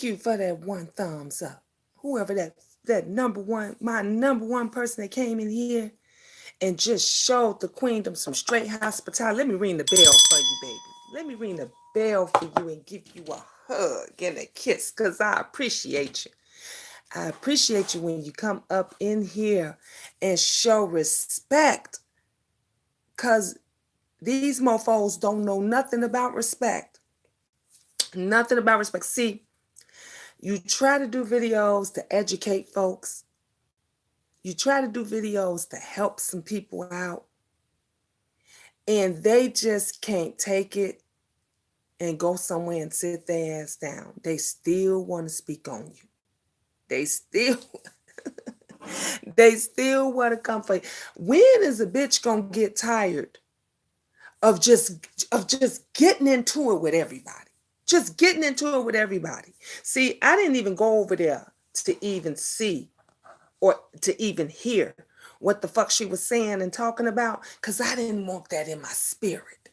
Thank you for that one thumbs up. Whoever that number one, my number one person that came in here and just showed the queendom some straight hospitality. Let me ring the bell for you, baby. Let me ring the bell for you and give you a hug and a kiss because I appreciate you. I appreciate you when you come up in here and show respect because these mofos don't know nothing about respect. Nothing about respect. See, you try to do videos to educate folks. You try to do videos to help some people out. And they just can't take it and go somewhere and sit their ass down. They still want to speak on you. They still they still want to come for you. When is a bitch gonna get tired of just getting into it with everybody? Just getting into it with everybody. See, I didn't even go over there to even see or to even hear what the fuck she was saying and talking about because I didn't want that in my spirit.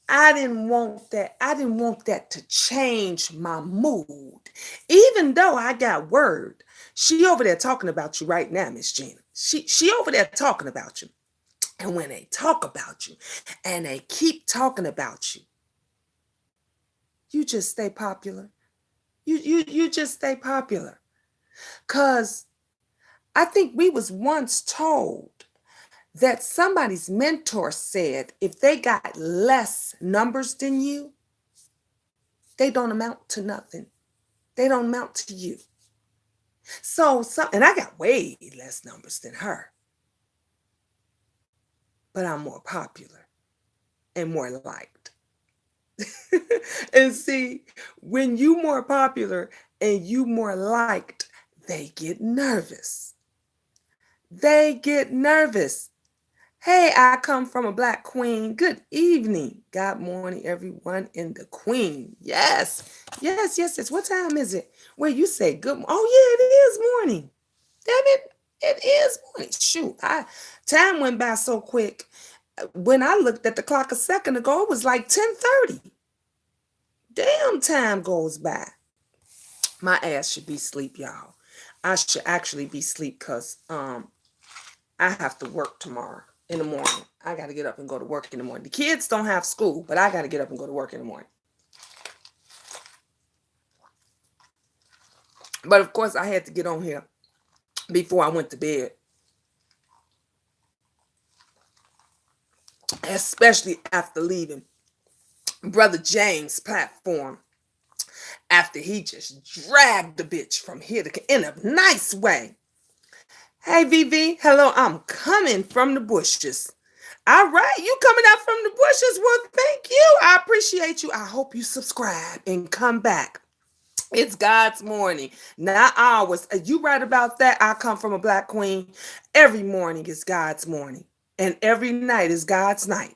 I didn't want that. I didn't want that to change my mood. Even though I got word, she over there talking about you right now, Miss Gina. She over there talking about you. And when they talk about you and they keep talking about you, you just stay popular. You just stay popular. Cause I think we was once told that somebody's mentor said if they got less numbers than you, they don't amount to nothing. They don't amount to you. And I got way less numbers than her. But I'm more popular and more liked. And see, when you more popular and you more liked, they get nervous. They get nervous. Hey, I come from a Black queen. Good evening. God morning, everyone in the queen. Yes. Yes. What time is it? Well, you say good. Oh, yeah, it is morning. Damn it. It is morning. Shoot. Time went by so quick. When I looked at the clock a second ago, it was like 10:30. Damn, time goes by. My ass should be asleep, y'all. I should actually be asleep because I have to work tomorrow in the morning. I got to get up and go to work in the morning. The kids don't have school, but I got to get up and go to work in the morning. But of course, I had to get on here before I went to bed. Especially after leaving Brother James' platform. After he just dragged the bitch from here in a nice way. Hey, VV. Hello, I'm coming from the bushes. All right, you coming out from the bushes. Well, thank you. I appreciate you. I hope you subscribe and come back. It's God's morning, not ours. You right about that. I come from a Black queen. Every morning is God's morning, and every night is God's night.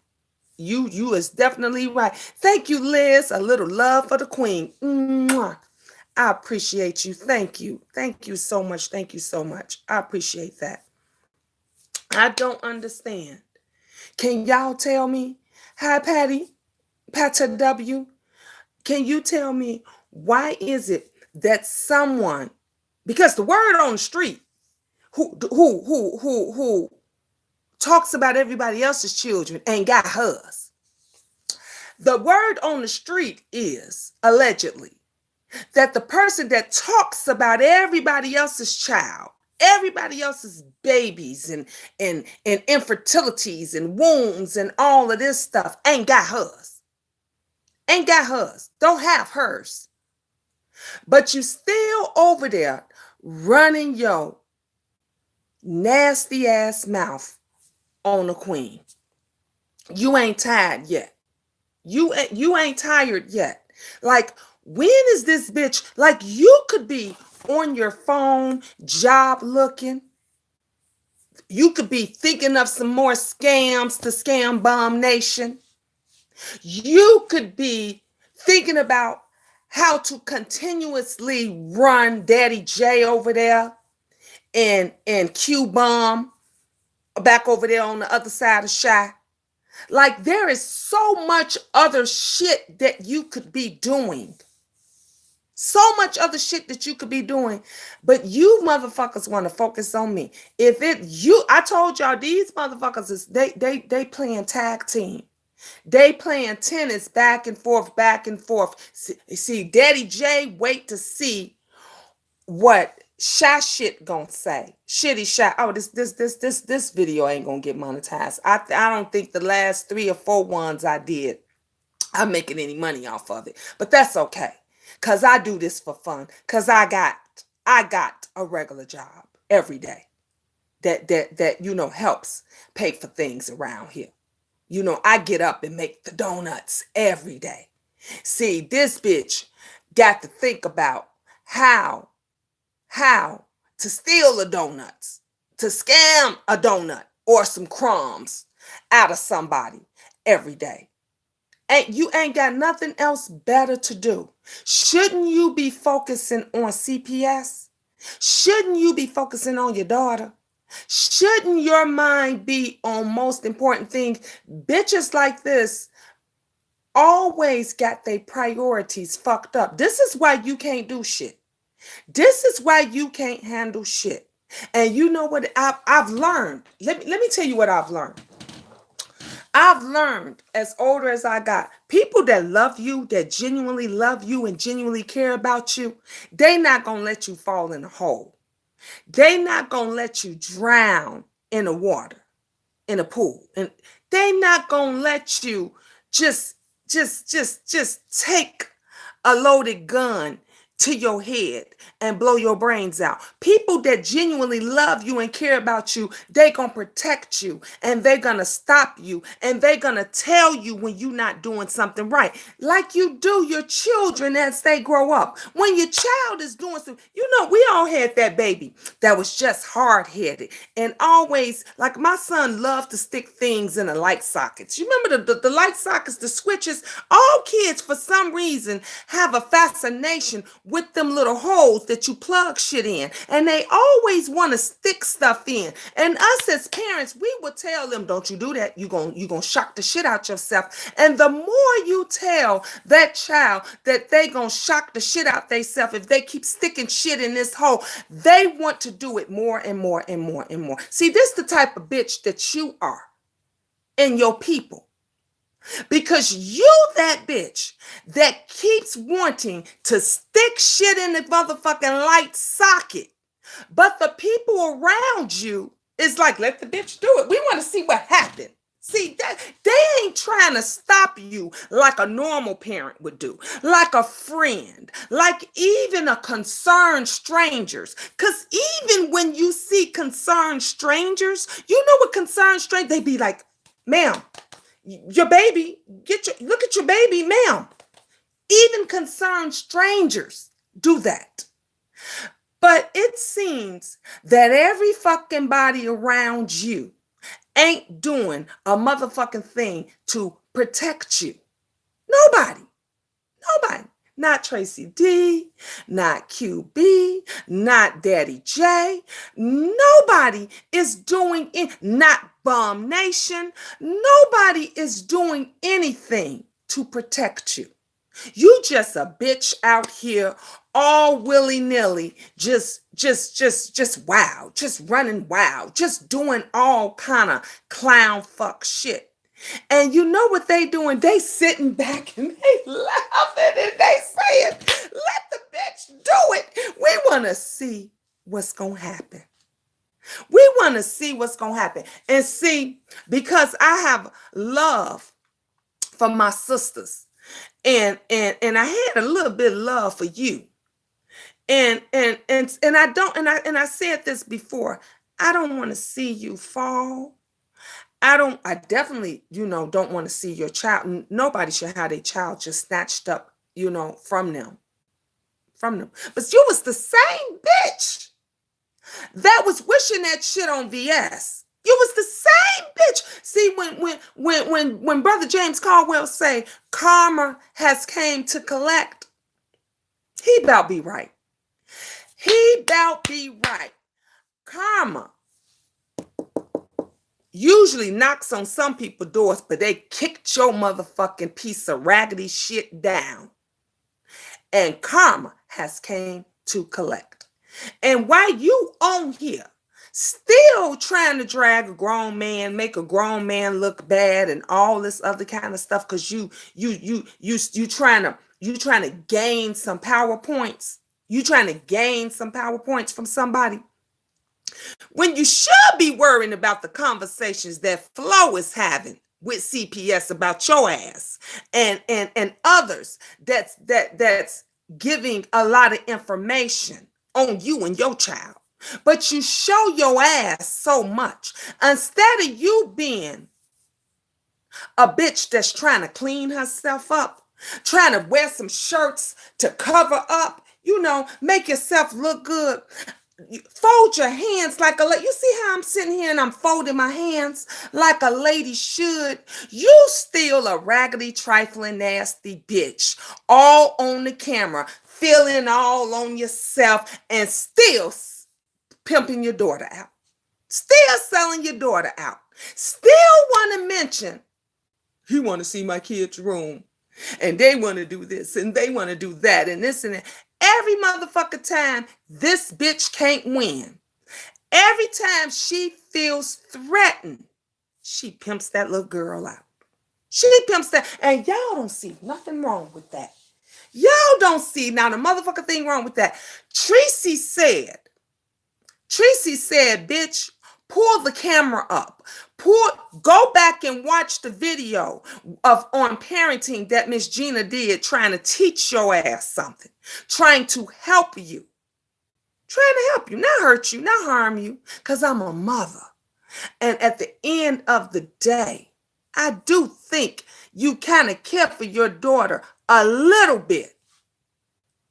You is definitely right. Thank you, Liz. A little love for the queen. Mwah. I appreciate you. Thank you. Thank you so much. Thank you so much. I appreciate that. I don't understand. Can y'all tell me? Hi, Patty. Patty W. Can you tell me why is it that someone, because the word on the street, who talks about everybody else's children ain't got hers. The word on the street is allegedly that the person that talks about everybody else's child, everybody else's babies and infertilities and wombs and all of this stuff ain't got hers. Ain't got hers. Don't have hers. But you still over there running your nasty ass mouth on the queen. You ain't tired yet. You ain't tired yet. Like, when is this bitch? Like, you could be on your phone, job looking. You could be thinking of some more scams to scam bomb nation. You could be thinking about how to continuously run Daddy J over there and Q bomb back over there on the other side of Shy. Like, there is so much other shit that you could be doing. So much other shit that you could be doing, but you motherfuckers want to focus on me. I told y'all these motherfuckers is they playing tag team. They playing tennis back and forth, back and forth. See, Daddy J, wait to see what Shy Shit gonna say. Shitty Shy. Oh, this video ain't gonna get monetized. I don't think the last 3 or 4 ones I did, I'm making any money off of it. But that's okay. Cause I do this for fun. Cause I got a regular job every day that helps pay for things around here. I get up and make the donuts every day. See, this bitch got to think about how to steal the donuts, to scam a donut or some crumbs out of somebody every day. You ain't got nothing else better to do. Shouldn't you be focusing on CPS? Shouldn't you be focusing on your daughter? Shouldn't your mind be on most important things? Bitches like this always got their priorities fucked up. This is why you can't do shit. This is why you can't handle shit. And you know what I've learned? Let me tell you what I've learned. I've learned as older as I got, people that love you, that genuinely love you and genuinely care about you, they not going to let you fall in a hole. They not going to let you drown in the water, in a pool. And they not going to let you just take a loaded gun to your head and blow your brains out. People that genuinely love you and care about you, they gonna protect you and they gonna stop you and they gonna tell you when you're not doing something right, like you do your children as they grow up. When your child is doing something, we all had that baby that was just hard-headed and always, like my son loved to stick things in the light sockets. You remember the light sockets, the switches? All kids for some reason have a fascination with them little holes that you plug shit in. And they always want to stick stuff in. And us as parents, we would tell them, don't you do that. You're gonna shock the shit out yourself. And the more you tell that child that they gonna shock the shit out themselves if they keep sticking shit in this hole, they want to do it more and more and more and more. See, this is the type of bitch that you are and your people. Because you that bitch that keeps wanting to stick shit in the motherfucking light socket, but the people around you is like, let the bitch do it. We want to see what happened. See, that they ain't trying to stop you like a normal parent would do, like a friend, like even a concerned strangers. Because even when you see concerned strangers, you know what concerned strangers, they be like, ma'am, your baby, look at your baby, ma'am. Even concerned strangers do that. But it seems that every fucking body around you ain't doing a motherfucking thing to protect you. Nobody. Not Tracy D, not QB, not Daddy J. Nobody is doing it. Not Bomb Nation. Nobody is doing anything to protect you. You just a bitch out here all willy-nilly, just wild, just running wild, just doing all kind of clown fuck shit. And you know what they doing? They sitting back and they laughing and they saying, let the bitch do it. We want to see what's going to happen. We want to see what's going to happen. And see, because I have love for my sisters and I had a little bit of love for you. And I said this before, I don't want to see you fall. I definitely, don't want to see your child. Nobody should have their child just snatched up, from them. But you was the same bitch that was wishing that shit on VS. You was the same bitch. See, when Brother James Caldwell say karma has came to collect, he about be right. He about be right. Karma usually knocks on some people's doors, but they kicked your motherfucking piece of raggedy shit down. and karma has came to collect. And while you on here still trying to drag a grown man, make a grown man look bad and all this other kind of stuff, because you trying to gain some PowerPoints. You trying to gain some PowerPoints from somebody, when you should be worrying about the conversations that Flo is having with CPS about your ass and others that's giving a lot of information on you and your child. But you show your ass so much. Instead of you being a bitch that's trying to clean herself up, trying to wear some shirts to cover up, make yourself look good. Fold your hands like a lady. You see how I'm sitting here and I'm folding my hands like a lady should? You still a raggedy, trifling, nasty bitch, all on the camera, feeling all on yourself and still pimping your daughter out, still selling your daughter out, still want to mention, he want to see my kid's room and they want to do this and they want to do that and this and that. Every motherfucking time this bitch can't win, every time she feels threatened, she pimps that little girl out. She pimps that, and y'all don't see nothing wrong with that. Y'all don't see now the motherfucking thing wrong with that. Tracy said, bitch, pull the camera up. Go back and watch the video on parenting that Miss Gina did, trying to teach your ass something, trying to help you, not hurt you, not harm you, because I'm a mother. And at the end of the day, I do think you kind of care for your daughter a little bit.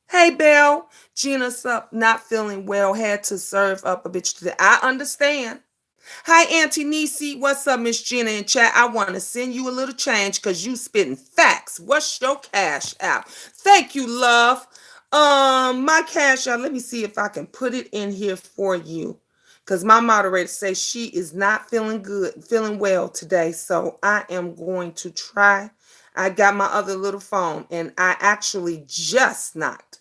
Hey, Belle, Gina's up, not feeling well, had to serve up a bitch today. I understand. Hi, Auntie Nisi. What's up, Miss Gina in chat? I want to send you a little change because you spitting facts. What's your cash out? Thank you, love. My cash out. Let me see if I can put it in here for you, because my moderator says she is not feeling well today. So I am going to try. I got my other little phone and I actually just not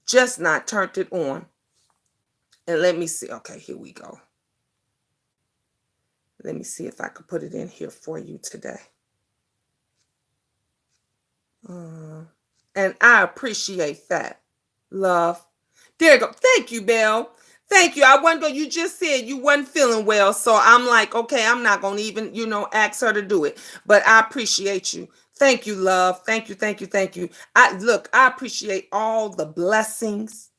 turned it on. And let me see. Okay, here we go. Let me see if I can put it in here for you today. And I appreciate that, love. There you go. Thank you, Belle. Thank you. You just said you wasn't feeling well. So I'm like, okay, I'm not going to even, ask her to do it. But I appreciate you. Thank you, love. Thank you. I appreciate all the blessings,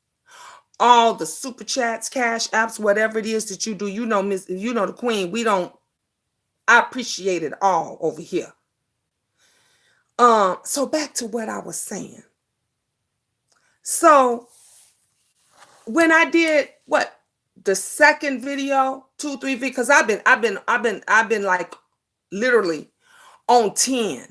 all the super chats, cash apps, whatever it is that you do. The queen, I appreciate it all over here. So back to what I was saying. So when I did the second video, 2, 3 because I've been like literally on 10,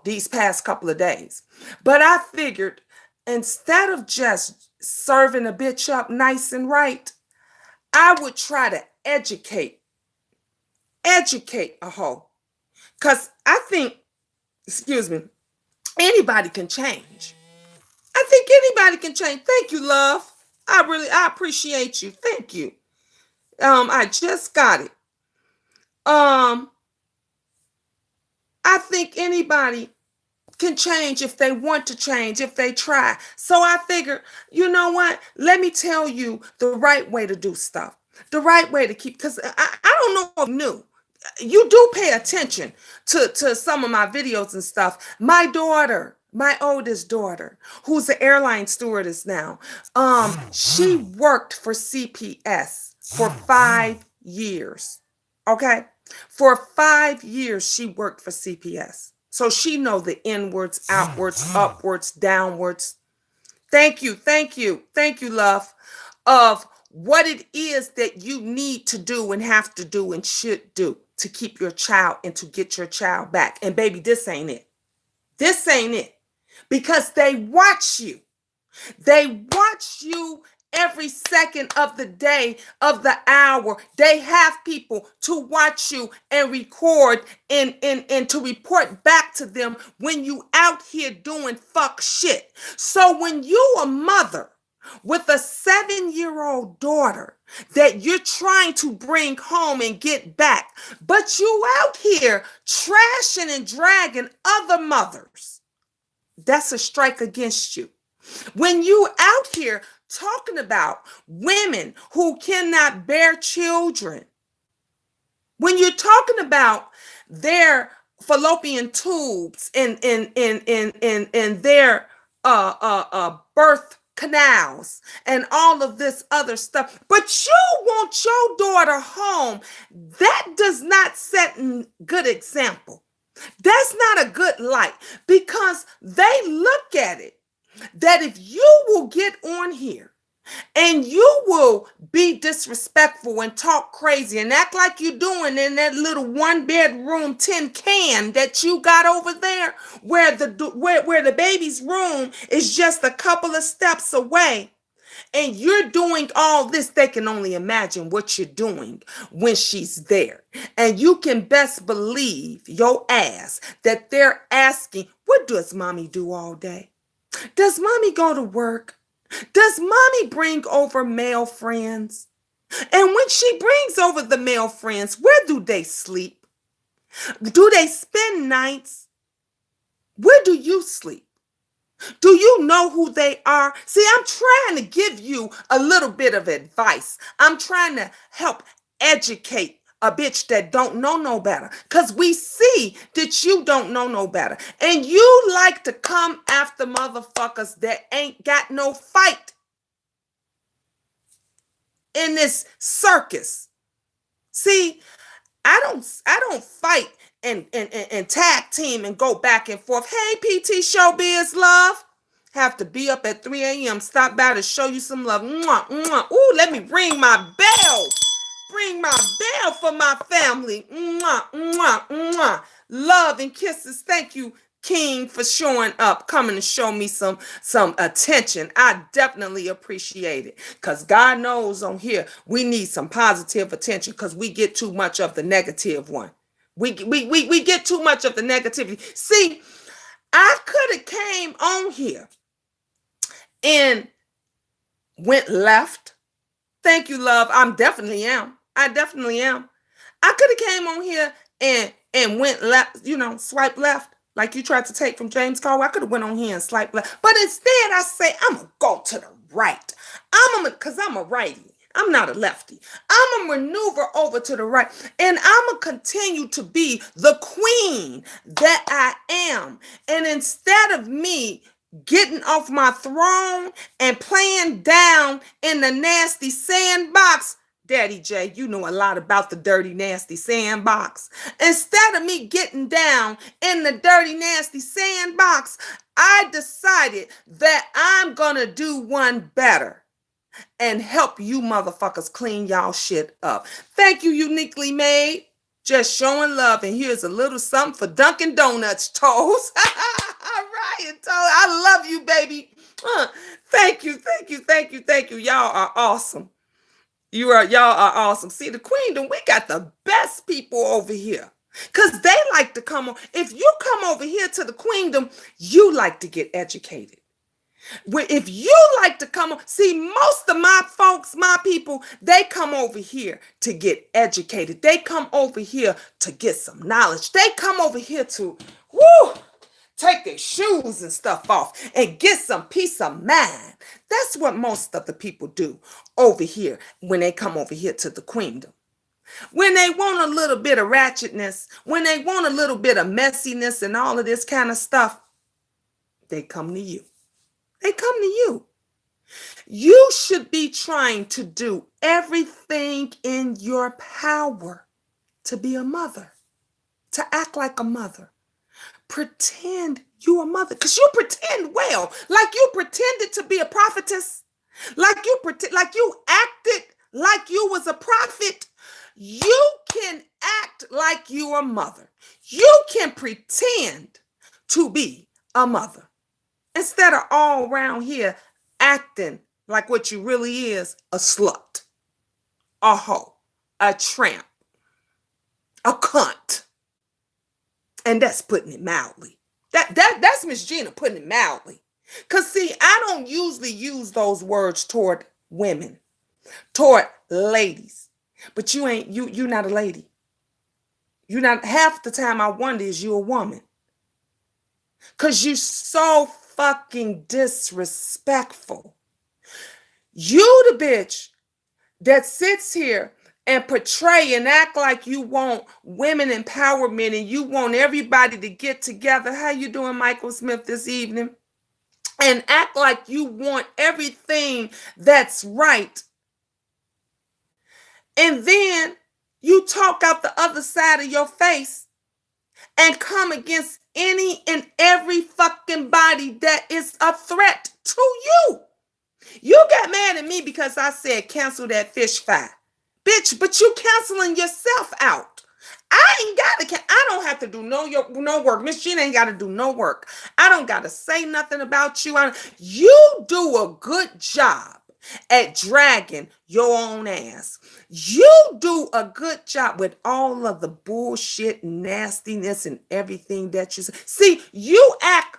these past couple of days. But I figured instead of just serving a bitch up nice and right, I would try to educate a hoe. Because I think, anybody can change. I think anybody can change. Thank you, love. I appreciate you. Thank you. I just got it. I think anybody can change if they want to change, if they try. So I figured, you know what? Let me tell you the right way to do stuff. The right way to keep, because I don't know if you knew. You do pay attention to some of my videos and stuff. My daughter, my oldest daughter, who's an airline stewardess now, she worked for CPS for 5 years. Okay? For 5 years, she worked for CPS. So she know the inwards, outwards, upwards, downwards. Thank you, love, of what it is that you need to do and have to do and should do to keep your child and to get your child back. And baby, this ain't it. This ain't it. Because they watch you. They watch you every second of the day, of the hour. They have people to watch you and record and to report back to them when you out here doing fuck shit. So when you a mother with a 7-year-old daughter that you're trying to bring home and get back, but you out here trashing and dragging other mothers, that's a strike against you. When you out here talking about women who cannot bear children, when you're talking about their fallopian tubes and their birth canals and all of this other stuff, but you want your daughter home, that does not set a good example. That's not a good light, because they look at it that if you will get on here and you will be disrespectful and talk crazy and act like you're doing in that little 1-bedroom tin can that you got over there, where the baby's room is just a couple of steps away, and you're doing all this, they can only imagine what you're doing when she's there. And you can best believe your ass that they're asking, what does mommy do all day? Does mommy go to work? Does mommy bring over male friends? And when she brings over the male friends, where do they sleep? Do they spend nights? Where do you sleep? Do you know who they are? See, I'm trying to give you a little bit of advice. I'm trying to help educate a bitch that don't know no better, because we see that you don't know no better. And you like to come after motherfuckers that ain't got no fight in this circus. See, I don't fight and tag team and go back and forth. Hey, PT Showbiz love. Have to be up at 3 a.m. Stop by to show you some love. Mwah, mwah. Ooh, let me ring my bell. Bring my bell for my family. Mwah, mwah, mwah. Love and kisses. Thank you, King, for showing up, coming to show me some attention. I definitely appreciate it, because God knows on here we need some positive attention, because we get too much of the negative one. We get too much of the negativity. See, I could have came on here and went left. Thank you, love. I definitely am. I could have came on here and went left, swipe left, like you tried to take from James Carville. I could have went on here and swipe left. But instead, I say, I'm going to go to the right. Because I'm a righty. I'm not a lefty. I'm going to maneuver over to the right. And I'm going to continue to be the queen that I am. And instead of me getting off my throne and playing down in the nasty sandbox, Daddy J, you know a lot about the dirty, nasty sandbox. Instead of me getting down in the dirty, nasty sandbox, I decided that I'm going to do one better and help you motherfuckers clean y'all shit up. Thank you, Uniquely Made. Just showing love. And here's a little something for Dunkin' Donuts toes. All right, toes. I love you, baby. Thank you. Y'all are awesome. Y'all are awesome. See, the Queendom, we got the best people over here, because they like to come on. If you come over here to the Queendom, you like to get educated. If you like to come on, see, most of my folks, my people, they come over here to get educated. They come over here to get some knowledge. They come over here to, take their shoes and stuff off and get some peace of mind. That's what most of the people do over here when they come over here to the Queendom. When they want a little bit of ratchetness, when they want a little bit of messiness and all of this kind of stuff, they come to you. They come to you. You should be trying to do everything in your power to be a mother, to act like a mother. Pretend you a mother, because you pretend well, like you pretended to be a prophetess, like you acted like you was a prophet. You can act like you a mother. You can pretend to be a mother, instead of all around here acting like what you really is, a slut, a hoe, a tramp, a cunt. And that's putting it mildly. That's Miss Gina putting it mildly. Cause see, I don't usually use those words toward women, toward ladies. But you're not a lady. You're not, half the time I wonder, is you a woman? Cause you so fucking disrespectful. You the bitch that sits here and portray and act like you want women empowerment and you want everybody to get together. How you doing, Michael Smith, this evening? And act like you want everything that's right. And then you talk out the other side of your face and come against any and every fucking body that is a threat to you. You got mad at me because I said cancel that fish fry. Bitch, but you canceling yourself out. I don't have to do no work. Miss Gina ain't got to do no work. I don't got to say nothing about you. You do a good job at dragging your own ass. You do a good job with all of the bullshit, nastiness, and everything that you say. See, you act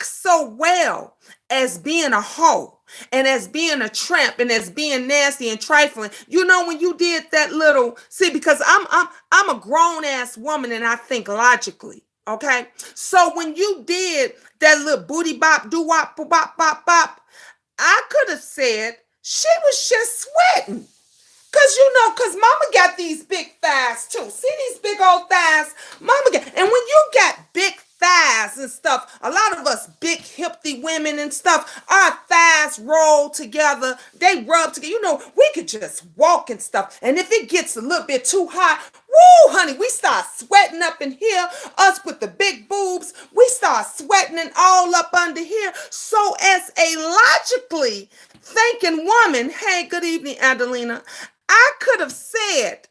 so well as being a hoe and as being a tramp and as being nasty and trifling. You know, when you did that little, see, because I'm a grown ass woman and I think logically. Okay, so when you did that little booty bop, doo wop, bop, bop, bop, I could have said she was just sweating. Cause mama got these big thighs too. See these big old thighs? Mama got, and when you got big thighs and stuff, a lot of us big hippy women and stuff, our thighs roll together, they rub together. You know, we could just walk and stuff. And if it gets a little bit too hot, woo, honey, we start sweating up in here. Us with the big boobs, we start sweating and all up under here. So as a logically thinking woman, hey, good evening, Adelina, I could have said,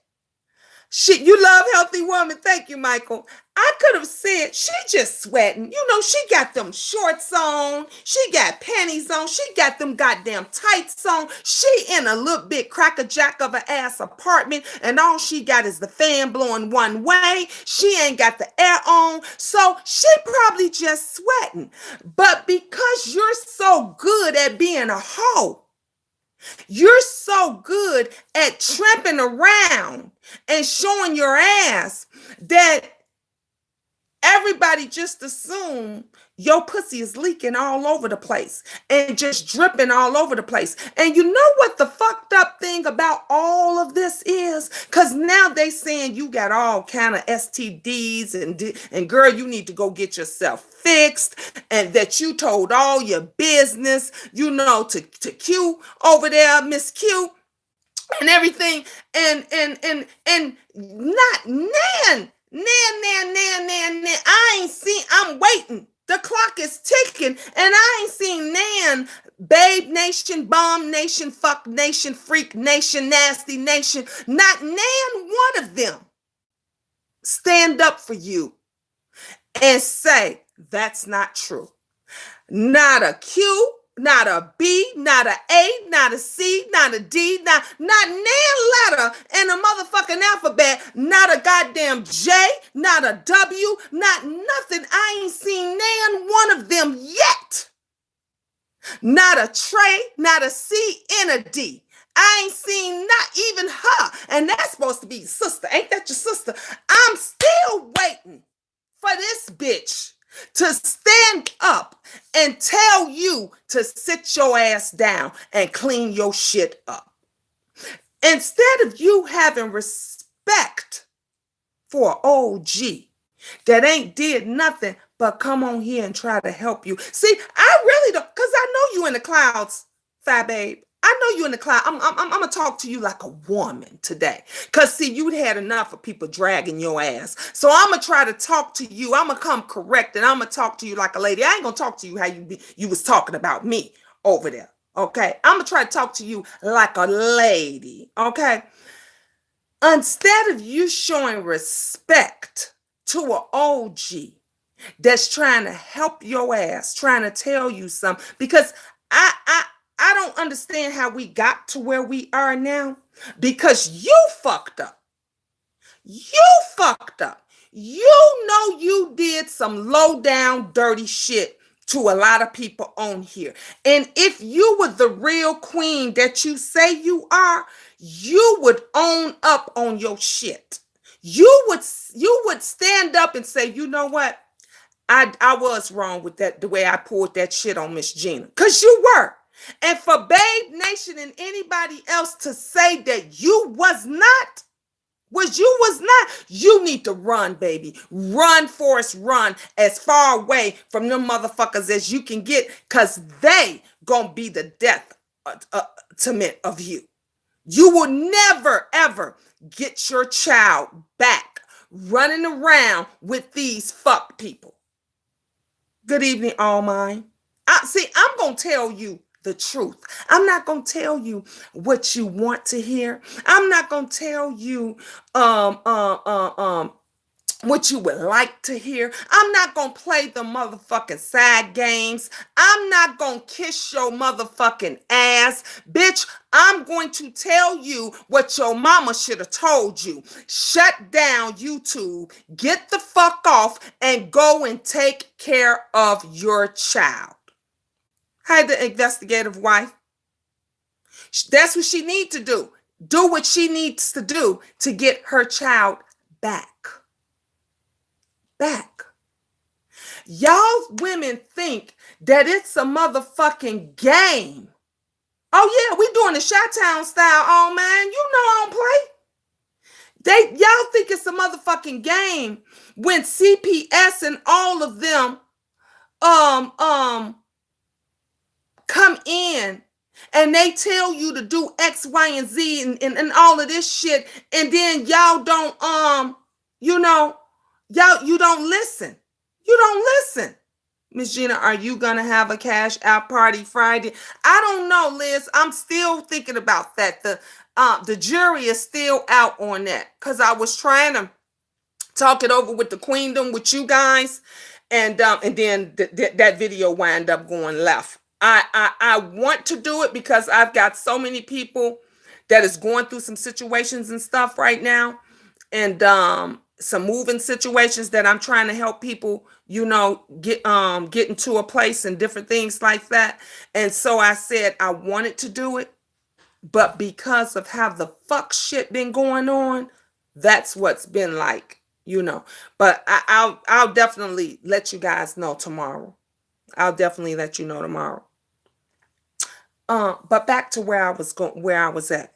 shit, you love healthy woman. Thank you, Michael. I could have said, she just sweating. You know, she got them shorts on. She got panties on. She got them goddamn tights on. She in a little bit crackerjack of an ass apartment, and all she got is the fan blowing one way. She ain't got the air on. So she probably just sweating. But because you're so good at being a hoe, you're so good at tramping around and showing your ass that everybody just assume your pussy is leaking all over the place and just dripping all over the place. And you know what the fucked up thing about all of this is? Because now they saying you got all kind of STDs and girl, you need to go get yourself fixed, and that you told all your business, you know, to Q over there, Miss Q, and everything, and not Nan. I ain't seen, I'm waiting. The clock is ticking, and I ain't seen Nan, Babe Nation, Bomb Nation, Fuck Nation, Freak Nation, Nasty Nation, not Nan one of them stand up for you and say, that's not true. Not a Q, not a B, not a A, not a C, not a D, not Nan letter in a motherfucking alphabet, not a goddamn J, not a W, not nothing. I ain't seen Nan one of them yet. Not a Trey, not a C, and a D. I ain't seen not even her. And that's supposed to be sister. Ain't that your sister? I'm still waiting for this bitch to stand up and tell you to sit your ass down and clean your shit up. Instead of you having respect for an OG that ain't did nothing but come on here and try to help you. See, I really don't, because I know you in the clouds, Fye babe. I know you in the cloud. I'm gonna talk to you like a woman today. Cause see, you'd had enough of people dragging your ass. So I'm gonna try to talk to you. I'm gonna come correct, and I'm gonna talk to you like a lady. I ain't gonna talk to you how you was talking about me over there. Okay, I'm gonna try to talk to you like a lady. Okay, instead of you showing respect to an OG that's trying to help your ass, trying to tell you something, because I don't understand how we got to where we are now because you fucked up. You fucked up. You know you did some low down dirty shit to a lot of people on here. And if you were the real queen that you say you are, you would own up on your shit. You would stand up and say, you know what? I was wrong with that, the way I pulled that shit on Miss Gina. Cause you were. And for Babe Nation and anybody else to say that you was not, you need to run, baby. Run, Forrest, run as far away from them motherfuckers as you can get, because they gonna be the death of you. You will never, ever get your child back running around with these fuck people. Good evening, all mine. I'm going to tell you the truth. I'm not going to tell you what you want to hear. I'm not going to tell you what you would like to hear. I'm not going to play the motherfucking side games. I'm not going to kiss your motherfucking ass. Bitch, I'm going to tell you what your mama should have told you. Shut down YouTube, get the fuck off, and go and take care of your child. Hey, the investigative wife. That's what she needs to do. Do what she needs to do to get her child back. Y'all women think that it's a motherfucking game. Oh yeah, we doing the Chi-Town style. Oh man, you know I don't play. Y'all think it's a motherfucking game when CPS and all of them come in and they tell you to do X, Y, and Z and all of this shit, and then y'all don't you don't listen. You don't listen. Miss Gina, are you going to have a cash out party Friday? I don't know, Liz. I'm still thinking about that. The jury is still out on that because I was trying to talk it over with the queendom with you guys, and then that video wound up going left. I want to do it because I've got so many people that is going through some situations and stuff right now, and some moving situations that I'm trying to help people, get into a place and different things like that. And so I said I wanted to do it, but because of how the fuck shit been going on, that's what's been like, But I'll definitely let you guys know tomorrow. I'll definitely let you know tomorrow. But back to where I was at.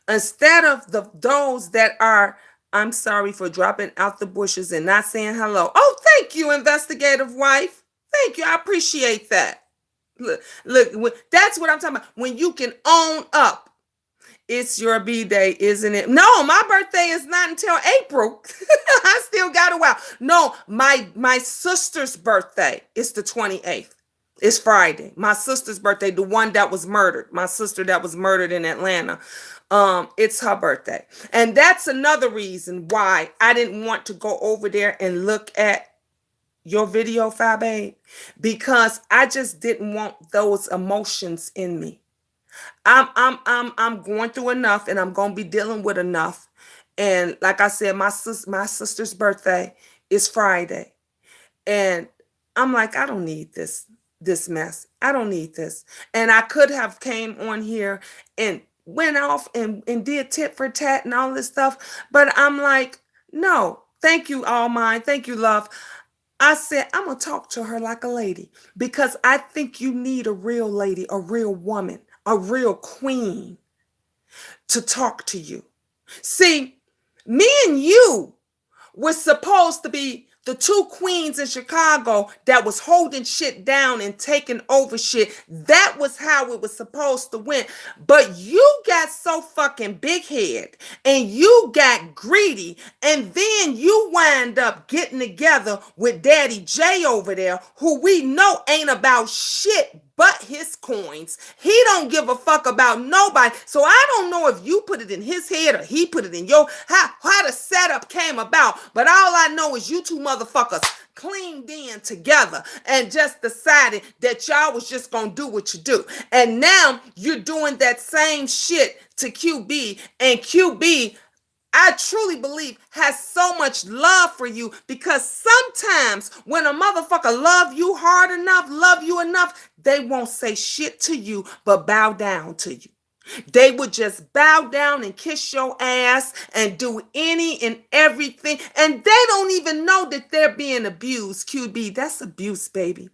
Instead of those that are, I'm sorry for dropping out the bushes and not saying hello. Oh, thank you, investigative wife. Thank you. I appreciate that. Look, that's what I'm talking about. When you can own up. It's your B-day, isn't it? No, my birthday is not until April. I still got a while. No, my sister's birthday is the 28th. It's Friday. My sister's birthday, the one that was murdered. My sister that was murdered in Atlanta. It's her birthday. And that's another reason why I didn't want to go over there and look at your video, Fye-babe, because I just didn't want those emotions in me. I'm going through enough, and I'm going to be dealing with enough. And like I said, my sister's birthday is Friday. And I'm like, I don't need this mess. I don't need this. And I could have came on here and went off and did tit for tat and all this stuff. But I'm like, no, thank you, all mine. Thank you, love. I said, I'm going to talk to her like a lady, because I think you need a real lady, a real woman, a real queen to talk to you. See, me and you were supposed to be the two queens in Chicago that was holding shit down and taking over shit. That was how it was supposed to win. But you got so fucking big head and you got greedy, and then you wind up getting together with Daddy J over there, who we know ain't about shit but his coins. He don't give a fuck about nobody. So I don't know if you put it in his head or he put it in your, how the setup came about. But all I know is you two motherfuckers cleaned in together and just decided that y'all was just gonna do what you do. And now you're doing that same shit to QB, and QB, I truly believe, has so much love for you, because sometimes when a motherfucker love you hard enough, love you enough, they won't say shit to you but bow down to you. They would just bow down and kiss your ass and do any and everything. And they don't even know that they're being abused. QB, that's abuse, baby.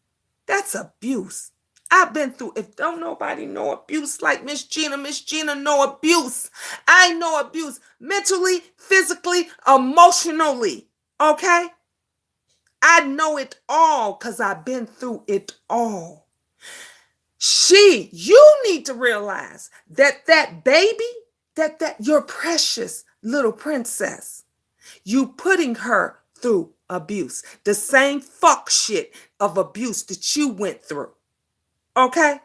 That's abuse. I've been through, if don't nobody know abuse like Miss Gina know abuse. I know abuse mentally, physically, emotionally, okay? I know it all because I've been through it all. You need to realize that baby, that your precious little princess, you putting her through abuse, the same fuck shit of abuse that you went through. Okay?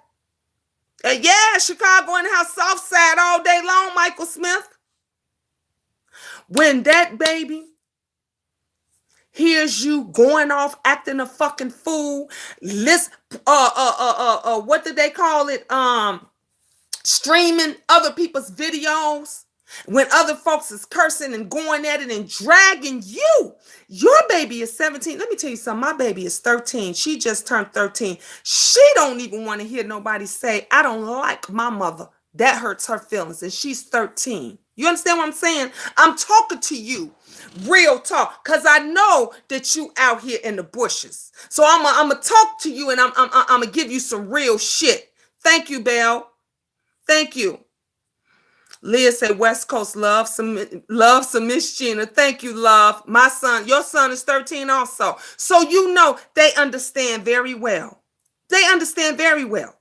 Yeah, Chicago in the house, South Side all day long, Michael Smith. When that baby hears you going off acting a fucking fool, what did they call it? Streaming other people's videos. When other folks is cursing and going at it and dragging you. Your baby is 17. Let me tell you something. My baby is 13. She just turned 13. She don't even want to hear nobody say, I don't like my mother. That hurts her feelings. And she's 13. You understand what I'm saying? I'm talking to you. Real talk. Because I know that you out here in the bushes. So I'm going to talk to you, and I'm going to give you some real shit. Thank you, Belle. Thank you. Leah said West Coast love some Miss Gina. Thank you, love. My son, your son is 13 also. So you know they understand very well. They understand very well.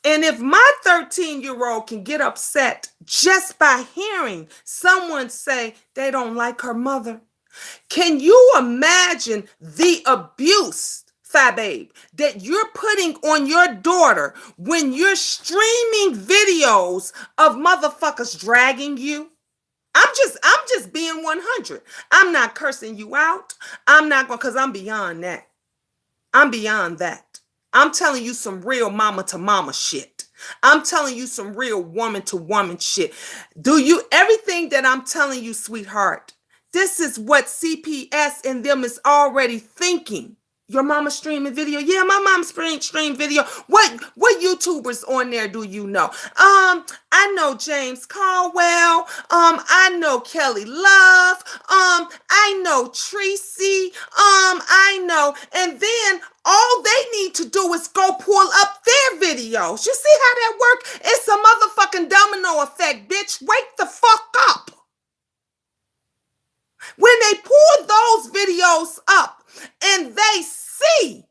And if my 13-year-old can get upset just by hearing someone say they don't like her mother, can you imagine the abuse, Fye-babe, that you're putting on your daughter when you're streaming videos of motherfuckers dragging you? I'm just being 100. I'm not cursing you out. I'm not going, because I'm beyond that. I'm beyond that. I'm telling you some real mama to mama shit. I'm telling you some real woman to woman shit. Everything that I'm telling you, sweetheart, this is what CPS and them is already thinking. Your mama streaming video? Yeah, my mom stream video. What YouTubers on there do you know? I know James Caldwell. I know Kelly Love. I know Tracy. I know. And then all they need to do is go pull up their videos. You see how that works? It's a motherfucking domino effect, bitch. Wake the fuck up. When they pull those videos up and they see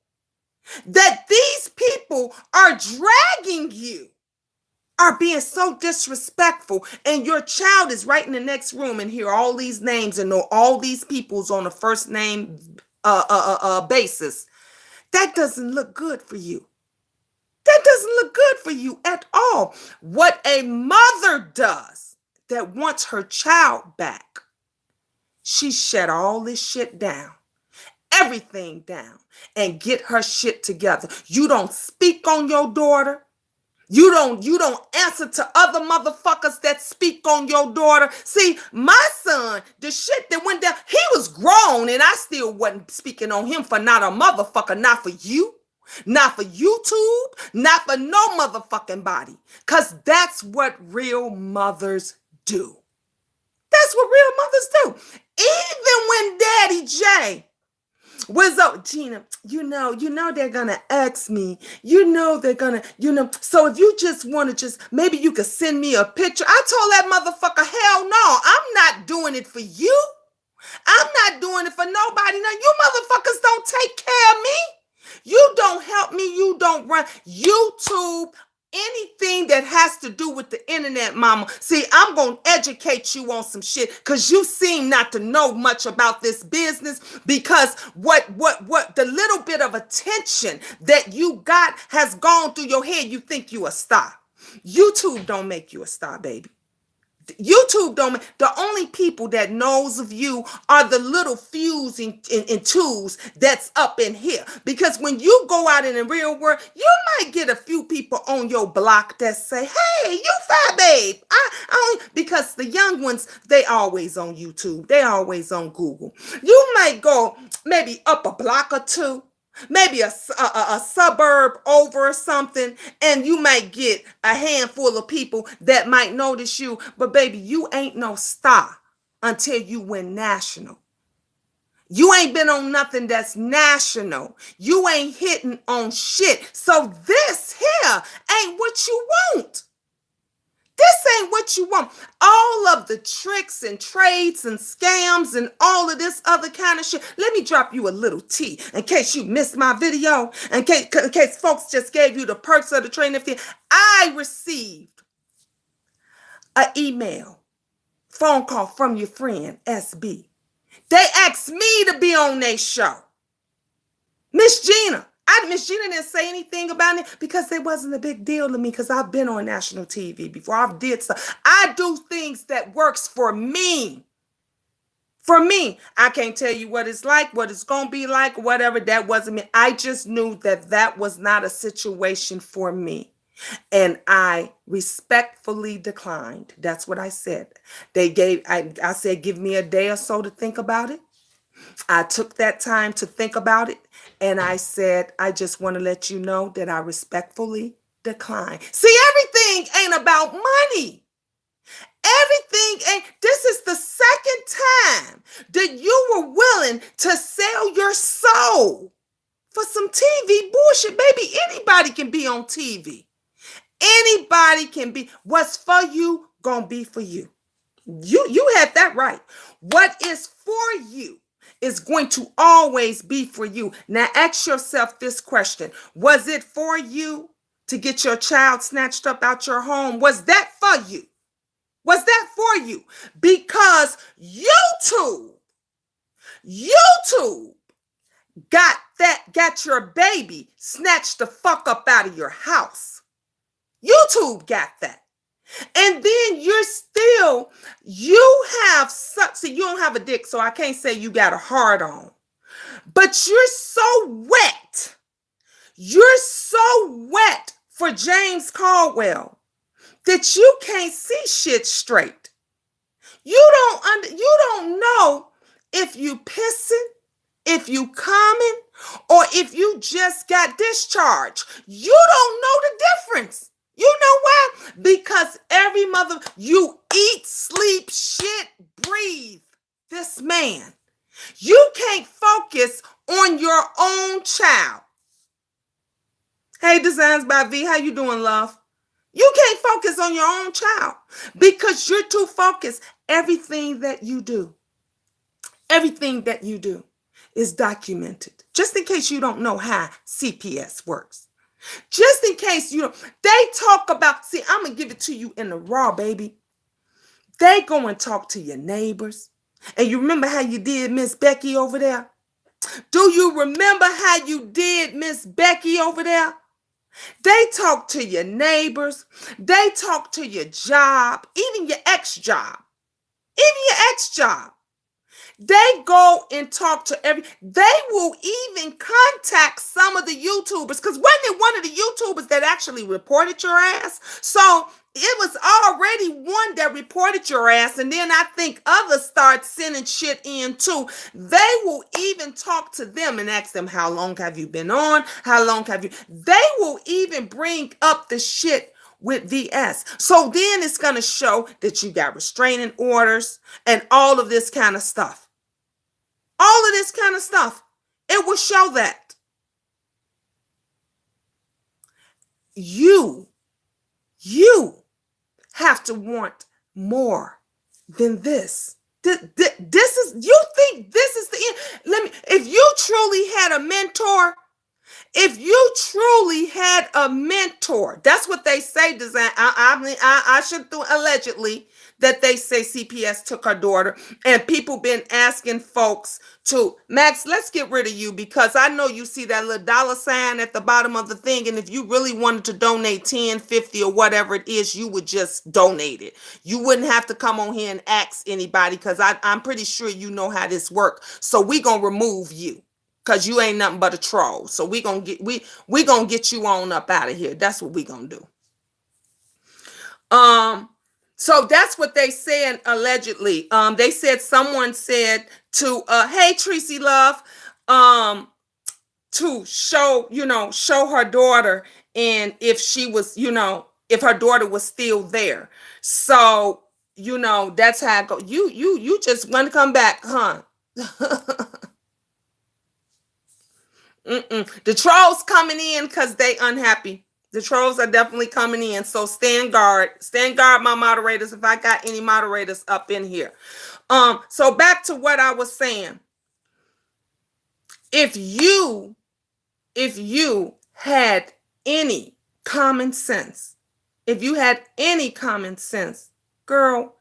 that these people are dragging you, are being so disrespectful, and your child is right in the next room and hear all these names and know all these people's on a first name basis, that doesn't look good for you. That doesn't look good for you at all. What a mother does that wants her child back, she shut all this shit down, everything down, and get her shit together. You don't speak on your daughter. You don't answer to other motherfuckers that speak on your daughter. See, my son, the shit that went down, he was grown, and I still wasn't speaking on him for not a motherfucker, not for you, not for YouTube, not for no motherfucking body. Because that's what real mothers do. That's what real mothers do. Even when Daddy J was up, Gina, you know they're gonna ask me, they're gonna, so if you just want to maybe you could send me a picture. I told that motherfucker, hell no, I'm not doing it for you. I'm not doing it for nobody. Now, you motherfuckers don't take care of me. You don't help me. You don't run. YouTube anything that has to do with the internet, mama. See, I'm going to educate you on some shit because you seem not to know much about this business, because what the little bit of attention that you got has gone through your head. You think you a star. YouTube don't make you a star, baby. YouTube don't. The only people that knows of you are the little fews and twos that's up in here. Because when you go out in the real world, you might get a few people on your block that say, "Hey, you fat babe." Because the young ones, they always on YouTube. They always on Google. You might go maybe up a block or two, maybe a suburb over or something, and you might get a handful of people that might notice you. But baby, you ain't no star until you win national. You ain't been on nothing that's national. You ain't hitting on shit. So this here ain't what you want. This ain't what you want. All of the tricks and trades and scams and all of this other kind of shit. Let me drop you a little tea in case you missed my video, in case folks just gave you the perks of the training fee. I received an email, phone call from your friend, SB. They asked me to be on their show. Miss Gina. Miss Gina didn't say anything about it because it wasn't a big deal to me, because I've been on national TV before. I've did stuff. I do things that works for me. For me, I can't tell you what it's like, what it's going to be like, whatever. That wasn't me. I just knew that that was not a situation for me. And I respectfully declined. That's what I said. I said, give me a day or so to think about it. I took that time to think about it. And I said, I just want to let you know that I respectfully decline. See, everything ain't about money. Everything ain't. This is the second time that you were willing to sell your soul for some TV bullshit. Baby, anybody can be on TV. Anybody can be. What's for you, gonna be for you. You had that right. What is for you is going to always be for you. Now ask yourself this question. Was it for you to get your child snatched up out your home? Was that for you? Was that for you? Because YouTube got your baby snatched the fuck up out of your house. YouTube got that. And then you have such, see, you don't have a dick, so I can't say you got a hard on, but you're so wet. You're so wet for James Caldwell that you can't see shit straight. You don't know if you pissing, if you coming, or if you just got discharged. You don't know the difference. You know why? Because every mother, you eat, sleep, shit, breathe this man. You can't focus on your own child. Hey, Designs by V, how you doing, love? You can't focus on your own child because you're too focused. Everything that you do is documented. Just in case you don't know how CPS works. Just in case you don't, they talk about, see, I'm going to give it to you in the raw, baby. They go and talk to your neighbors. And you remember how you did Miss Becky over there? Do you remember how you did Miss Becky over there? They talk to your neighbors. They talk to your job, even your ex-job. They go and talk to they will even contact some of the YouTubers, because wasn't it one of the YouTubers that actually reported your ass? So it was already one that reported your ass, and then I think others start sending shit in too. They will even talk to them and ask them, how long have you been on? How long have you? They will even bring up the shit with VS. So then it's going to show that you got restraining orders and all of this kind of stuff. All of this kind of stuff. It will show that. You have to want more than this. This is, you think this is the end? If you truly had a mentor, If you truly had a mentor, that's what they say. Design. I should do allegedly that they say CPS took her daughter, and people been asking folks to Max, let's get rid of you because I know you see that little dollar sign at the bottom of the thing, and if you really wanted to donate 10, 50, or whatever it is, you would just donate it. You wouldn't have to come on here and ask anybody because I'm pretty sure you know how this works. So we gonna remove you. Cause you ain't nothing but a troll. So we gonna get you on up out of here. That's what we gonna do. So that's what they said allegedly. They said someone said to hey Tracy Love, to show her daughter, and if she was, if her daughter was still there. So, that's how it go. You just want to come back, huh? The trolls coming in because they unhappy. The trolls are definitely coming in. So stand guard, my moderators. If I got any moderators up in here. So back to what I was saying. If you had any common sense, girl,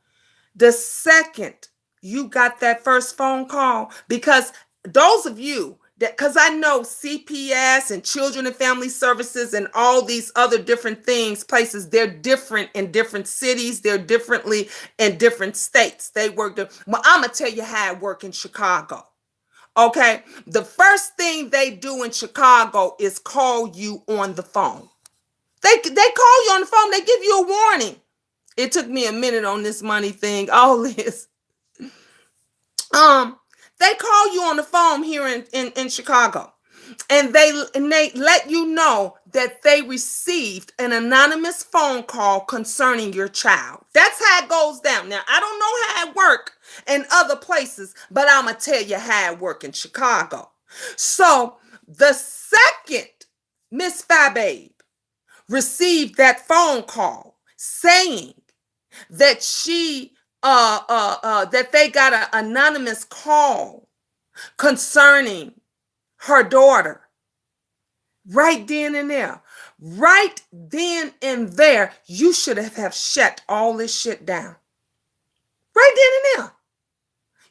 the second you got that first phone call, because those of you that, because I know CPS and Children and Family Services and all these other different places, they're different in different cities. They're differently in different states. They work there. Well, I'm going to tell you how it works in Chicago. Okay. The first thing they do in Chicago is call you on the phone. They call you on the phone. They give you a warning. It took me a minute on this money thing. All this. They call you on the phone here in Chicago, and they let you know that they received an anonymous phone call concerning your child. That's how it goes down. Now, I don't know how it works in other places, but I'm going to tell you how it works in Chicago. So the second Miss Fye-babe received that phone call saying that that they got an anonymous call concerning her daughter, right then and there, you should have shut all this shit down. Right then and there.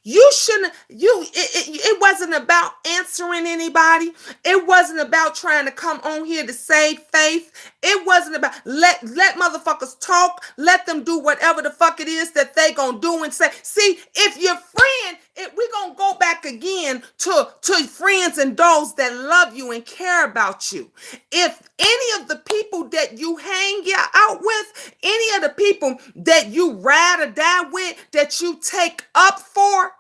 You shouldn't, it wasn't about answering anybody. It wasn't about trying to come on here to save faith. It wasn't about, let motherfuckers talk. Let them do whatever the fuck it is that they gonna do and say. See, if your friend, we're gonna go back again to friends and those that love you and care about you. If any of the people that you hang out with, any of the people that you ride or die with, that you take up for,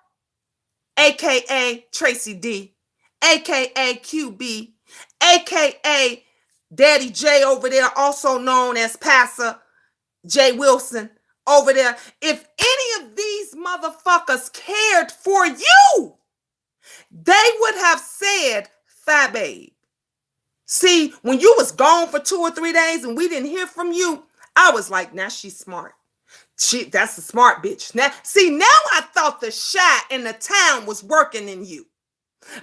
AKA Tracy D, AKA QB, AKA Daddy J over there, also known as Pastor J. Wilson over there. If any of these motherfuckers cared for you, they would have said, Fye-babe. See, when you was gone for 2 or 3 days and we didn't hear from you, I was like, now she's smart. That's a smart bitch. Now I thought the shy in the town was working in you.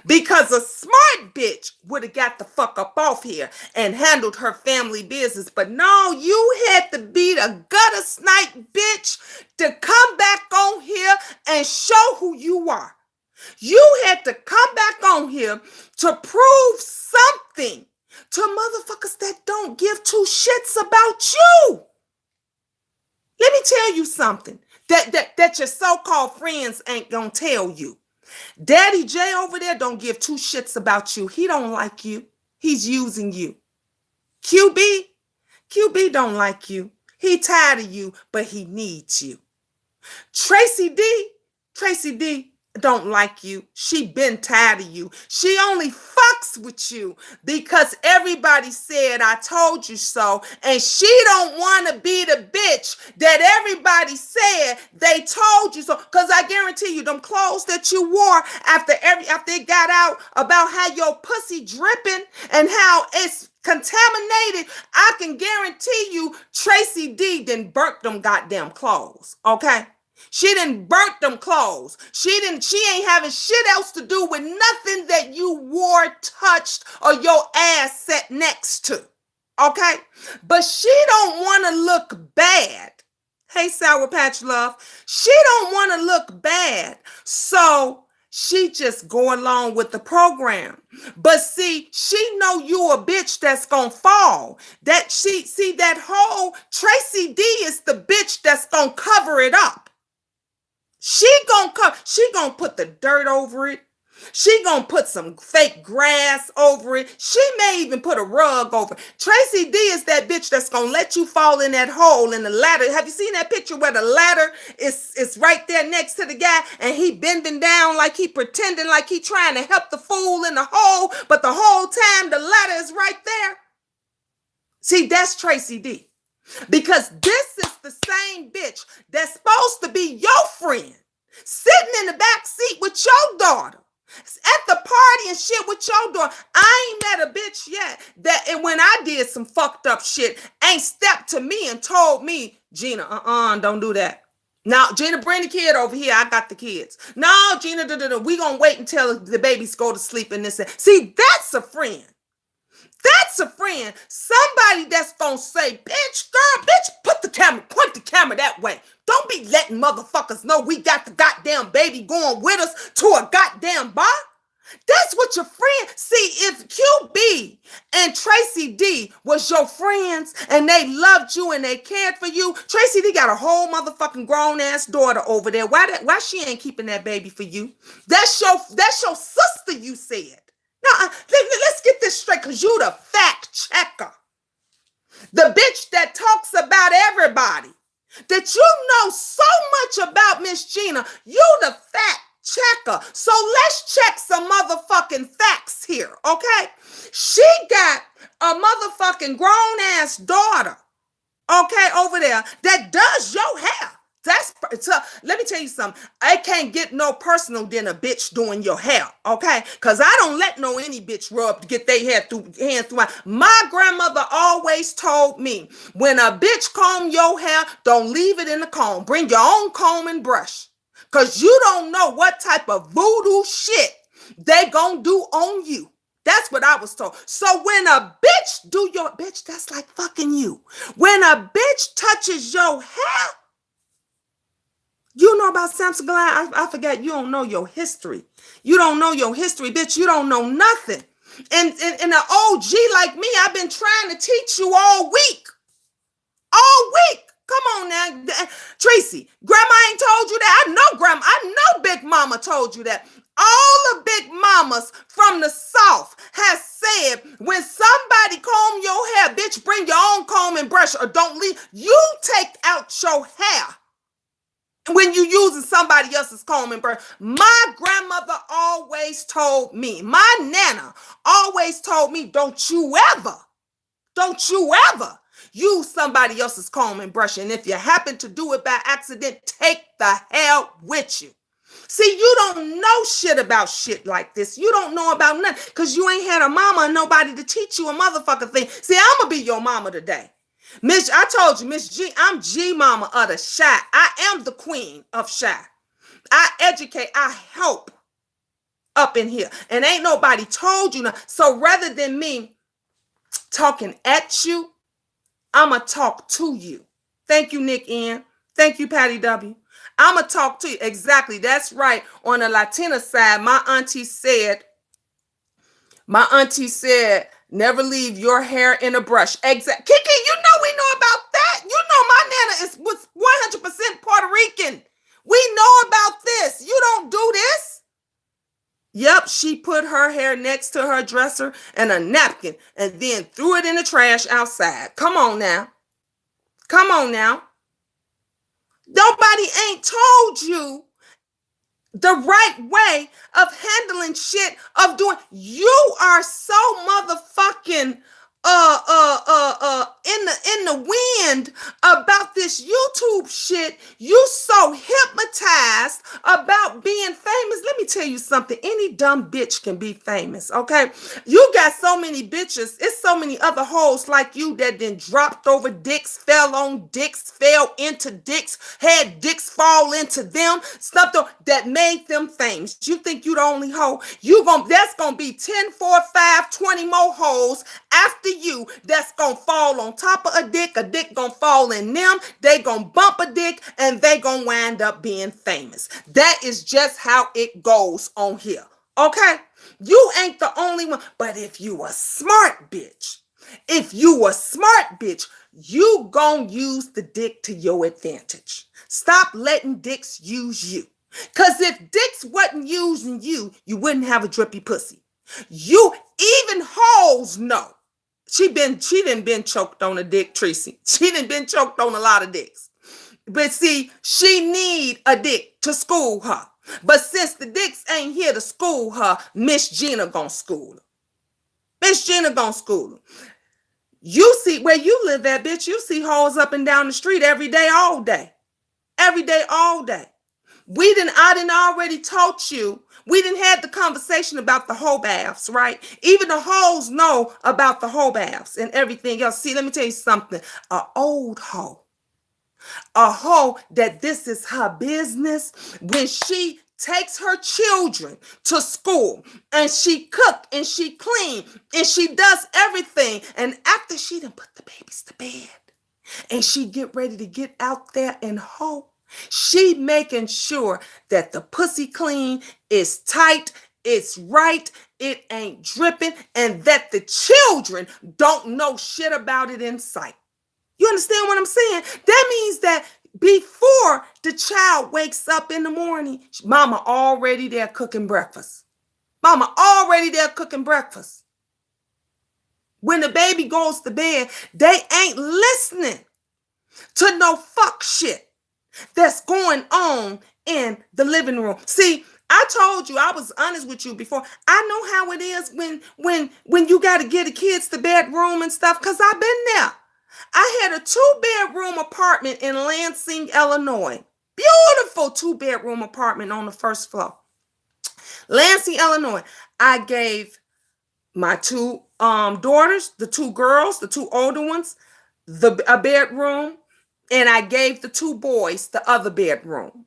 Because a smart bitch would have got the fuck up off here and handled her family business. But no, you had to be the gutter snipe bitch to come back on here and show who you are. You had to come back on here to prove something to motherfuckers that don't give 2 shits about you. Let me tell you something that your so-called friends ain't gonna tell you. Daddy J over there don't give 2 shits about you. He don't like you. He's using you. QB don't like you. He tired of you, but he needs you. Tracy D don't like you. She been tired of you. She only fucks with you because everybody said I told you so, and she don't want to be the bitch that everybody said they told you so. Because I guarantee you, them clothes that you wore after it got out about how your pussy dripping and how it's contaminated, I can guarantee you Tracy D done burnt them goddamn clothes. Okay. She didn't burnt them clothes. She ain't having shit else to do with nothing that you wore, touched, or your ass sat next to. Okay? But she don't want to look bad. Hey, Sour Patch Love. She don't want to look bad. So she just go along with the program. But see, she know you a bitch that's gonna fall. That see that whole Tracy D is the bitch that's gonna cover it up. She gonna put the dirt over it. She gonna put some fake grass over it. She may even put a rug over it. Tracy D is that bitch that's gonna let you fall in that hole in the ladder. Have you seen that picture where the ladder is right there next to the guy and he bending down like he pretending like he trying to help the fool in the hole, but the whole time the ladder is right there? See, that's Tracy D. Because this is the same bitch that's supposed to be your friend, sitting in the back seat with your daughter, at the party and shit with your daughter. I ain't met a bitch yet that, and when I did some fucked up shit, ain't stepped to me and told me, Gina, don't do that. Now, Gina, bring the kid over here. I got the kids. No, Gina, we gonna wait until the babies go to sleep and this. See, that's a friend. That's a friend. Somebody that's gonna say, bitch, girl, bitch, point the camera that way. Don't be letting motherfuckers know we got the goddamn baby going with us to a goddamn bar. That's what your friend, see, if QB and Tracy D was your friends and they loved you and they cared for you, Tracy D got a whole motherfucking grown ass daughter over there. Why she ain't keeping that baby for you? That's your sister, you said. Now, let's get this straight, because you the fact checker. The bitch that talks about everybody. That you know so much about Miss Gina. You the fact checker. So let's check some motherfucking facts here, okay? She got a motherfucking grown-ass daughter, okay, over there that does your hair. Let me tell you something. I can't get no personal than a bitch doing your hair, okay? Because I don't let any bitch rub to get their hands through. My grandmother always told me, when a bitch comb your hair, don't leave it in the comb. Bring your own comb and brush. Because you don't know what type of voodoo shit they gonna do on you. That's what I was told. So when a bitch do your bitch, that's like fucking you. When a bitch touches your hair, you know about Samson Goliath? I forgot, you don't know your history. You don't know your history, bitch. You don't know nothing. And an OG like me, I've been trying to teach you all week. All week. Come on now. Tracy, grandma ain't told you that. I know Big Mama told you that. All the big mamas from the South has said, when somebody comb your hair, bitch, bring your own comb and brush, or don't leave. You take out your hair when you using somebody else's comb and brush. My grandmother always told me, my nana always told me, don't you ever use somebody else's comb and brush. And if you happen to do it by accident, take the hair with you. See, you don't know shit about shit like this. You don't know about nothing because you ain't had a mama or nobody to teach you a motherfucking thing. See, I'm going to be your mama today. Miss, I told you, Miss G, I'm G Mama of the Shy. I am the queen of Shy. I educate, I help up in here. And ain't nobody told you nothing. So rather than me talking at you, I'm going to talk to you. Thank you, Nick N. Thank you, Patty W. I'm going to talk to you. Exactly. That's right. On the Latina side, my auntie said, never leave your hair in a brush. Exactly. Kiki, you know we know about that. You know my nana was 100% Puerto Rican. We know about this. You don't do this. Yep, she put her hair next to her dresser and a napkin and then threw it in the trash outside. Come on now. Come on now. Nobody ain't told you the right way of handling shit, of doing. You are so motherfucking in the wind about this YouTube shit. You so hypnotized about being famous. Let me tell you something. Any dumb bitch can be famous, okay? You got so many bitches. It's so many other hoes like you that then dropped over dicks, fell on dicks, fell into dicks, had dicks fall into them, stuff that made them famous. You think you the only hoe? That's gonna be 10, 4, 5, 20 more hoes after you that's gonna fall on top of a dick gonna fall in them, they gonna bump a dick, and they gonna wind up being famous. That is just how it goes on here, okay? You ain't the only one, but if you a smart bitch, you gonna use the dick to your advantage. Stop letting dicks use you. Because if dicks wasn't using you, you wouldn't have a drippy pussy. You, even hoes know. She done been choked on a dick, Tracy. She done been choked on a lot of dicks. But see, she need a dick to school her. But since the dicks ain't here to school her, Miss Gina gonna school her. Miss Gina gonna school her. You see, where you live at, bitch, you see hoes up and down the street every day, all day. Every day, all day. I didn't already taught you. We didn't have the conversation about the hoe baths, right? Even the hoes know about the hoe baths and everything else. See, let me tell you something. A old hoe. A hoe that this is her business. When she takes her children to school and she cook and she clean and she does everything. And after she done put the babies to bed and she get ready to get out there and hoe, she making sure that the pussy clean, is tight, it's right, it ain't dripping, and that the children don't know shit about it in sight. You understand what I'm saying? That means that before the child wakes up in the morning, mama already there cooking breakfast. Mama already there cooking breakfast. When the baby goes to bed, they ain't listening to no fuck shit that's going on in the living room. See, I told you, I was honest with you before. I know how it is when you got to get the kids to bedroom and stuff, because I've been there. I had a 2-bedroom apartment in Lansing, Illinois. Beautiful 2-bedroom apartment on the first floor. Lansing, Illinois. I gave my 2 daughters, the 2 girls, the 2 older ones, a bedroom. And I gave the 2 boys the other bedroom.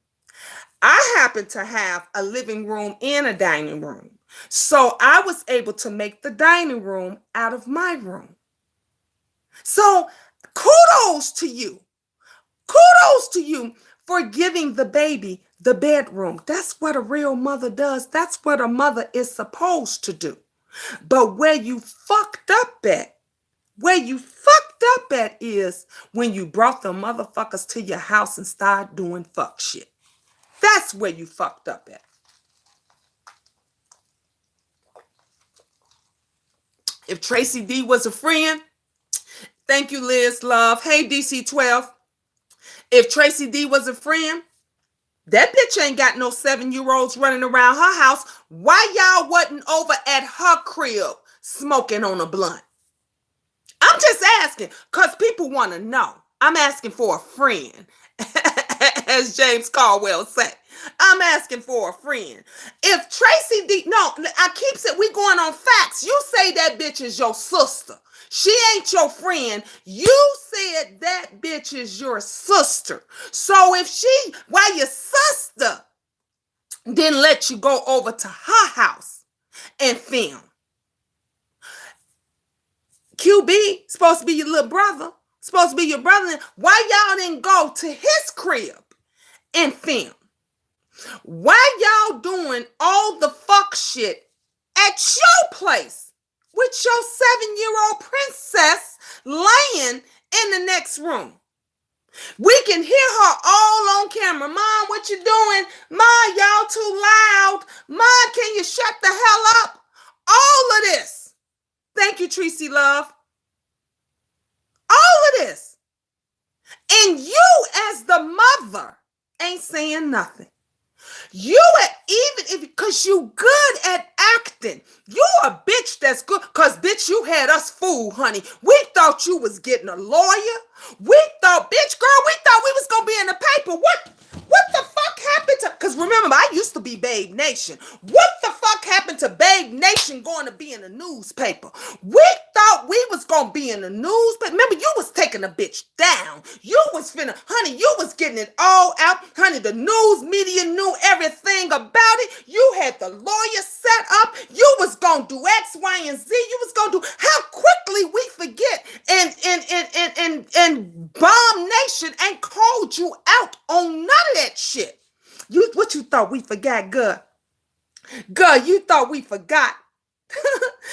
I happened to have a living room and a dining room. So I was able to make the dining room out of my room. So kudos to you. Kudos to you for giving the baby the bedroom. That's what a real mother does. That's what a mother is supposed to do. But where you fucked up at, is when you brought the motherfuckers to your house and started doing fuck shit. That's where you fucked up at. If Tracy D was a friend, thank you, Liz Love. Hey, DC12. If Tracy D was a friend, that bitch ain't got no 7-year-olds running around her house. Why y'all wasn't over at her crib smoking on a blunt? I'm just asking, because people want to know. I'm asking for a friend, as James Caldwell said. I'm asking for a friend. If Tracy D, no, I keep saying we going on facts. You say that bitch is your sister. She ain't your friend. You said that bitch is your sister. So if why your sister didn't let you go over to her house and film? QB, supposed to be your little brother, supposed to be your brother. Why y'all didn't go to his crib and film? Why y'all doing all the fuck shit at your place with your 7-year-old princess laying in the next room? We can hear her all on camera. Mom, what you doing? Mom, y'all too loud. Mom, can you shut the hell up? All of this. Thank you, Tracy Love. All of this. And you as the mother ain't saying nothing. You even if because you good at acting. acting. You a bitch that's good, cause bitch, you had us fooled, honey. We thought you was getting a lawyer. We thought, bitch, girl, we thought we was gonna be in the paper. What the fuck happened to, cause remember, I used to be Babe Nation. What the fuck happened to Babe Nation going to be in the newspaper? We thought we was gonna be in the newspaper. Remember, you was taking a bitch down. You was finna, honey, you was getting it all out. Honey, the news media knew everything about it. You had the lawyer set up. You was gonna do X, Y, and Z. You was gonna do, how quickly we forget. And Bomb Nation ain't called you out on none of that shit. What you thought we forgot, girl? Girl, you thought we forgot.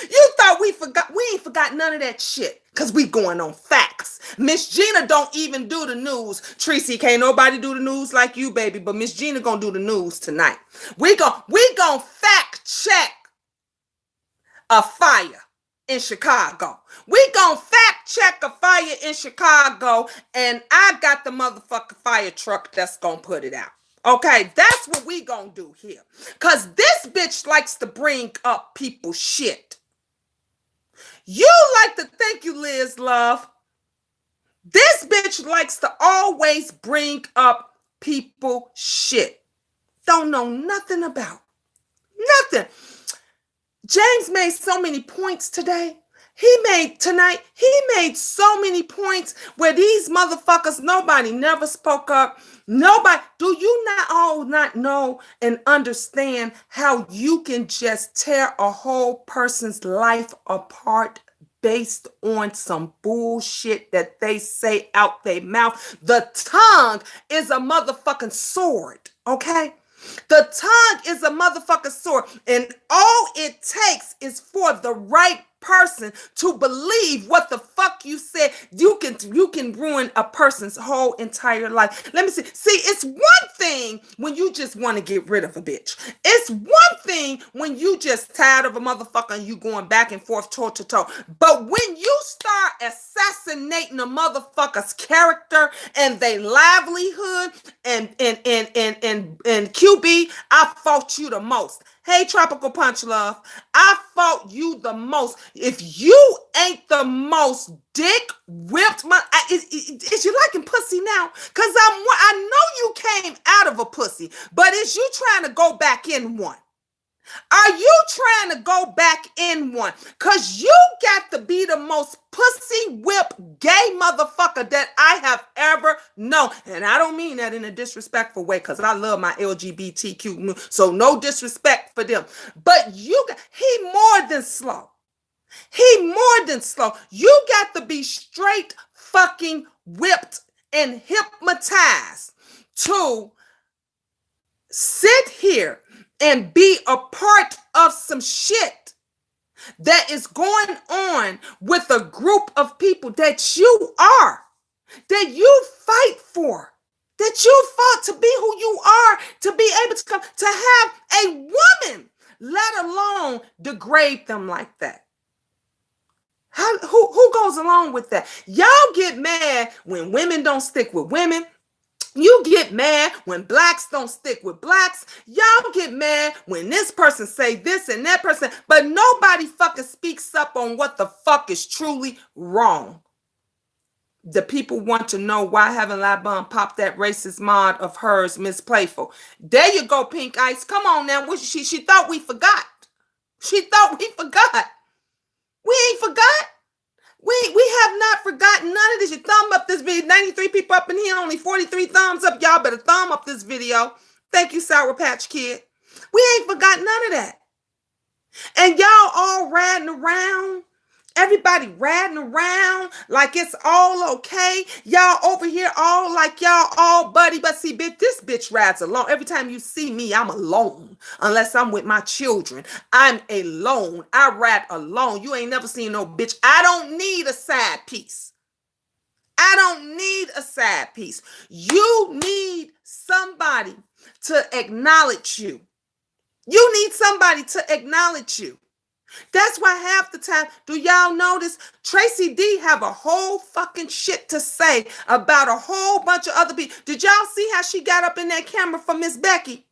You thought we forgot. We ain't forgot none of that shit. Cause we going on facts. Miss Gina don't even do the news. Tracy, can't nobody do the news like you, baby. But Miss Gina gonna do the news tonight. We gon' fact check a fire in Chicago. We gon' fact check a fire in Chicago, and I got the motherfucking fire truck that's gonna put it out. Okay, that's what we gonna do here. Cause this bitch likes to bring up people's shit. You like to, thank you, Liz Love. This bitch likes to always bring up people's shit. Don't know nothing about. Nothing. James made so many points today. He made so many points where these motherfuckers, nobody never spoke up. Nobody, do you not know and understand how you can just tear a whole person's life apart based on some bullshit that they say out their mouth? The tongue is a motherfucking sword, okay? The tongue is a motherfucking sword, and all it takes is for the right person to believe what the fuck you said. You can ruin a person's whole entire life. Let me see. See, it's one thing when you just want to get rid of a bitch. It's one thing when you just tired of a motherfucker and you going back and forth toe to toe. But when you start assassinating a motherfucker's character and their livelihood and QB, I fought you the most. Hey, Tropical Punch Love, I fought you the most. If you ain't the most dick whipped, is you liking pussy now? Because I know you came out of a pussy, but is you trying to go back in one? Are you trying to go back in one? Because you got to be the most pussy whip gay motherfucker that I have ever known. And I don't mean that in a disrespectful way, because I love my LGBTQ, so no disrespect for them. But he more than slow. He more than slow. You got to be straight fucking whipped and hypnotized to sit here and be a part of some shit that is going on with a group of people that you are, that you fight for, that you fought to be who you are, to be able to come, to have a woman, let alone degrade them like that. Who goes along with that? Y'all get mad when women don't stick with women. You get mad when blacks don't stick with blacks. Y'all get mad when this person say this and that person, but nobody fucking speaks up on what the fuck is truly wrong. The people want to know why haven't LaBon popped that racist mod of hers, Miss Playful. There you go, Pink Ice. Come on now. She thought we forgot. She thought we forgot. We ain't forgot. We have not forgotten none of this. You thumb up this video. 93 people up in here, only 43 thumbs up. Y'all better thumb up this video. Thank you, Sour Patch Kid. We ain't forgot none of that. And y'all all riding around. Everybody riding around like it's all okay. Y'all over here all like y'all all buddy. But see, bitch, this bitch rides alone. Every time you see me, I'm alone. Unless I'm with my children. I'm alone. I ride alone. You ain't never seen no bitch. I don't need a side piece. I don't need a side piece. You need somebody to acknowledge you. You need somebody to acknowledge you. That's why half the time, do y'all notice Tracy D have a whole fucking shit to say about a whole bunch of other people? Did y'all see how she got up in that camera for Miss Becky?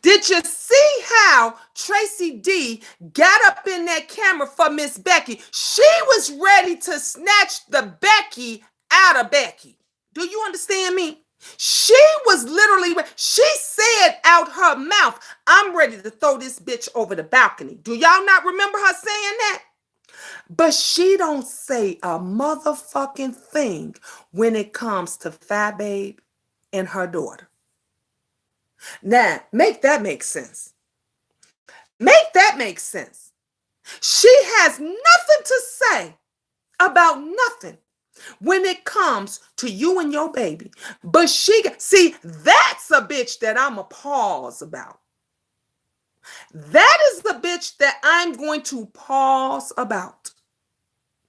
Did you see how Tracy D got up in that camera for Miss Becky? She was ready to snatch the Becky out of Becky. Do you understand me? She was literally, she said out her mouth, I'm ready to throw this bitch over the balcony. Do y'all not remember her saying that? But she don't say a motherfucking thing when it comes to Fye Babe and her daughter. Now, make that make sense. Make that make sense. She has nothing to say about nothing when it comes to you and your baby. But see, that's a bitch that I'm a pause about. That is the bitch that I'm going to pause about.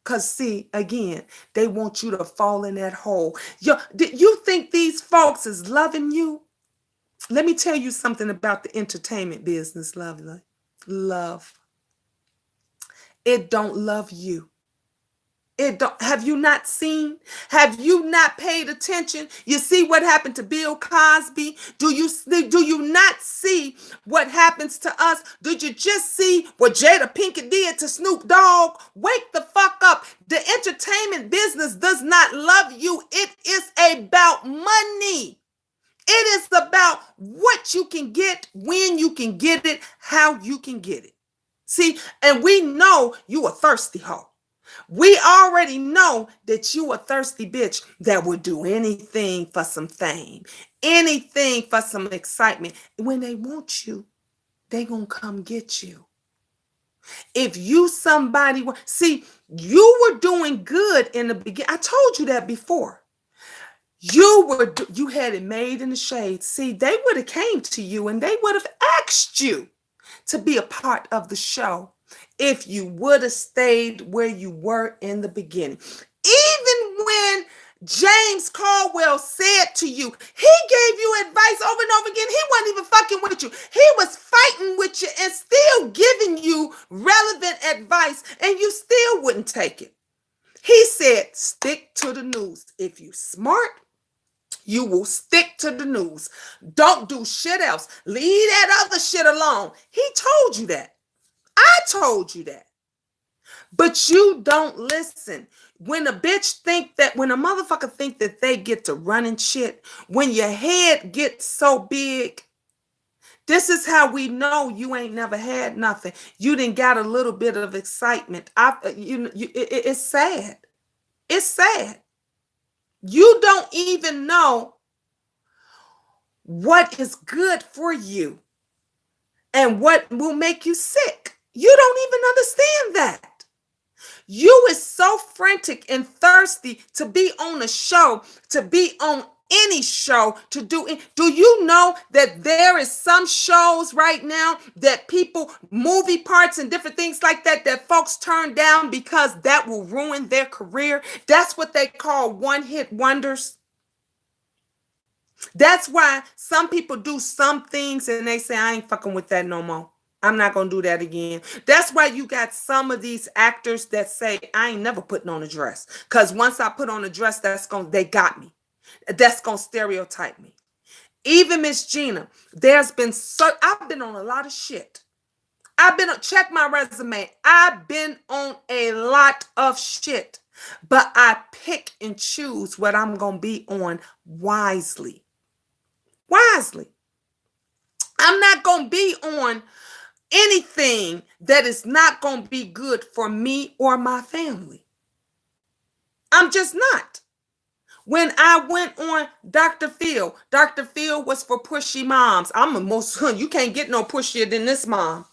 Because, see, again, they want you to fall in that hole. Did you think these folks is loving you? Let me tell you something about the entertainment business, lovely. Love. It don't love you. It don't. Have you not seen? Have you not paid attention? You see what happened to Bill Cosby? Do you not see what happens to us? Did you just see what Jada Pinkett did to Snoop Dogg? Wake the fuck up. The entertainment business does not love you. It is about money. It is about what you can get, when you can get it, how you can get it. See, and we know you a thirsty hoe. We already know that you a thirsty bitch that would do anything for some fame, anything for some excitement. When they want you, they gonna come get you. If you somebody, see, you were doing good in the beginning. I told you that before. You had it made in the shade. See, they would have came to you and they would have asked you to be a part of the show if you would have stayed where you were in the beginning. Even when James Caldwell said to you, he gave you advice over and over again. He wasn't even fucking with you. He was fighting with you and still giving you relevant advice, and you still wouldn't take it. He said, stick to the news. If you smart, you will stick to the news. Don't do shit else. Leave that other shit alone. He told you that. I told you that. But you don't listen. When a motherfucker think that they get to running shit, when your head gets so big, this is how we know you ain't never had nothing. You didn't got a little bit of excitement. It's sad. It's sad. You don't even know what is good for you and what will make you sick. You don't even understand that. You is so frantic and thirsty to be on a show, to be on any show, to do it. Do you know that there is some shows right now that people, movie parts and different things like that, that folks turn down because that will ruin their career? That's what they call one-hit wonders. That's why some people do some things and they say, I ain't fucking with that no more. I'm not going to do that again. That's why you got some of these actors that say, I ain't never putting on a dress. Because once I put on a dress, they got me. That's going to stereotype me. Even Miss Gina, I've been on a lot of shit. Check my resume. I've been on a lot of shit. But I pick and choose what I'm going to be on wisely. Wisely. I'm not going to be on anything that is not going to be good for me or my family. I'm just not. When I went on Dr. Phil was for pushy moms. You can't get no pushier than this mom.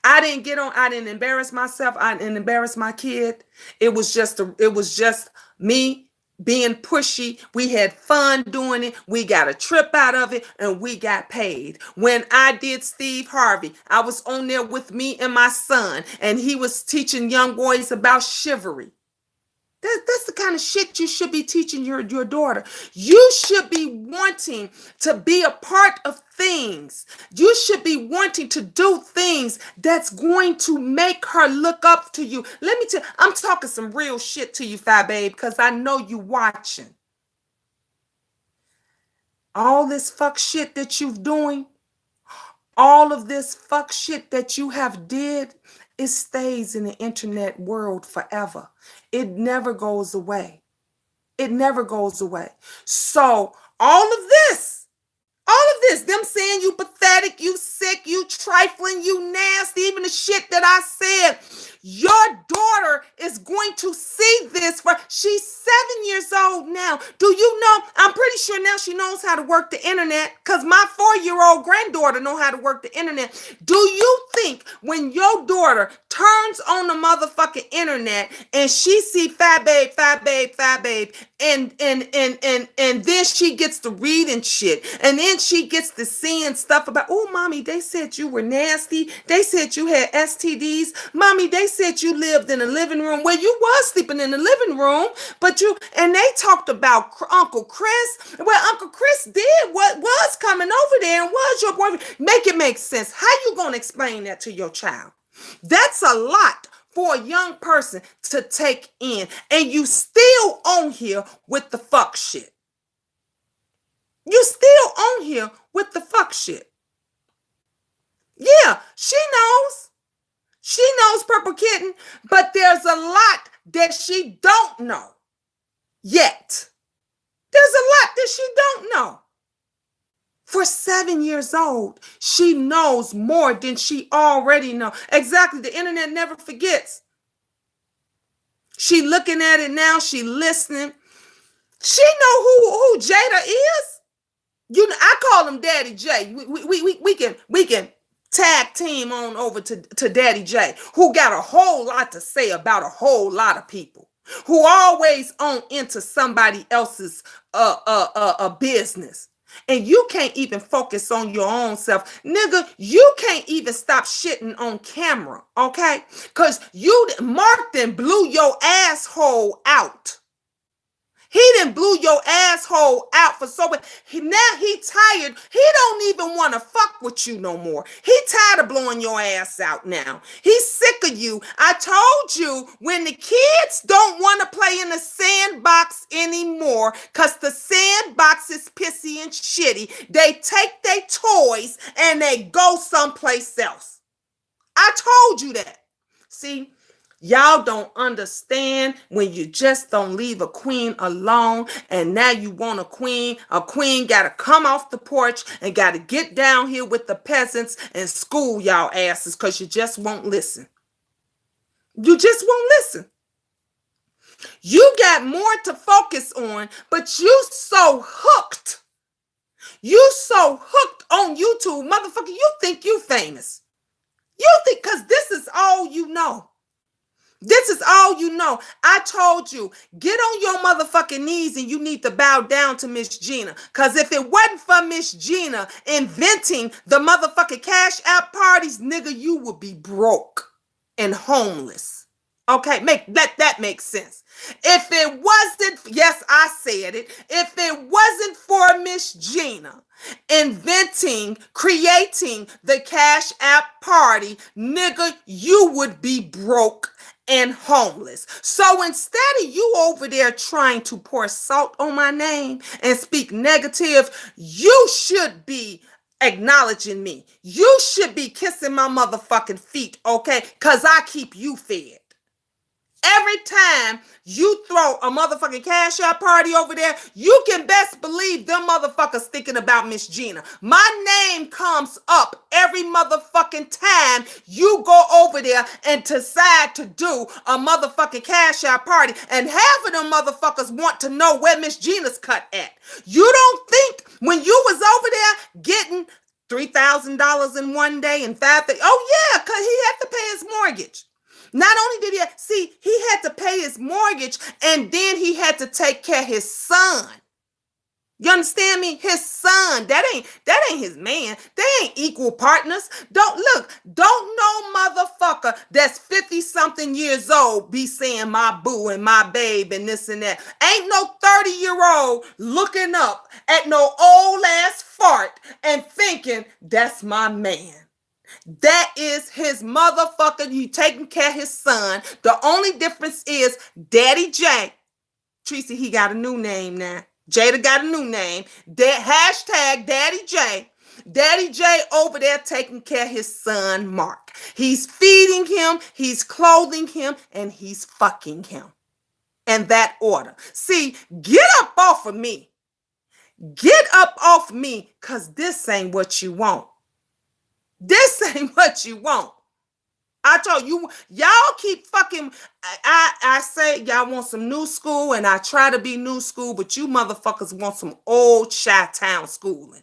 I didn't embarrass myself. I didn't embarrass my kid. It was just me being pushy. We had fun doing it. We got a trip out of it and we got paid. When I did Steve Harvey, I was on there with me and my son, and he was teaching young boys about chivalry. That's the kind of shit you should be teaching your daughter. You should be wanting to be a part of things. You should be wanting to do things that's going to make her look up to you. Let me tell you, I'm talking some real shit to you, Fye Babe, because I know you watching. All this fuck shit that you're doing, All of this fuck shit that you have did, it stays in the internet world forever. It never goes away. It never goes away. So all of this, them saying you pathetic, you sick, you trifling, you nasty, even the shit that I said, your daughter is going to see this. She's 7 years old now. Do you know? I'm pretty sure now she knows how to work the internet, because my 4-year-old granddaughter know how to work the internet. Do you think when your daughter turns on the motherfucking internet and she see fat babe, and then she gets to reading shit, and then she gets to seeing stuff about, oh, mommy, they said you were nasty. They said you had STDs. Mommy, they said you lived in a living room. Well, you was sleeping in the living room, and they talked about Uncle Chris. Well, Uncle Chris did what was coming over there and was your boyfriend. Make it make sense. How you gonna explain that to your child? That's a lot for a young person to take in, and you still on here with the fuck shit. You still on here with the fuck shit. Yeah, she knows. She knows, Purple Kitten, but there's a lot that she don't know yet. There's a lot that she don't know. For 7 years old, she knows more than she already knows. Exactly. The internet never forgets. She looking at it now. She listening. She know who Jada is. You know, I call him Daddy J. We can tag team on over to Daddy J, who got a whole lot to say about a whole lot of people, who always on into somebody else's business. And you can't even focus on your own self. Nigga, you can't even stop shitting on camera, okay? Because Mark then blew your asshole out. He done blew your asshole out for so long. Now he tired. He don't even want to fuck with you no more. He tired of blowing your ass out now. He's sick of you. I told you, when the kids don't want to play in the sandbox anymore, because the sandbox is pissy and shitty, they take their toys and they go someplace else. I told you that. See? Y'all don't understand when you just don't leave a queen alone, and now you want a queen. A queen got to come off the porch and got to get down here with the peasants and school y'all asses, because you just won't listen. You just won't listen. You got more to focus on, but you so hooked. You so hooked on YouTube, motherfucker. You think you famous. You think, because this is all you know. This is all you know. I told you, get on your motherfucking knees and you need to bow down to Miss Gina. Because if it wasn't for Miss Gina inventing the motherfucking cash app parties, nigga, you would be broke and homeless. Okay, let that make sense. If it wasn't, yes, I said it. If it wasn't for Miss Gina inventing, creating the cash app party, nigga, you would be broke and homeless. So instead of you over there trying to pour salt on my name and speak negative, you should be acknowledging me. You should be kissing my motherfucking feet, okay? Because I keep you fed. Every time you throw a motherfucking cash out party over there, you can best believe them motherfuckers thinking about Miss Gina. My name comes up every motherfucking time you go over there and decide to do a motherfucking cash out party. And half of them motherfuckers want to know where Miss Gina's cut at. You don't think when you was over there getting $3,000 in one day and $5,000? Oh yeah, because he had to pay his mortgage. Not only did he had to pay his mortgage, and then he had to take care of his son. You understand me? His son. That ain't his man. They ain't equal partners. Don't no motherfucker that's 50-something years old be saying my boo and my babe and this and that. Ain't no 30-year-old looking up at no old ass fart and thinking that's my man. That is his motherfucker. You taking care of his son. The only difference is Daddy J. Tracy, he got a new name now. Jada got a new name. That hashtag Daddy J Daddy J over there taking care of his son, Mark. He's feeding him, he's clothing him, and he's fucking him. In that order. See, get up off of me. Get up off me, because this ain't what you want. This ain't what you want. I told you, y'all keep fucking, I say y'all want some new school, and I try to be new school, but you motherfuckers want some old Chi-Town schooling.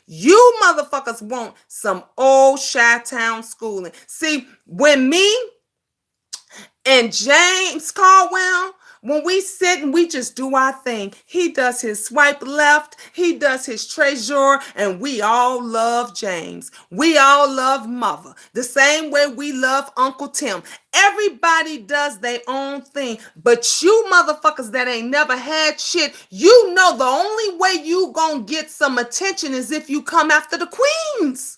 You motherfuckers want some old Chi-Town schooling. See, when me and James Caldwell, when we sit and we just do our thing, he does his swipe left, he does his treasure, and we all love James. We all love Mother. The same way we love Uncle Tim. Everybody does their own thing. But you motherfuckers that ain't never had shit, you know the only way you gonna get some attention is if you come after the queens.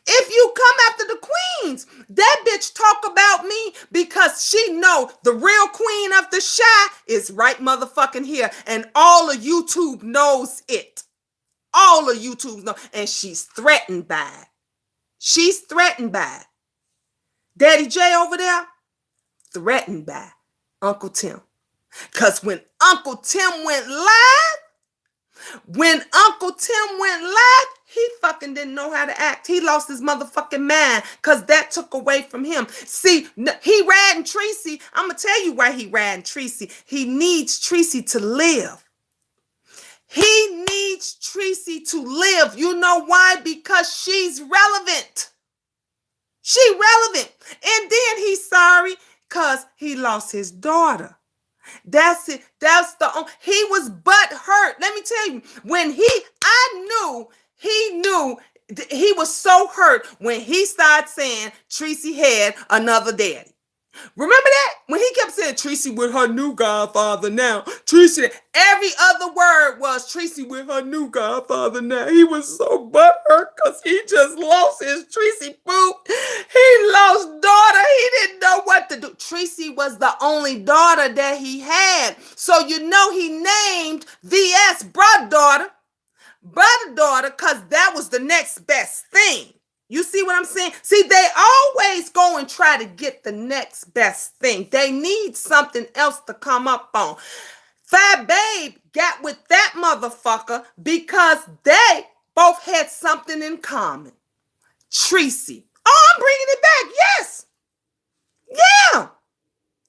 If you come after the queens, that bitch talk about me because she know the real queen of the Chi is right motherfucking here. And all of YouTube knows it. All of YouTube know. And she's threatened by it. She's threatened by it. Daddy J over there, threatened by Uncle Tim. Because when Uncle Tim went live, he fucking didn't know how to act. He lost his motherfucking mind because that took away from him. See, he riding Tracy. I'm going to tell you why he riding Tracy. He needs Tracy to live. He needs Tracy to live. You know why? Because she's relevant. She relevant. And then he's sorry because he lost his daughter. That's it. He was butt hurt. Let me tell you, he was so hurt when he started saying Tracy had another daddy. Remember that? When he kept saying Tracy with her new godfather now. Tracy, every other word was Tracy with her new godfather now. He was so butthurt because he just lost his Tracy boo. He lost daughter. He didn't know what to do. Tracy was the only daughter that he had. So you know he named VS brother daughter, because that was the next best thing. You see what I'm saying? See, they always go and try to get the next best thing. They need something else to come up on. Fat Babe got with that motherfucker because they both had something in common. Tracy. Oh, I'm bringing it back. Yes. Yeah.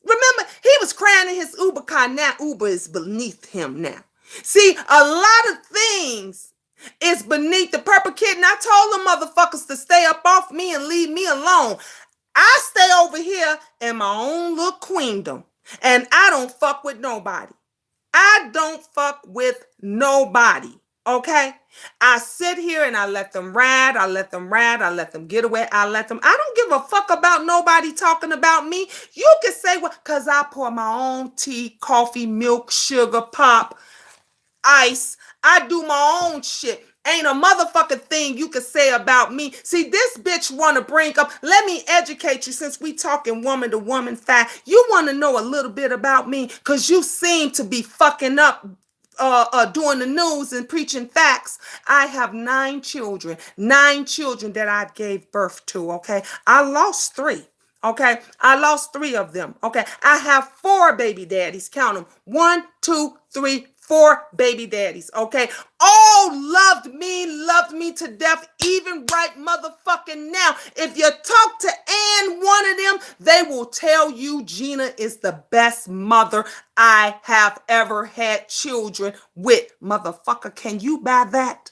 Remember, he was crying in his Uber car. Now Uber is beneath him now. See, a lot of things is beneath the Purple Kitten. I told them motherfuckers to stay up off me and leave me alone. I stay over here in my own little queendom. And I don't fuck with nobody. I don't fuck with nobody. Okay? I sit here and I let them ride. I let them get away. I don't give a fuck about nobody talking about me. You can say what, because I pour my own tea, coffee, milk, sugar, pop, ice. I do my own shit. Ain't a motherfucking thing you can say about me. See, this bitch want to bring up, let me educate you since we talking woman to woman fact. You want to know a little bit about me because you seem to be fucking up doing the news and preaching facts. I have 9 children that I gave birth to, okay? I lost 3. Okay, I lost 3 of them. Okay, I have 4 baby daddies. Count them. 1, 2, 3, 4 baby daddies. Okay, all loved me to death, even right motherfucking now. If you talk to one of them, they will tell you Gina is the best mother I have ever had children with. Motherfucker, can you buy that?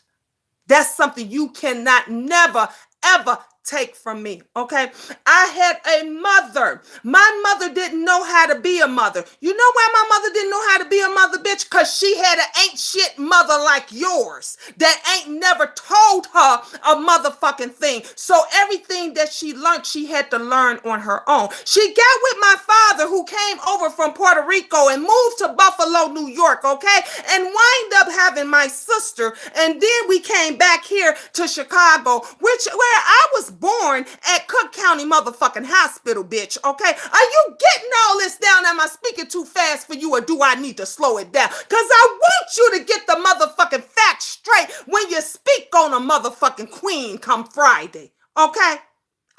That's something you cannot never, ever take from me, okay? I had a mother. My mother didn't know how to be a mother. You know why my mother didn't know how to be a mother, bitch? Because she had an ain't shit mother like yours that ain't never told her a motherfucking thing. So everything that she learned, she had to learn on her own. She got with my father who came over from Puerto Rico and moved to Buffalo, New York, okay? And wind up having my sister. And then we came back here to Chicago, where I was born at Cook County motherfucking hospital, bitch, okay? Are you getting all this down? Am I speaking too fast for you, or do I need to slow it down? Because I want you to get the motherfucking facts straight when you speak on a motherfucking queen come Friday, okay?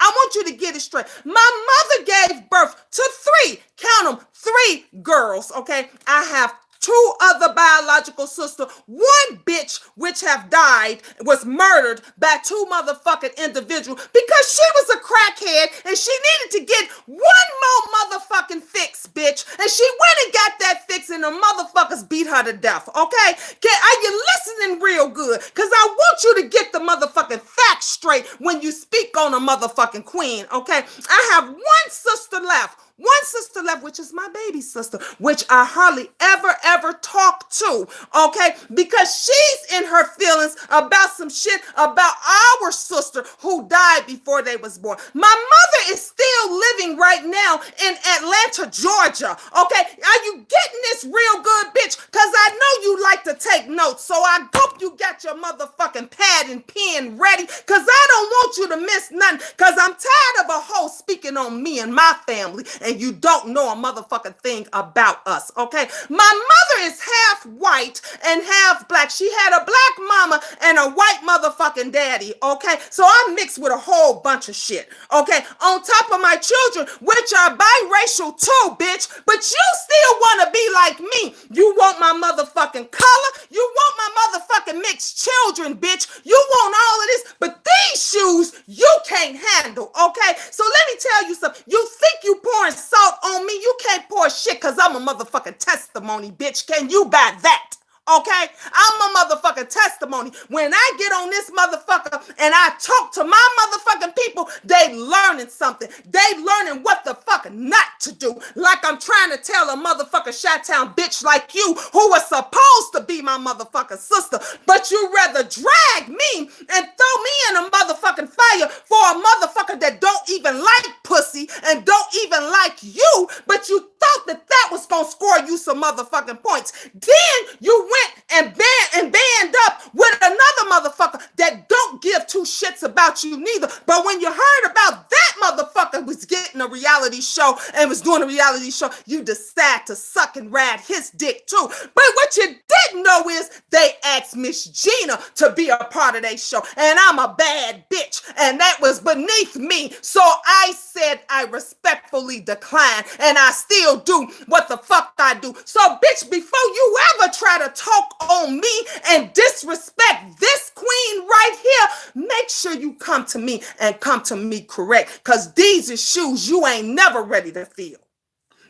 I want you to get it straight. My mother gave birth to 3, count them, 3 girls, okay? I have 2 other biological sisters. One bitch, which have died, was murdered by 2 motherfucking individuals because she was a crackhead and she needed to get one more motherfucking fix, bitch. And she went and got that fix and the motherfuckers beat her to death, okay? Are you listening real good? Because I want you to get the motherfucking facts straight when you speak on a motherfucking queen, okay? I have one sister left. One sister left, which is my baby sister, which I hardly ever talk to, okay? Because she's in her feelings about some shit about our sister who died before they was born. My mother is still living right now in Atlanta, Georgia, okay? Are you getting this real good, bitch? Because I know you like to take notes, so I hope you got your motherfucking pad and pen ready, because I don't want you to miss nothing, because I'm tired of a hoe speaking on me and my family, and you don't know a motherfucking thing about us, okay? My mother is half white and half black. She had a black mama and a white motherfucking daddy, okay? So I'm mixed with a whole bunch of shit, okay? On top of my children, which are biracial too, bitch, but you still want to be like me. You want my motherfucking color. You want my motherfucking mixed children, bitch. You want all of this, but these shoes you can't handle, okay? So let me tell you something. You think you pouring salt on me? You can't pour shit because I'm a motherfucking testimony, bitch. Can you buy that? Okay, I'm a motherfucking testimony. When I get on this motherfucker and I talk to my motherfucking people, they learning something. They learning what the fuck not to do. Like I'm trying to tell a motherfucking Chi-Town bitch like you, who was supposed to be my motherfucking sister, but you rather drag me and throw me in a motherfucking fire for a motherfucker that don't even like pussy and don't even like you, but you thought that was gonna score you some motherfucking points. Then you went and band up with another motherfucker that don't give 2 shits about you neither. But when you heard about that motherfucker was getting a reality show and was doing a reality show, you decide to suck and ride his dick too. But what you didn't know is they asked Miss Gina to be a part of their show, and I'm a bad bitch, and that was beneath me. So I said I respectfully declined, and I still do what the fuck I do. So bitch, before you ever try to talk on me and disrespect this queen right here, make sure you come to me and come to me correct, because these are shoes you ain't never ready to feel.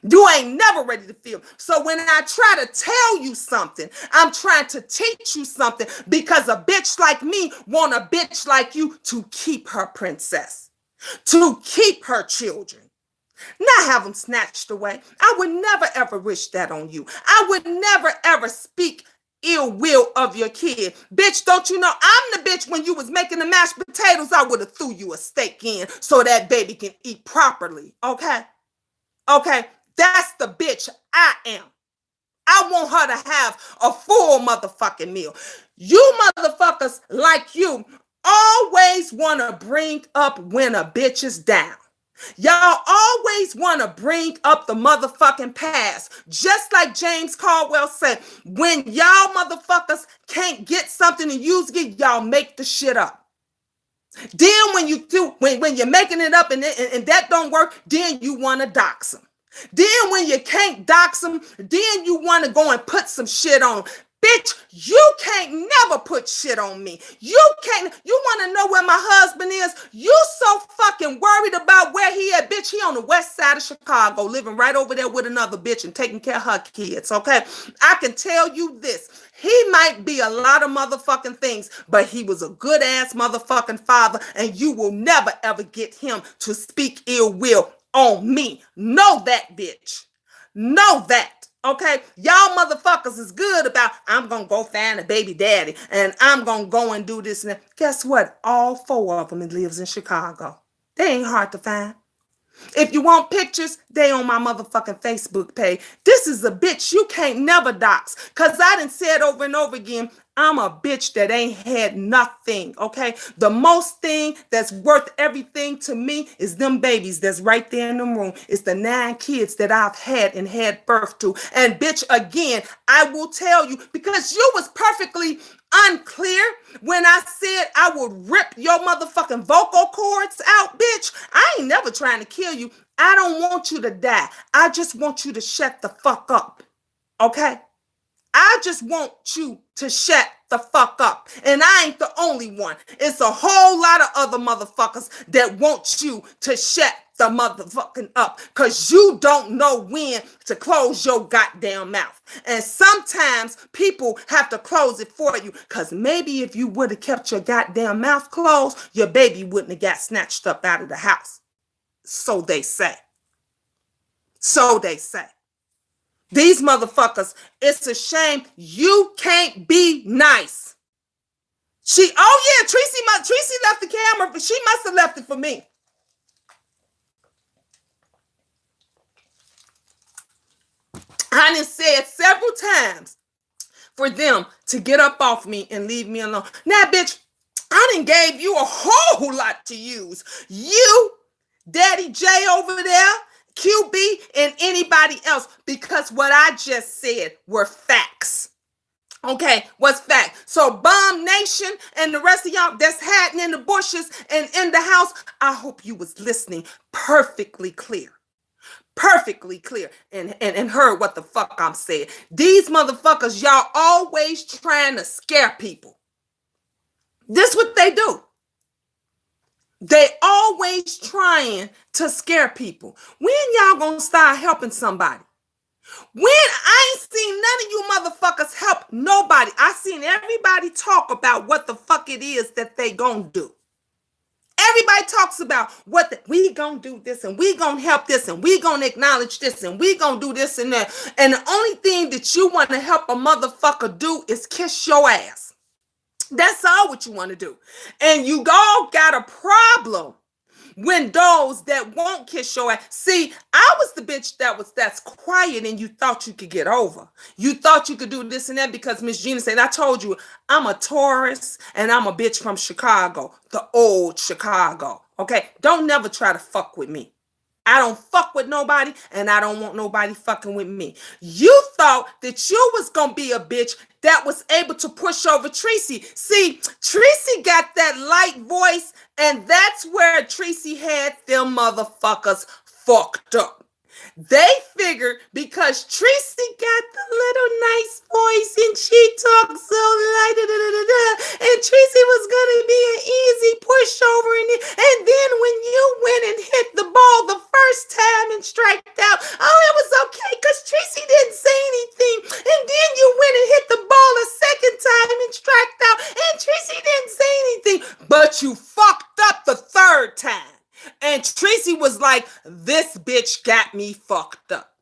You ain't never ready to feel. So when I try to tell you something, I'm trying to teach you something, because a bitch like me want a bitch like you to keep her princess, to keep her children, not have them snatched away. I would never ever wish that on you. I would never ever speak ill will of your kid. Bitch, don't you know I'm the bitch when you was making the mashed potatoes, I would have threw you a steak in so that baby can eat properly, okay? Okay, that's the bitch I am. I want her to have a full motherfucking meal. You motherfuckers like you always want to bring up when a bitch is down. Y'all always want to bring up the motherfucking past. Just like James Caldwell said, when y'all motherfuckers can't get something and use it, y'all make the shit up. Then when you do, when you're making it up and that don't work, then you want to dox them. Then when you can't dox them, then you want to go and put some shit on them. Bitch, you can't never put shit on me. You want to know where my husband is? You so fucking worried about where he at, bitch. He on the west side of Chicago, living right over there with another bitch and taking care of her kids, okay? I can tell you this. He might be a lot of motherfucking things, but he was a good ass motherfucking father, and you will never ever get him to speak ill will on me. Know that, bitch. Know that. Okay, y'all motherfuckers is good about, I'm going to go find a baby daddy and I'm going to go and do this. And guess what? All 4 of them lives in Chicago. They ain't hard to find. If you want pictures, they on my motherfucking Facebook page. This is a bitch you can't never dox, because I done said over and over again, I'm a bitch that ain't had nothing, okay? The most thing that's worth everything to me is them babies that's right there in the room. It's the 9 kids that I've had and had birth to. And bitch, again, I will tell you, because you was perfectly unclear when I said I would rip your motherfucking vocal cords out, bitch. I ain't never trying to kill you. I don't want you to die. I just want you to shut the fuck up, okay? I just want you to shut the fuck up. And I ain't the only one. It's a whole lot of other motherfuckers that want you to shut the motherfucking up, because you don't know when to close your goddamn mouth. And sometimes people have to close it for you, because maybe if you would have kept your goddamn mouth closed, your baby wouldn't have got snatched up out of the house. So they say. So they say. These motherfuckers, it's a shame you can't be nice. Oh yeah, Tracy left the camera, but she must have left it for me. I done said several times for them to get up off me and leave me alone. Now, bitch, I done gave you a whole lot to use. You, Daddy J over there, QB, and anybody else, because what I just said were facts. Okay, what's fact? So Bomb Nation and the rest of y'all that's hiding in the bushes and in the house, I hope you was listening perfectly clear. Perfectly clear and heard what the fuck I'm saying. These motherfuckers, y'all always trying to scare people. This what they do. They always trying to scare people. When y'all gonna start helping somebody? When I ain't seen none of you motherfuckers help nobody. I seen everybody talk about what the fuck it is that they gonna do. Everybody talks about we gonna do this and we gonna help this and we gonna acknowledge this and we gonna do this and that. And the only thing that you want to help a motherfucker do is kiss your ass. That's all what you want to do. And you all got a problem when those that won't kiss your ass. See, I was the bitch that's quiet and you thought you could get over. You thought you could do this and that because Miss Gina said, I told you, I'm a Taurus and I'm a bitch from Chicago, the old Chicago. Okay, don't never try to fuck with me. I don't fuck with nobody and I don't want nobody fucking with me. You thought that you was gonna be a bitch that was able to push over Tracy. See, Tracy got that light voice, and that's where Tracy had them motherfuckers fucked up. They figured because Tracy got the little nice voice and she talks so light, and Tracy was gonna be an easy pushover, and then when you went and hit the ball the first time and striked out, oh, it was okay because Tracy didn't say anything, and then you went and hit the ball a second time and striked out, and Tracy didn't say anything, but you fucked up the third time. And Tracy was like, this bitch got me fucked up.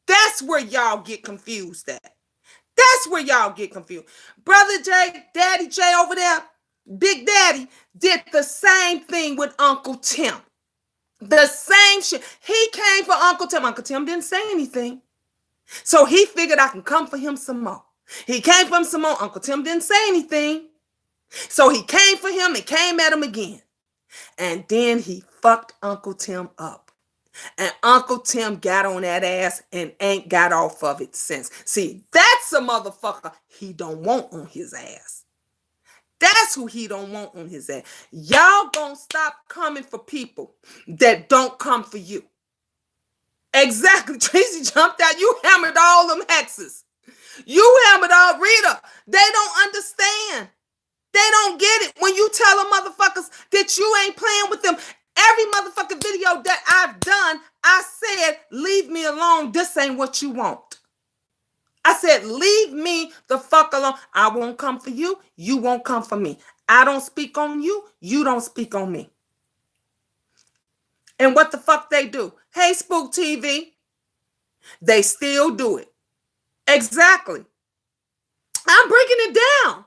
That's where y'all get confused at. That's where y'all get confused. Brother J, Daddy J over there, Big Daddy, did the same thing with Uncle Tim. The same shit. He came for Uncle Tim. Uncle Tim didn't say anything. So he figured I can come for him some more. He came for him some more. Uncle Tim didn't say anything. So he came for him and came at him again. And then he fucked Uncle Tim up. And Uncle Tim got on that ass and ain't got off of it since. See, that's a motherfucker he don't want on his ass. That's who he don't want on his ass. Y'all gonna stop coming for people that don't come for you. Exactly. Tracy jumped out. You hammered all them hexes. You hammered all Rita. They don't understand. They don't get it when you tell them motherfuckers that you ain't playing with them. Every motherfucking video that I've done, I said, leave me alone. This ain't what you want. I said, leave me the fuck alone. I won't come for you. You won't come for me. I don't speak on you. You don't speak on me. And what the fuck they do? Hey, Spook TV. They still do it. Exactly. I'm breaking it down.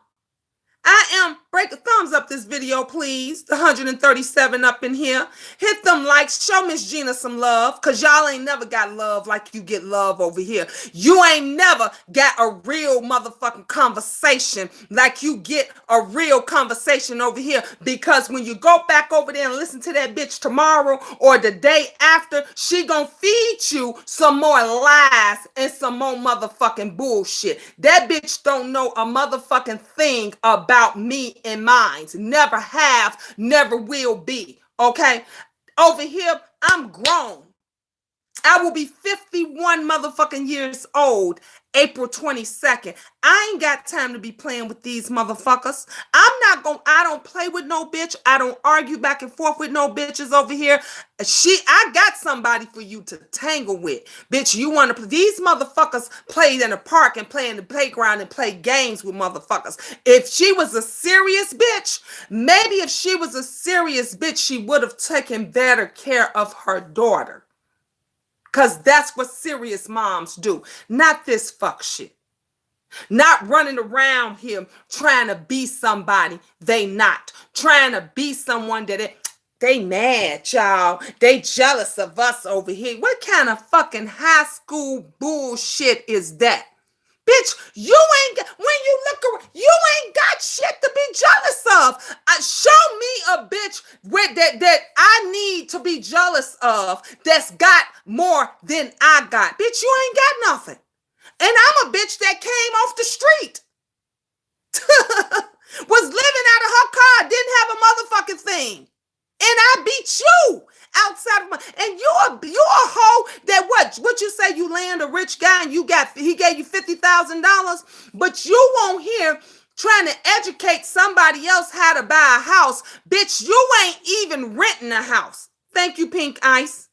I am break a thumbs up this video, please. The 137 up in here. Hit them likes. Show Miss Gina some love, because y'all ain't never got love like you get love over here. You ain't never got a real motherfucking conversation like you get a real conversation over here, because when you go back over there and listen to that bitch tomorrow or the day after, she gonna feed you some more lies and some more motherfucking bullshit. That bitch don't know a motherfucking thing about me and mine. Never have, never will be. Okay? Over here, I'm grown. I will be 51 motherfucking years old April 22nd. I ain't got time to be playing with these motherfuckers. I don't play with no bitch. I don't argue back and forth with no bitches over here. I got somebody for you to tangle with. Bitch, you want to, these motherfuckers play in the park and play in the playground and play games with motherfuckers. If she was a serious bitch, maybe if she was a serious bitch, she would have taken better care of her daughter. Because that's what serious moms do. Not this fuck shit. Not running around here trying to be somebody they not. Trying to be someone that they mad, y'all. They jealous of us over here. What kind of fucking high school bullshit is that? Bitch, you ain't got, when you look around, you ain't got shit to be jealous of. Show me a bitch with that I need to be jealous of that's got more than I got. Bitch, you ain't got nothing. And I'm a bitch that came off the street. Was living out of her car, didn't have a motherfucking thing. And I beat you outside of my, and you're a hoe that what you say, you land a rich guy and he gave you $50,000, but you won't hear trying to educate somebody else how to buy a house. Bitch, you ain't even renting a house. Thank you, Pink Ice.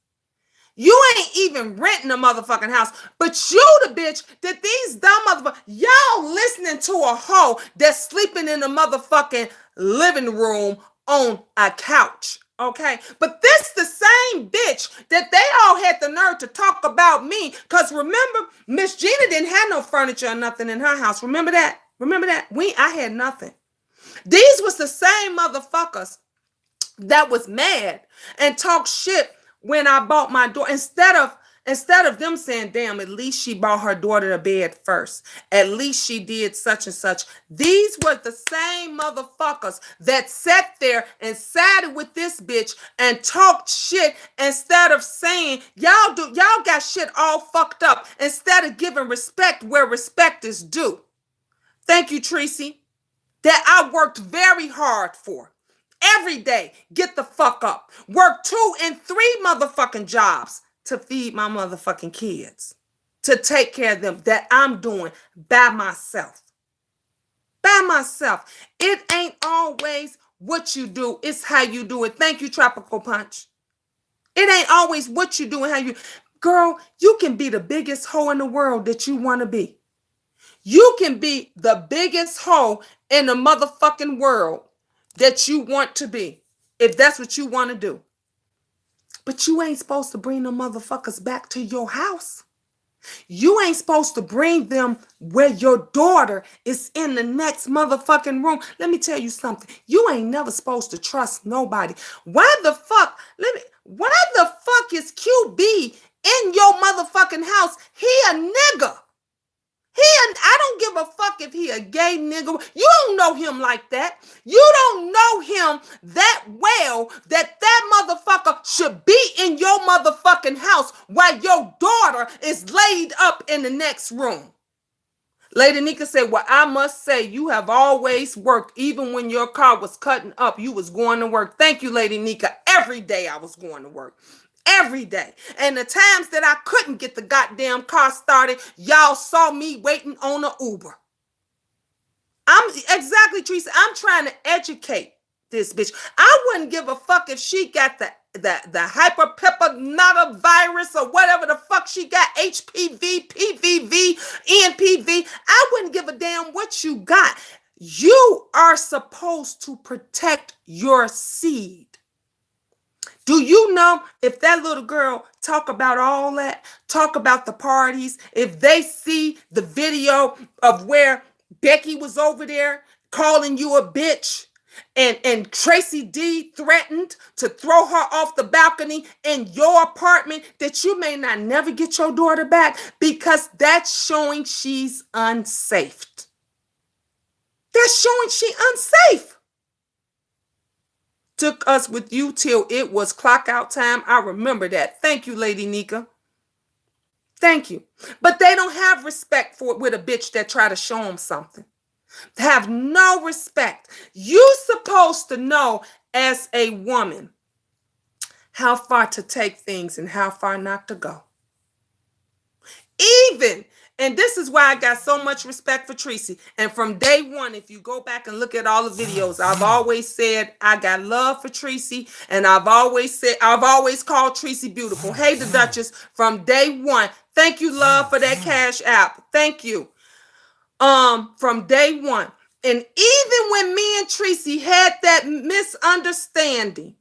You ain't even renting a motherfucking house, but you the bitch that these dumb motherfuckers, y'all listening to a hoe that's sleeping in the motherfucking living room on a couch, okay? But this the same bitch that they all had the nerve to talk about me, because remember, Miss Gina didn't have no furniture or nothing in her house. Remember that? Remember that? I had nothing. These was the same motherfuckers that was mad and talk shit when I bought my daughter. Instead of them saying, damn, at least she bought her daughter to bed first. At least she did such and such. These were the same motherfuckers that sat there and sided with this bitch and talked shit instead of saying, y'all got shit all fucked up, instead of giving respect where respect is due. Thank you, Tracy. That I worked very hard for. Every day, get the fuck up. Work 2 and 3 motherfucking jobs to feed my motherfucking kids. To take care of them, that I'm doing by myself. By myself. It ain't always what you do, it's how you do it. Thank you, Tropical Punch. It ain't always what you do and how you... Girl, you can be the biggest hoe in the world that you want to be. You can be the biggest hoe in the motherfucking world that you want to be, if that's what you want to do. But you ain't supposed to bring them motherfuckers back to your house. You ain't supposed to bring them where your daughter is in the next motherfucking room. Let me tell you something. You ain't never supposed to trust nobody. Why the fuck is QB in your motherfucking house? He a nigga. I don't give a fuck if he a gay nigga. You don't know him like that. You don't know him that well that motherfucker should be in your motherfucking house while your daughter is laid up in the next room. Lady Nika said, well, I must say you have always worked. Even when your car was cutting up, you was going to work. Thank you, Lady Nika. Every day I was going to work. Every day. And the times that I couldn't get the goddamn car started, y'all saw me waiting on an Uber. Exactly, Teresa. I'm trying to educate this bitch. I wouldn't give a fuck if she got the hyperpeptinovirus or whatever the fuck she got, HPV, PVV, NPV. I wouldn't give a damn what you got. You are supposed to protect your seed. Do you know if that little girl talk about all that, talk about the parties, if they see the video of where Becky was over there calling you a bitch And Tracy D threatened to throw her off the balcony in your apartment, that you may not never get your daughter back, because that's showing she's unsafe. That's showing she unsafe. Took us with you till it was clock out time. I remember that. Thank you, Lady Nika. Thank you. But they don't have respect for it with a bitch that try to show them something. Have no respect. You supposed to know as a woman how far to take things and how far not to go. Even, and this is why I got so much respect for Tracy. And from day one, if you go back and look at all the videos, I've always said I got love for Tracy, and I've always called Tracy beautiful. Hey, the Duchess, from day one. Thank you, love, for that Cash App. Thank you. From day one. And even when me and Tracy had that misunderstanding,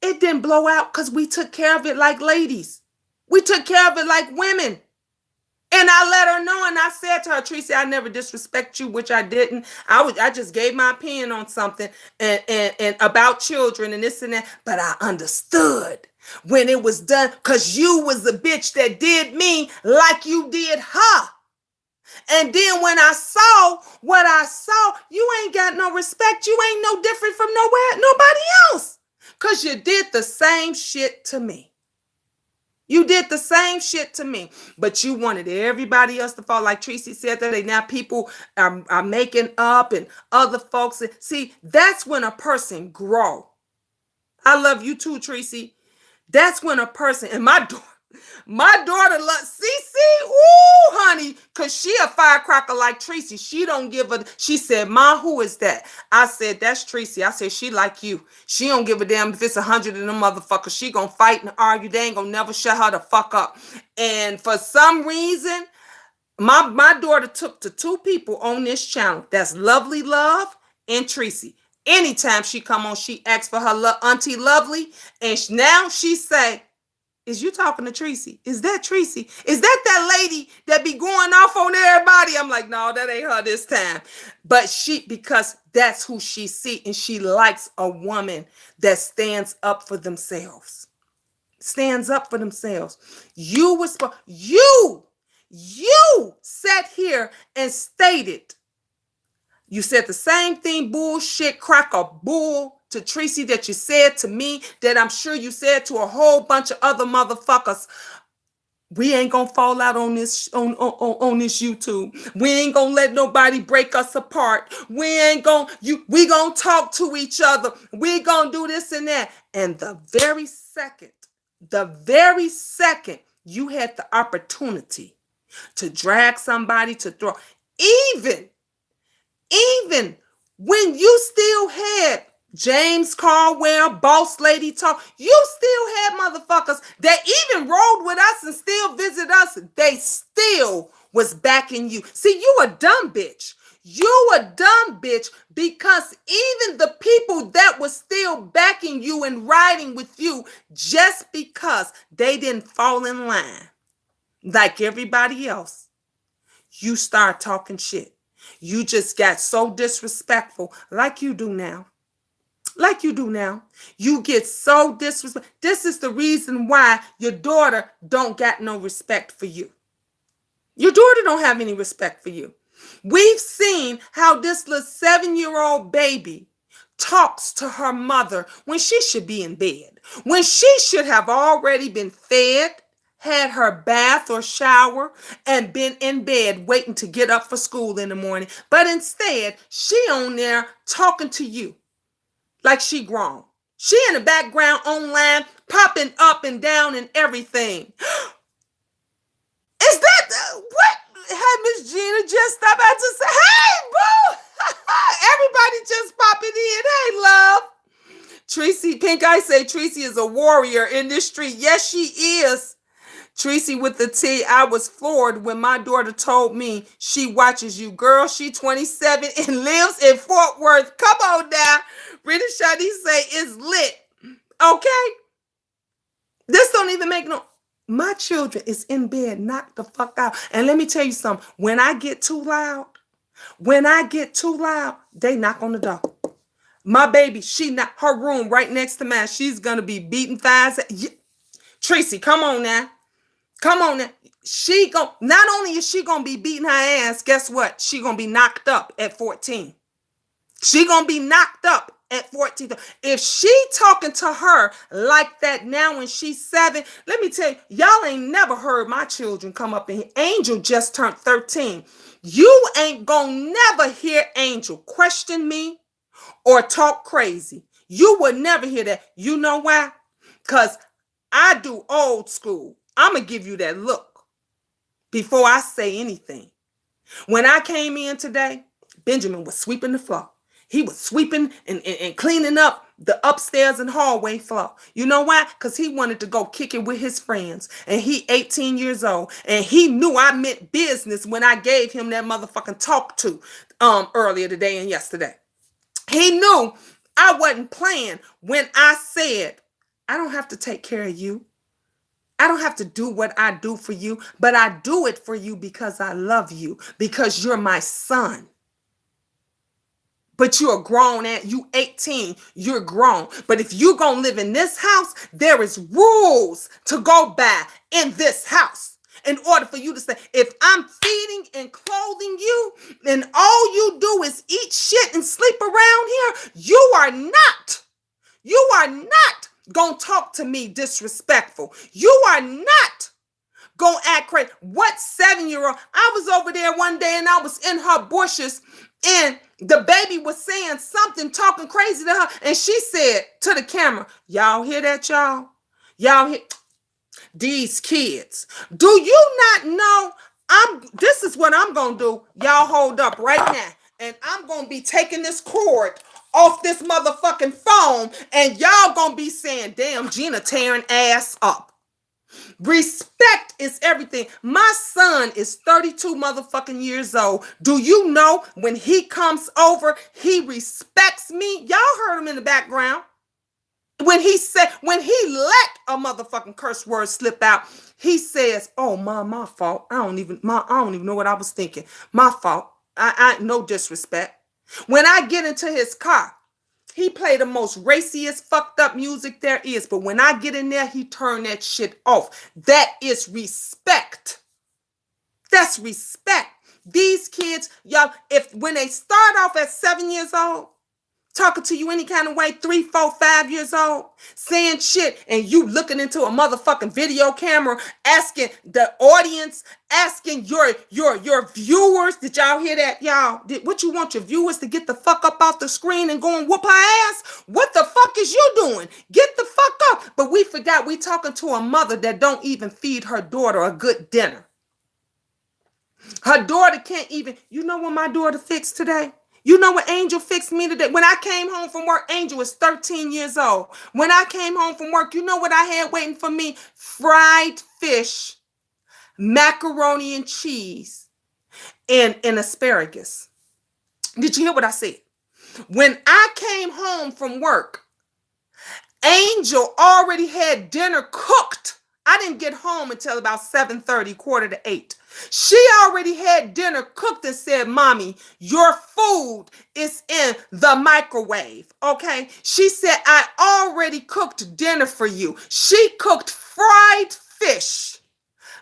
it didn't blow out because we took care of it like ladies. We took care of it like women. And I let her know, and I said to her, Tracy, I never disrespect you, which I didn't. I just gave my opinion on something and about children and this and that. But I understood when it was done, because you was the bitch that did me like you did her. And then when I saw what I saw, you ain't got no respect. You ain't no different from nobody else. Because you did the same shit to me. You did the same shit to me, but you wanted everybody else to fall. Like Tracy said that now people are making up, and other folks. See, that's when a person grow. I love you too, Tracy. That's when a person, and my daughter loves CC. Ooh, honey, because she a firecracker like Tracy. She don't give a, she said, Ma, who is that? I said, that's Tracy. I said, she like you. She don't give a damn if it's 100 of them motherfuckers. She gonna fight and argue. They ain't gonna never shut her the fuck up. And for some reason, my daughter took to two people on this channel. That's Lovely Love and Tracy. Anytime she come on, she asks for her auntie Lovely. And now she say, is you talking to Tracy? Is that Tracy? Is that lady that be going off on everybody? I'm like, no, that ain't her this time. But because that's who she see, and she likes a woman that stands up for themselves. Stands up for themselves. You sat here and stated, you said the same thing, bullshit, cracker bull, to Tracy that you said to me, that I'm sure you said to a whole bunch of other motherfuckers. We ain't gonna fall out on this on this YouTube. We ain't gonna let nobody break us apart. We gonna talk to each other. We gonna do this and that. And the very second you had the opportunity to drag somebody to throw, even when you still had James Caldwell, Boss Lady Talk, you still had motherfuckers that even rode with us and still visit us. They still was backing you. See, you a dumb bitch. You a dumb bitch, because even the people that was still backing you and riding with you, just because they didn't fall in line like everybody else, you start talking shit. You just got so disrespectful, like you do now. Like you do now. You get so disrespectful. This is the reason why your daughter don't got no respect for you. Your daughter don't have any respect for you. We've seen how this little 7-year-old baby talks to her mother when she should be in bed, when she should have already been fed, had her bath or shower, and been in bed waiting to get up for school in the morning. But instead, she on there talking to you like she grown. She in the background online, popping up and down and everything. Is that what had Miss Gina just stopped out to say? Hey, boo! Everybody just popping in. Hey, love. Tracy, Pink Eye say Tracy is a warrior in this street. Yes, she is. Tracy with the T, I was floored when my daughter told me she watches you. Girl, she 27 and lives in Fort Worth. Come on now. Rita Shadi say it's lit. Okay? This don't even make no... My children is in bed, knocked the fuck out. And let me tell you something. When I get too loud, they knock on the door. My baby, she not her room right next to mine. She's gonna be beating thighs. Tracy, come on now. Come on now. Not only is she gonna be beating her ass, guess what? She gonna be knocked up at 14. She gonna be knocked up at 14. If she talking to her like that now when she's 7, let me tell you, y'all ain't never heard my children come up in here. Angel just turned 13. You ain't gonna never hear Angel question me or talk crazy. You would never hear that. You know why? Because I do old school. I'm going to give you that look before I say anything. When I came in today, Benjamin was sweeping the floor. He was sweeping and cleaning up the upstairs and hallway floor. You know why? Because he wanted to go kick it with his friends. And he 18 years old. And he knew I meant business when I gave him that motherfucking talk to earlier today and yesterday. He knew I wasn't playing when I said, I don't have to take care of you. I don't have to do what I do for you, but I do it for you because I love you, because you're my son. But you're grown at you 18, you're grown. But if you're going to live in this house, there is rules to go by in this house. In order for you to say, if I'm feeding and clothing you, and all you do is eat shit and sleep around here, you are not gonna talk to me disrespectful. You are not gonna act crazy. What 7-year-old? I was over there one day and I was in her bushes and the baby was saying something, talking crazy to her. And she said to the camera, y'all hear that, y'all? Y'all hear? These kids. Do you not know? This is what I'm gonna do. Y'all hold up right now. And I'm gonna be taking this cord off this motherfucking phone, and y'all gonna be saying, damn, Gina tearing ass up. Respect is everything. My son is 32 motherfucking years old. Do you know when he comes over, he respects me? Y'all heard him in the background. When he let a motherfucking curse word slip out, he says, "Oh, Mom, my fault. I don't even know what I was thinking. My fault. I no disrespect." When I get into his car, he play the most raciest, fucked up music there is. But when I get in there, he turn that shit off. That is respect. That's respect. These kids, y'all, when they start off at 7 years old, talking to you any kind of way, 3, 4, 5 years old, saying shit, and you looking into a motherfucking video camera, asking the audience, asking your viewers, did y'all hear that, y'all? What you want your viewers to get the fuck up off the screen and go and whoop her ass? What the fuck is you doing? Get the fuck up. But we forgot we talking to a mother that don't even feed her daughter a good dinner. Her daughter can't even, you know what my daughter fixed today? You know what Angel fixed me today? When I came home from work, Angel was 13 years old. When I came home from work, you know what I had waiting for me? Fried fish, macaroni and cheese, and asparagus. Did you hear what I said? When I came home from work, Angel already had dinner cooked. I didn't get home until about 7:30, 7:45. She already had dinner cooked and said, "Mommy, your food is in the microwave." Okay. She said, "I already cooked dinner for you." She cooked fried fish,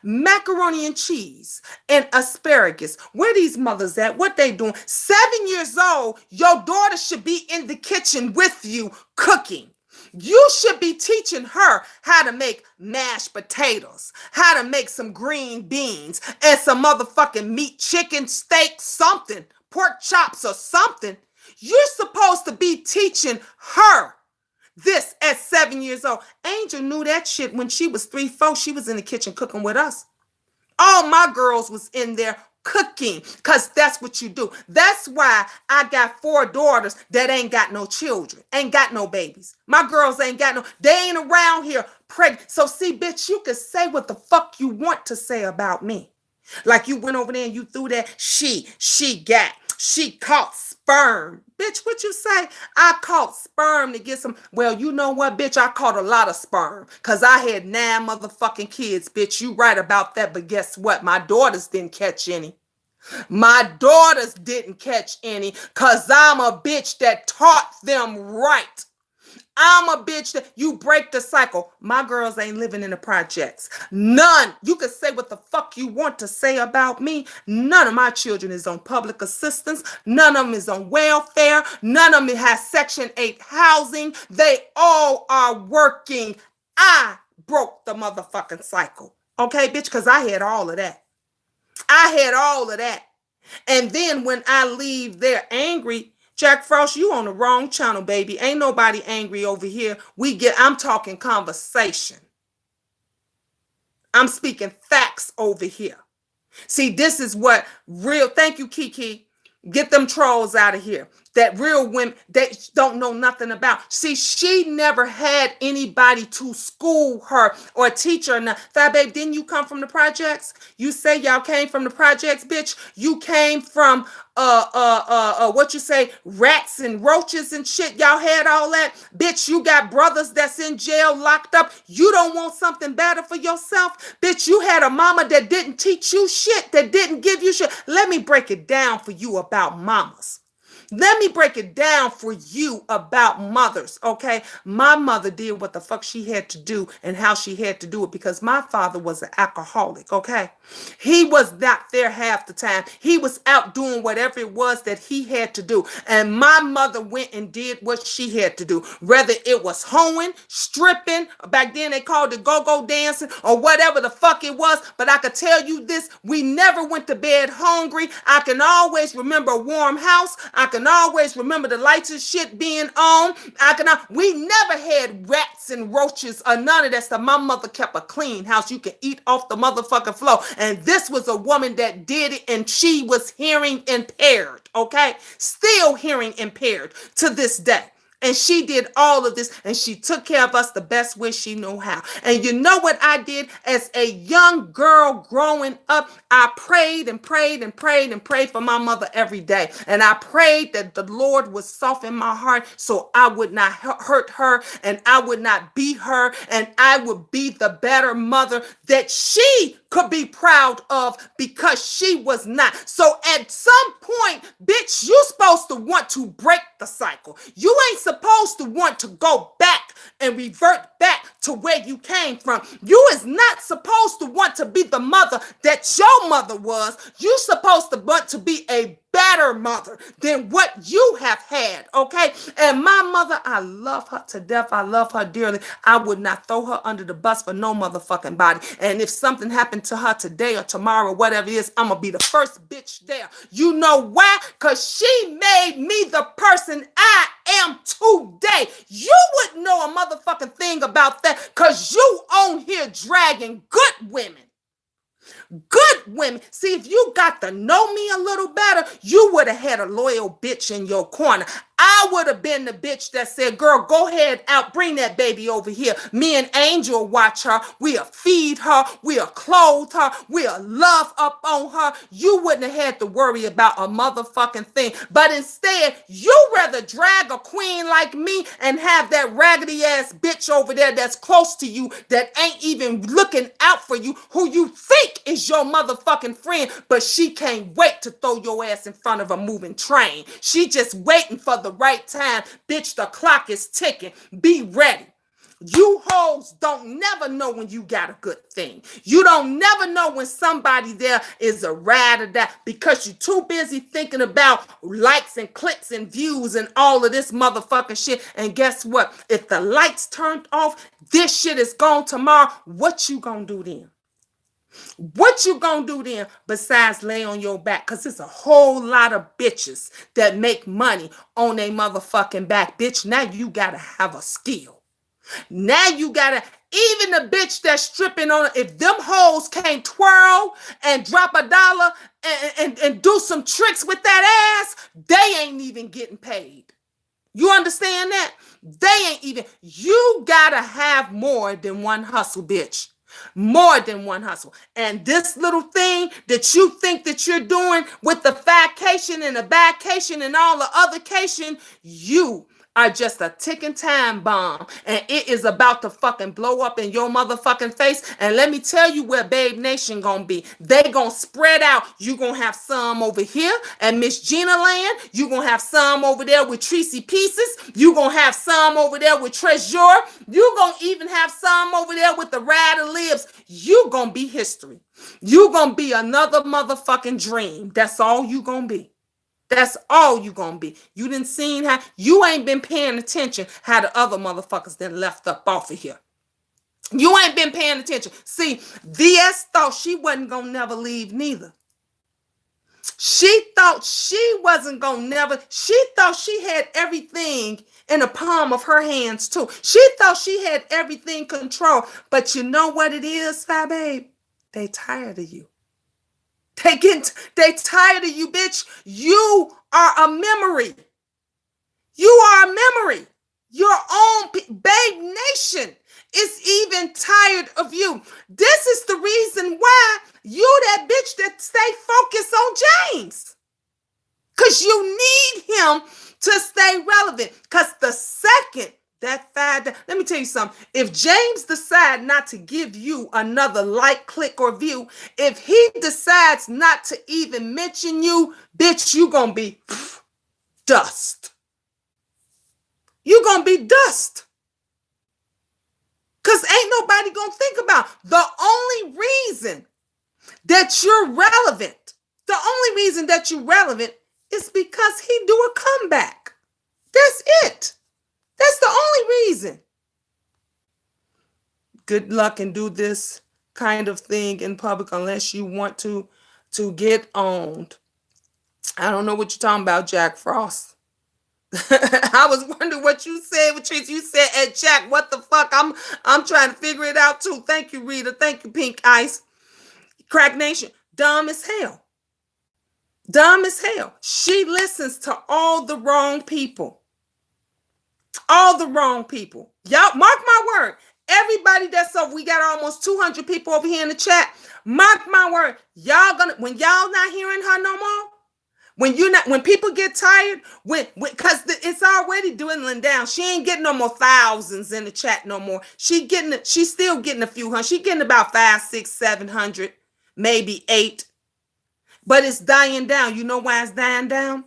macaroni and cheese, and asparagus. Where these mothers at? What they doing? 7 years old, your daughter should be in the kitchen with you cooking. You should be teaching her how to make mashed potatoes, how to make some green beans, and some motherfucking meat, chicken, steak, something, pork chops or something. You're supposed to be teaching her this at 7 years old. Angel knew that shit when she was 3, 4. She was in the kitchen cooking with us. All my girls was in there cooking, because that's what you do. That's why I got 4 daughters that ain't got no children, ain't got no babies. My girls ain't got no, they ain't around here pregnant. So see, bitch, you can say what the fuck you want to say about me. Like you went over there and you threw that, she caught sperm. Bitch, what you say? I caught sperm to get some. Well, you know what, bitch? I caught a lot of sperm because I had 9 motherfucking kids, bitch. You right about that, but guess what? My daughters didn't catch any. My daughters didn't catch any because I'm a bitch that taught them right. I'm a bitch that you break the cycle. My girls ain't living in the projects. None. You can say what the fuck you want to say about me. None of my children is on public assistance. None of them is on welfare. None of them has Section 8 housing. They all are working. I broke the motherfucking cycle. Okay, bitch, because I had all of that. I had all of that. And then when I leave there angry, Jack Frost, you on the wrong channel, baby. Ain't nobody angry over here. I'm talking conversation. I'm speaking facts over here. See, this is what real, thank you, Kiki. Get them trolls out of here. That real women, they don't know nothing about. See, she never had anybody to school her or teach her. Fat babe, didn't you come from the projects? You say y'all came from the projects, bitch. You came from what you say, rats and roaches and shit. Y'all had all that. Bitch, you got brothers that's in jail, locked up. You don't want something better for yourself? Bitch, you had a mama that didn't teach you shit, that didn't give you shit. Let me break it down for you about mamas. Let me break it down for you about mothers, okay? My mother did what the fuck she had to do and how she had to do it because my father was an alcoholic, okay? He was not there half the time. He was out doing whatever it was that he had to do. And my mother went and did what she had to do. Whether it was hoeing, stripping, back then they called it go-go dancing or whatever the fuck it was. But I could tell you this, we never went to bed hungry. I can always remember a warm house. I can always remember the lights and shit being on. We never had rats and roaches or none of that stuff. My mother kept a clean house. You can eat off the motherfucking floor. And this was a woman that did it, and she was hearing impaired, okay? Still hearing impaired to this day. And she did all of this, and she took care of us the best way she knew how. And you know what I did as a young girl growing up? I prayed and prayed and prayed and prayed for my mother every day. And I prayed that the Lord would soften my heart so I would not hurt her and I would not beat her and I would be the better mother that she could be proud of because she was not. So at some point, bitch, you supposed to want to break the cycle. You ain't supposed to want to go back and revert back to where you came from. You is not supposed to want to be the mother that your mother was. You supposed to want to be a better mother than what you have had, okay? And my mother, I love her to death. I love her dearly. I would not throw her under the bus for no motherfucking body. And if something happened to her today or tomorrow, whatever it is, I'm gonna be the first bitch there. You know why? Because she made me the person I am today. You wouldn't know a motherfucking thing about that because you on here dragging good women. Good women. See, if you got to know me a little better, you would have had a loyal bitch in your corner. I would have been the bitch that said, girl, go ahead out, bring that baby over here. Me and Angel watch her. We'll feed her. We'll clothe her. We'll love up on her. You wouldn't have had to worry about a motherfucking thing. But instead, you rather drag a queen like me and have that raggedy ass bitch over there that's close to you that ain't even looking out for you, who you think is your motherfucking friend, but she can't wait to throw your ass in front of a moving train. She just waiting for the right time. Bitch, the clock is ticking. Be ready. You hoes don't never know when you got a good thing. You don't never know when somebody there is a ride or die because you're too busy thinking about likes and clicks and views and all of this motherfucking shit. And guess what? If the lights turned off, this shit is gone tomorrow. What you gonna do then? What you gonna do then besides lay on your back? Because there's a whole lot of bitches that make money on their motherfucking back. Bitch, now you gotta have a skill. Now you gotta, even the bitch that's stripping on, if them hoes can't twirl and drop a dollar and do some tricks with that ass, they ain't even getting paid. You understand that? They ain't even, you gotta have more than one hustle, bitch. More than one hustle. And this little thing that you think that you're doing with the vacation and the vacation and all the other cation, you are just a ticking time bomb, and it is about to fucking blow up in your motherfucking face. And let me tell you where Babe Nation gonna be. They gonna spread out. You gonna have some over here at Miss Gina Land. You gonna have some over there with Tracy Pieces. You gonna have some over there with Treasure. You gonna even have some over there with the Rider Libs. You gonna be history. You gonna be another motherfucking dream. That's all you gonna be. That's all you gonna be. You didn't seen how you ain't been paying attention how the other motherfuckers then left up off of here. You ain't been paying attention. See, VS thought she wasn't gonna never leave neither. She thought she wasn't gonna never. She thought she had everything in the palm of her hands too. She thought she had everything controlled. But you know what it is, Fye babe? They tired of you. They tired of you, bitch. You are a memory. You are a memory. Your own Babe Nation is even tired of you. This is the reason why you that bitch that stay focused on James. Because you need him to stay relevant. Because the second that let me tell you something. If James decide not to give you another like, click, or view, if he decides not to even mention you, bitch, you gonna be dust. You gonna be dust. Because ain't nobody gonna think about the only reason that you're relevant. The only reason that you're relevant is because he do a comeback. That's it. That's the only reason. Good luck and do this kind of thing in public unless you want to get owned. I don't know what you're talking about, Jack Frost. I was wondering what you said, Patrice. You said at Jack, what the fuck? I'm trying to figure it out too. Thank you, Rita. Thank you, Pink Ice. Crack Nation. Dumb as hell. Dumb as hell. She listens to all the wrong people. All the wrong people. Y'all, mark my word. Everybody that's up, we got almost 200 people over here in the chat. Mark my word. Y'all gonna, when y'all not hearing her no more, when people get tired, because it's already dwindling down. She ain't getting no more thousands in the chat no more. She's still getting a few hundred. She's getting about 500, 600, 700, maybe 8. But it's dying down. You know why it's dying down?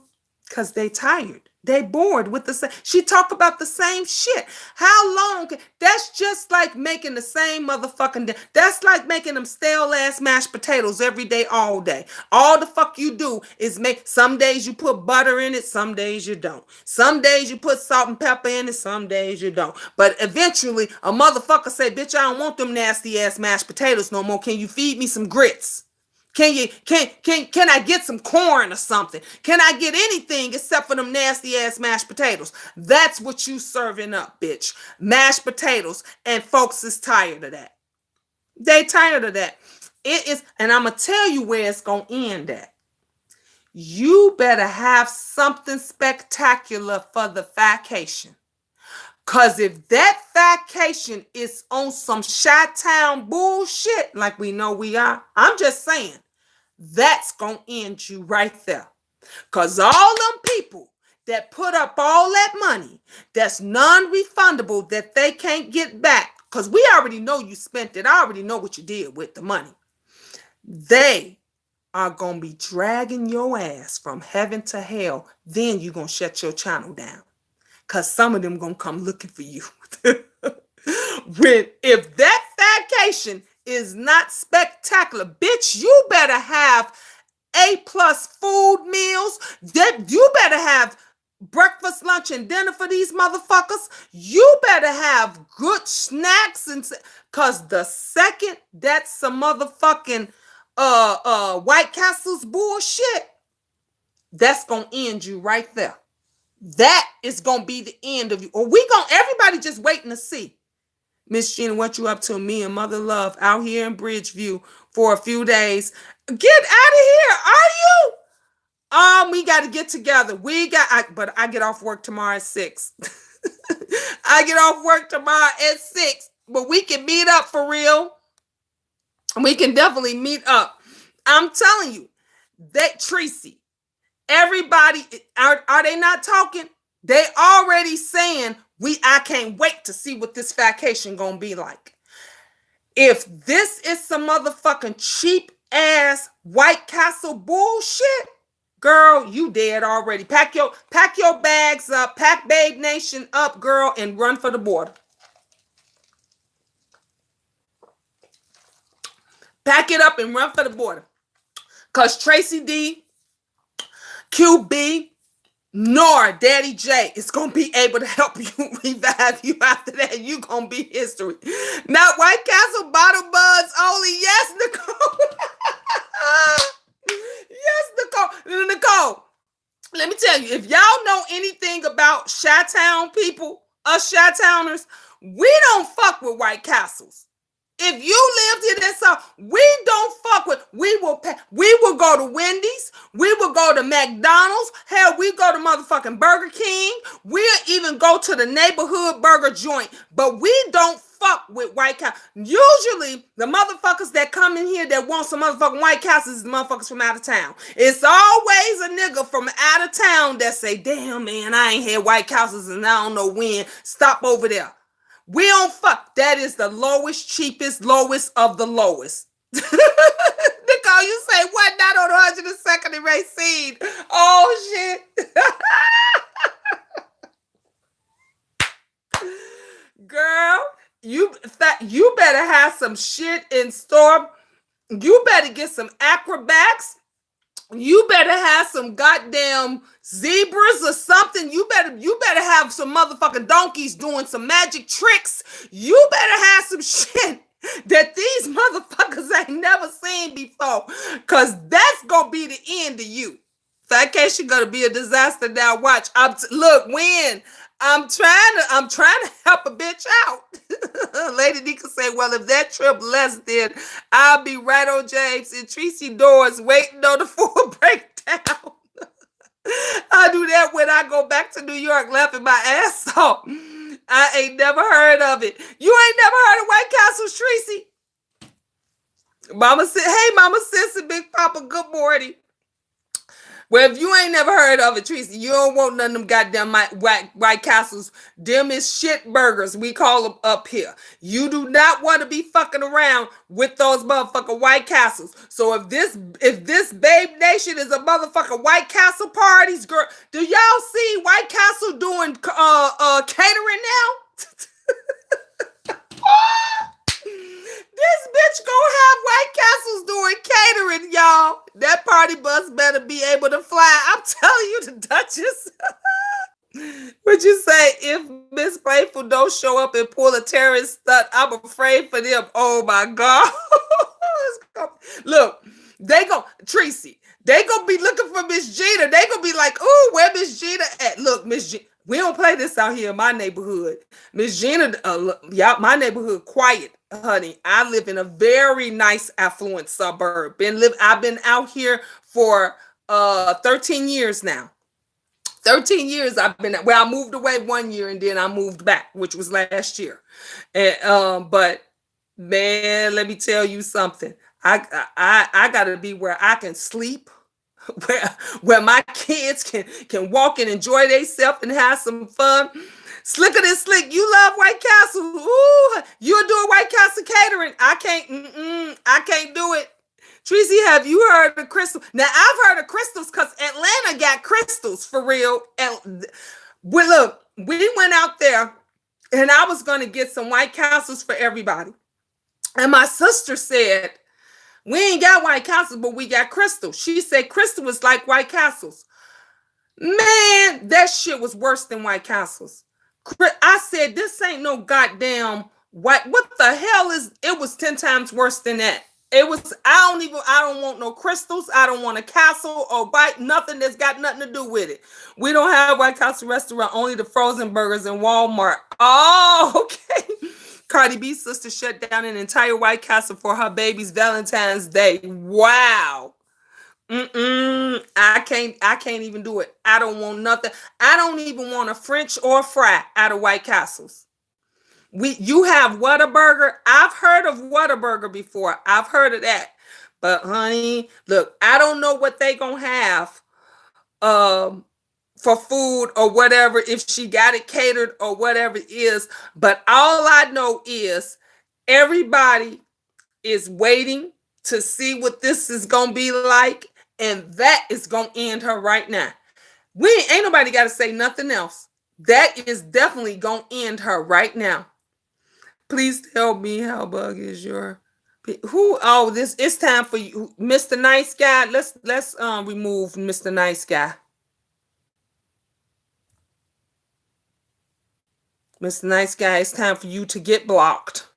Because they tired. They bored with the same. She talk about the same shit. How long? That's just like making the same motherfucking. That's like making them stale ass mashed potatoes every day, all day. All the fuck you do is make. Some days you put butter in it. Some days you don't. Some days you put salt and pepper in it. Some days you don't. But eventually, a motherfucker say, "Bitch, I don't want them nasty ass mashed potatoes no more. Can you feed me some grits? Can I get some corn or something? Can I get anything except for them nasty ass mashed potatoes?" That's what you serving up, bitch. Mashed potatoes. And folks is tired of that. They tired of that. It is, and I'm gonna tell you where it's gonna end at. You better have something spectacular for the vacation. Cause if that vacation is on some Chi-Town bullshit, like we know we are, I'm just saying, that's gonna end you right there. Cause all them people that put up all that money that's non-refundable that they can't get back, because we already know you spent it. I already know what you did with the money. They are gonna be dragging your ass from heaven to hell. Then you're gonna shut your channel down. Because some of them gonna come looking for you. If that vacation is not spectacular, bitch, you better have A+ food meals. You better have breakfast, lunch, and dinner for these motherfuckers. You better have good snacks, and because the second that's some motherfucking White Castle's bullshit, that's gonna end you right there. That is gonna be the end of you. Or everybody just waiting to see. Miss Gina, what you up to? Me and Mother Love out here in Bridgeview for a few days. Get out of here. Are you? We got to get together. But I get off work tomorrow at 6. I get off work tomorrow at 6. But we can meet up for real. We can definitely meet up. I'm telling you, that Tracy, everybody, are they not talking? They already saying I can't wait to see what this vacation gonna be like. If this is some motherfucking cheap ass White Castle bullshit, girl, you dead already. Pack your bags up, pack Babe Nation up, girl, and run for the border. Pack it up and run for the border. Cause Tracy D, QB, nor Daddy J is gonna be able to help you revive you after that. You gonna be history. Not White Castle bottle buds only. Yes, Nicole. Yes, Nicole. Nicole, let me tell you, if y'all know anything about Chi-Town people, us Chi-Towners, we don't fuck with White Castles. If you lived in that song, we don't fuck with. We will go to Wendy's. We will go to McDonald's. Hell, we go to motherfucking Burger King. We'll even go to the neighborhood burger joint. But we don't fuck with White Castle. Usually, the motherfuckers that come in here that want some motherfucking White Castles is the motherfuckers from out of town. It's always a nigga from out of town that say, "Damn, man, I ain't had White Castles and I don't know when. Stop over there." We don't fuck. That is the lowest, cheapest, lowest of the lowest. Nicole, you say what? Not on 102nd and Racine. Oh, shit. Girl, you better have some shit in store. You better get some acrobats. You better have some goddamn zebras or something. You better have some motherfucking donkeys doing some magic tricks. You better have some shit that these motherfuckers ain't never seen before. Cause that's gonna be the end of you. Vacation gonna be a disaster now. Watch. Look, when I'm trying to help a bitch out. Lady D can say, well, if that trip less, then I'll be right on James and Tracy doors waiting on the full breakdown. I do that when I go back to New York laughing my ass off. I ain't never heard of it. You ain't never heard of White Castles, Tracy? Mama said, hey, Mama Sis and Big Papa, good morning. Well, if you ain't never heard of it, Tracy, you don't want none of them goddamn White Castles. Them is shit burgers, we call them up here. You do not want to be fucking around with those motherfucking White Castles. So if this Babe Nation is a motherfucking White Castle parties, girl, do y'all see White Castle doing catering now? This bitch gonna have White Castles doing catering, y'all. That party bus better be able to fly. I'm telling you, the Duchess. Would you say if Miss Playful don't show up and pull a terrorist stunt, I'm afraid for them? Oh my God. Look, Tracy, they gonna be looking for Miss Gina. They gonna be like, ooh, where Miss Gina at? Look, Miss Gina. We don't play this out here in my neighborhood. Miss Gina, y'all, my neighborhood quiet, honey. I live in a very nice, affluent suburb. I've been out here for 13 years now. 13 years I've been. Well, I moved away 1 year and then I moved back, which was last year. And but man, let me tell you something. I gotta be where I can sleep. Where my kids can walk and enjoy themselves and have some fun. Slicker than slick. You love White Castle. Ooh, you're doing White Castle catering. I can't do it. Tracy, have you heard of Crystal? Now I've heard of crystals because Atlanta got crystals for real. And look, we went out there and I was gonna get some White Castles for everybody. And my sister said, we ain't got White Castles, but we got Crystal. She said Crystal was like White Castles. Man, that shit was worse than White Castles. I said, this ain't no goddamn white. What the hell is, it was 10 times worse than that. It was, I don't want no crystals. I don't want a castle or white, nothing that's got nothing to do with it. We don't have White Castle restaurant, only the frozen burgers in Walmart. Oh, okay. Cardi B's sister shut down an entire White Castle for her baby's Valentine's Day. Wow. I can't even do it. I don't want nothing. I don't even want a French or fry out of White Castles. You have Whataburger. I've heard of Whataburger before. I've heard of that. But honey, look, I don't know what they gonna have for food or whatever, if she got it catered or whatever it is. But all I know is everybody is waiting to see what this is gonna be like, and that is gonna end her right now. We ain't nobody got to say nothing else. That is definitely gonna end her right now. Please tell me how bug is your who? Oh, this it's time for you, Mr. Nice Guy. Let's remove Mr. Nice Guy. Mr. Nice Guy, it's time for you to get blocked.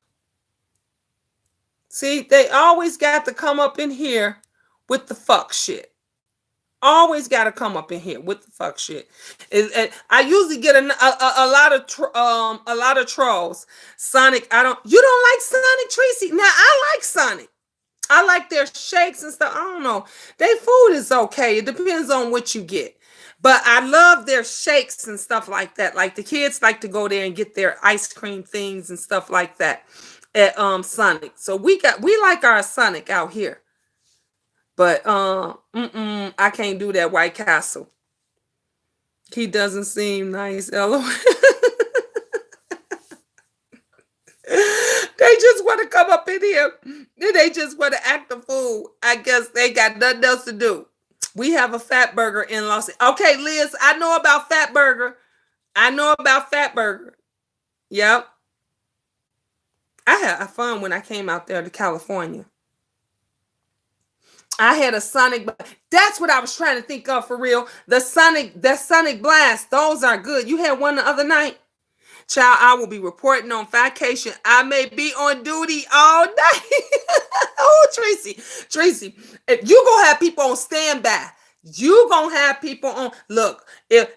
See, they always got to come up in here with the fuck shit. Always got to come up in here with the fuck shit. I usually get a lot of trolls. Sonic, you don't like Sonic, Tracy? Now I like Sonic. I like their shakes and stuff. I don't know. Their food is okay. It depends on what you get. But I love their shakes and stuff like that. Like the kids like to go there and get their ice cream things and stuff like that at Sonic. So we like our Sonic out here. But I can't do that White Castle. He doesn't seem nice. LOL. They just want to come up in here. They just want to act a fool. I guess they got nothing else to do. We have a Fat Burger in Los Angeles. Okay, Liz, I know about Fat Burger. Yep. I had fun when I came out there to California. I had a Sonic. That's what I was trying to think of for real. The Sonic Blast. Those are good. You had one the other night. Child, I will be reporting on vacation. I may be on duty all night. Oh, Tracy, if you gonna have people on standby, you gonna have people on. Look, if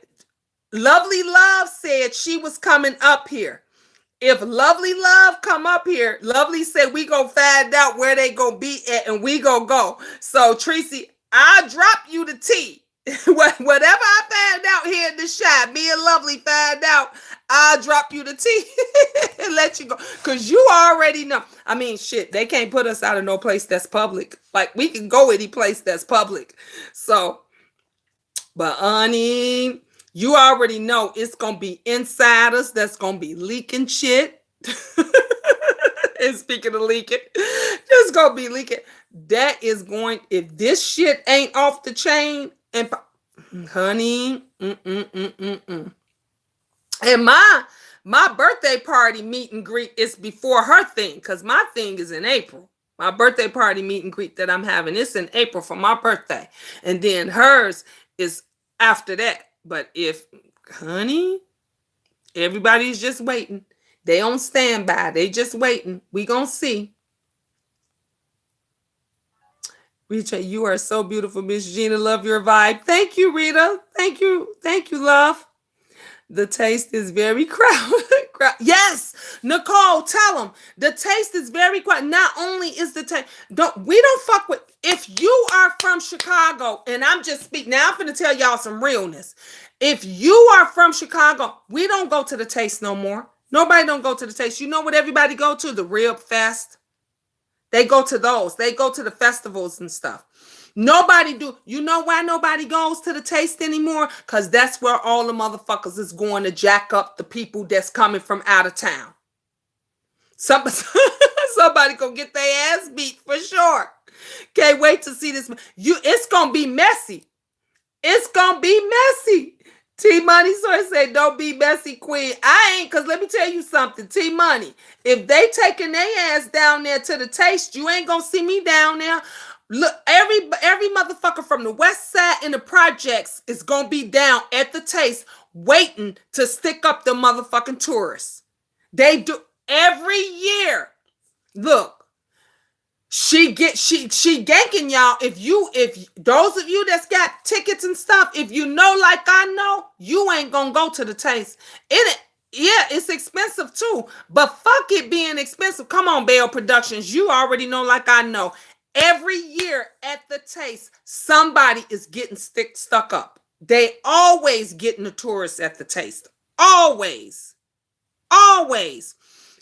Lovely Love said she was coming up here. If Lovely Love come up here, Lovely said we gonna find out where they gonna be at and we gonna go. So Tracy, I'll drop you the tea. Whatever I find out here in the shop, me and Lovely find out, I'll drop you the tea and let you go. Because you already know. I mean, shit, they can't put us out of no place that's public. Like, we can go any place that's public. So, but honey, you already know it's going to be insiders that's going to be leaking shit. And speaking of leaking, it's going to be leaking. That is going, if this shit ain't off the chain, and honey, And my birthday party meet and greet is before her thing, because my thing is in April. My birthday party meet and greet that I'm having, it's in April for my birthday. And then hers is after that. But honey, everybody's just waiting. They on standby. They just waiting. We gonna see. Rita, you are so beautiful, Miss Gina. Love your vibe. Thank you, Rita. Thank you, love. The taste is very crowded. Yes, Nicole, tell them the taste is very quiet. Not only is the taste, we don't fuck with. If you are from Chicago, and I'm just speaking now, I'm gonna tell y'all some realness. If you are from Chicago, we don't go to the taste no more. Nobody don't go to the taste. You know what everybody go to? The Rib Fest. They go to those. They go to the festivals and stuff. Nobody do. You know why nobody goes to the taste anymore? Because that's where all the motherfuckers is going to jack up the people that's coming from out of town. Somebody gonna get their ass beat for sure. Can't wait to see this. It's gonna be messy. It's gonna be messy. T-Money Soy said, don't be messy, queen. I ain't, because let me tell you something. T-Money, if they taking their ass down there to the taste, you ain't gonna see me down there. Look, every motherfucker from the west side in the projects is gonna be down at the taste waiting to stick up the motherfucking tourists. They do every year. Look, she ganking y'all. If those of you that's got tickets and stuff, if you know like I know, you ain't gonna go to the taste. It's expensive too, but fuck it being expensive. Come on, Bell Productions, you already know like I know. Every year at the taste, somebody is getting stuck up. They always getting the tourists at the taste. Always.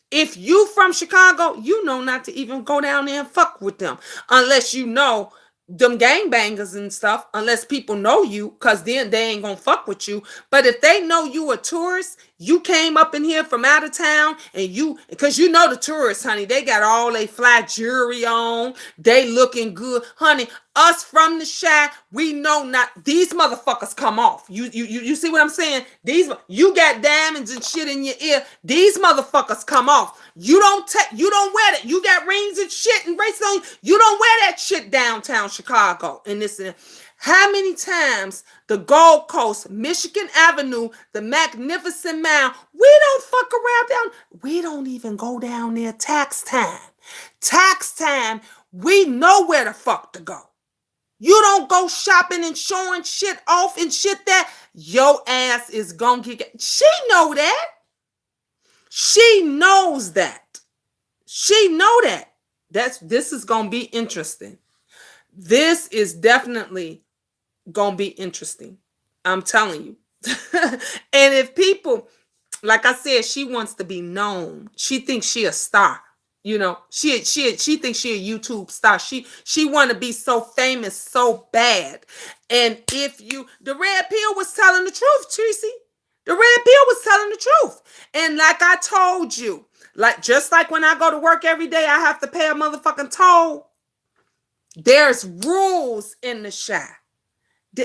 If you from Chicago, you know not to even go down there and fuck with them unless you know them gangbangers and stuff, unless people know you, because then they ain't gonna fuck with you. But if they know you a tourist, you came up in here from out of town, and you, because you know the tourists, honey, they got all they fly jewelry on, they looking good, honey. Us from the Chi, we know not these motherfuckers come off. You see what I'm saying? These, you got diamonds and shit in your ear. These motherfuckers come off. You don't wear that. You got rings and shit and bracelets on. You don't wear that shit downtown Chicago. And this and how many times the Gold Coast, Michigan Avenue, the Magnificent Mile, we don't fuck around down. We don't even go down there tax time. Tax time, we know where the fuck to go. You don't go shopping and showing shit off and shit that your ass is gonna get. She know that. She knows that. She know that. This is gonna be interesting. This is definitely gonna be interesting. I'm telling you. And if people, like I said, she wants to be known. She thinks she a star. You know, she thinks she a YouTube star. She want to be so famous so bad. And if you, the red pill was telling the truth, Tracy. The red pill was telling the truth. And like I told you, like just like when I go to work every day, I have to pay a motherfucking toll. There's rules in the Chi.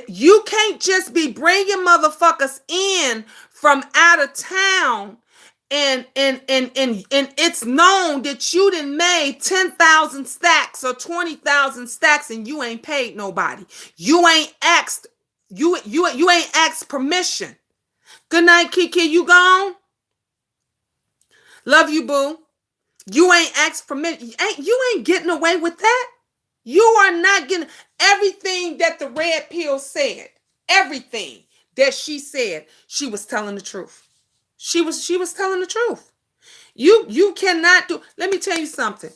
You can't just be bringing motherfuckers in from out of town. And it's known that you done made 10,000 stacks or 20,000 stacks and you ain't paid nobody. You ain't asked permission. Good night, Kiki. You gone? Love you, boo. You ain't asked permission. You ain't getting away with that. You are not getting everything that the red pill said. Everything that she said, she was telling the truth. She was telling the truth. You cannot do. Let me tell you something.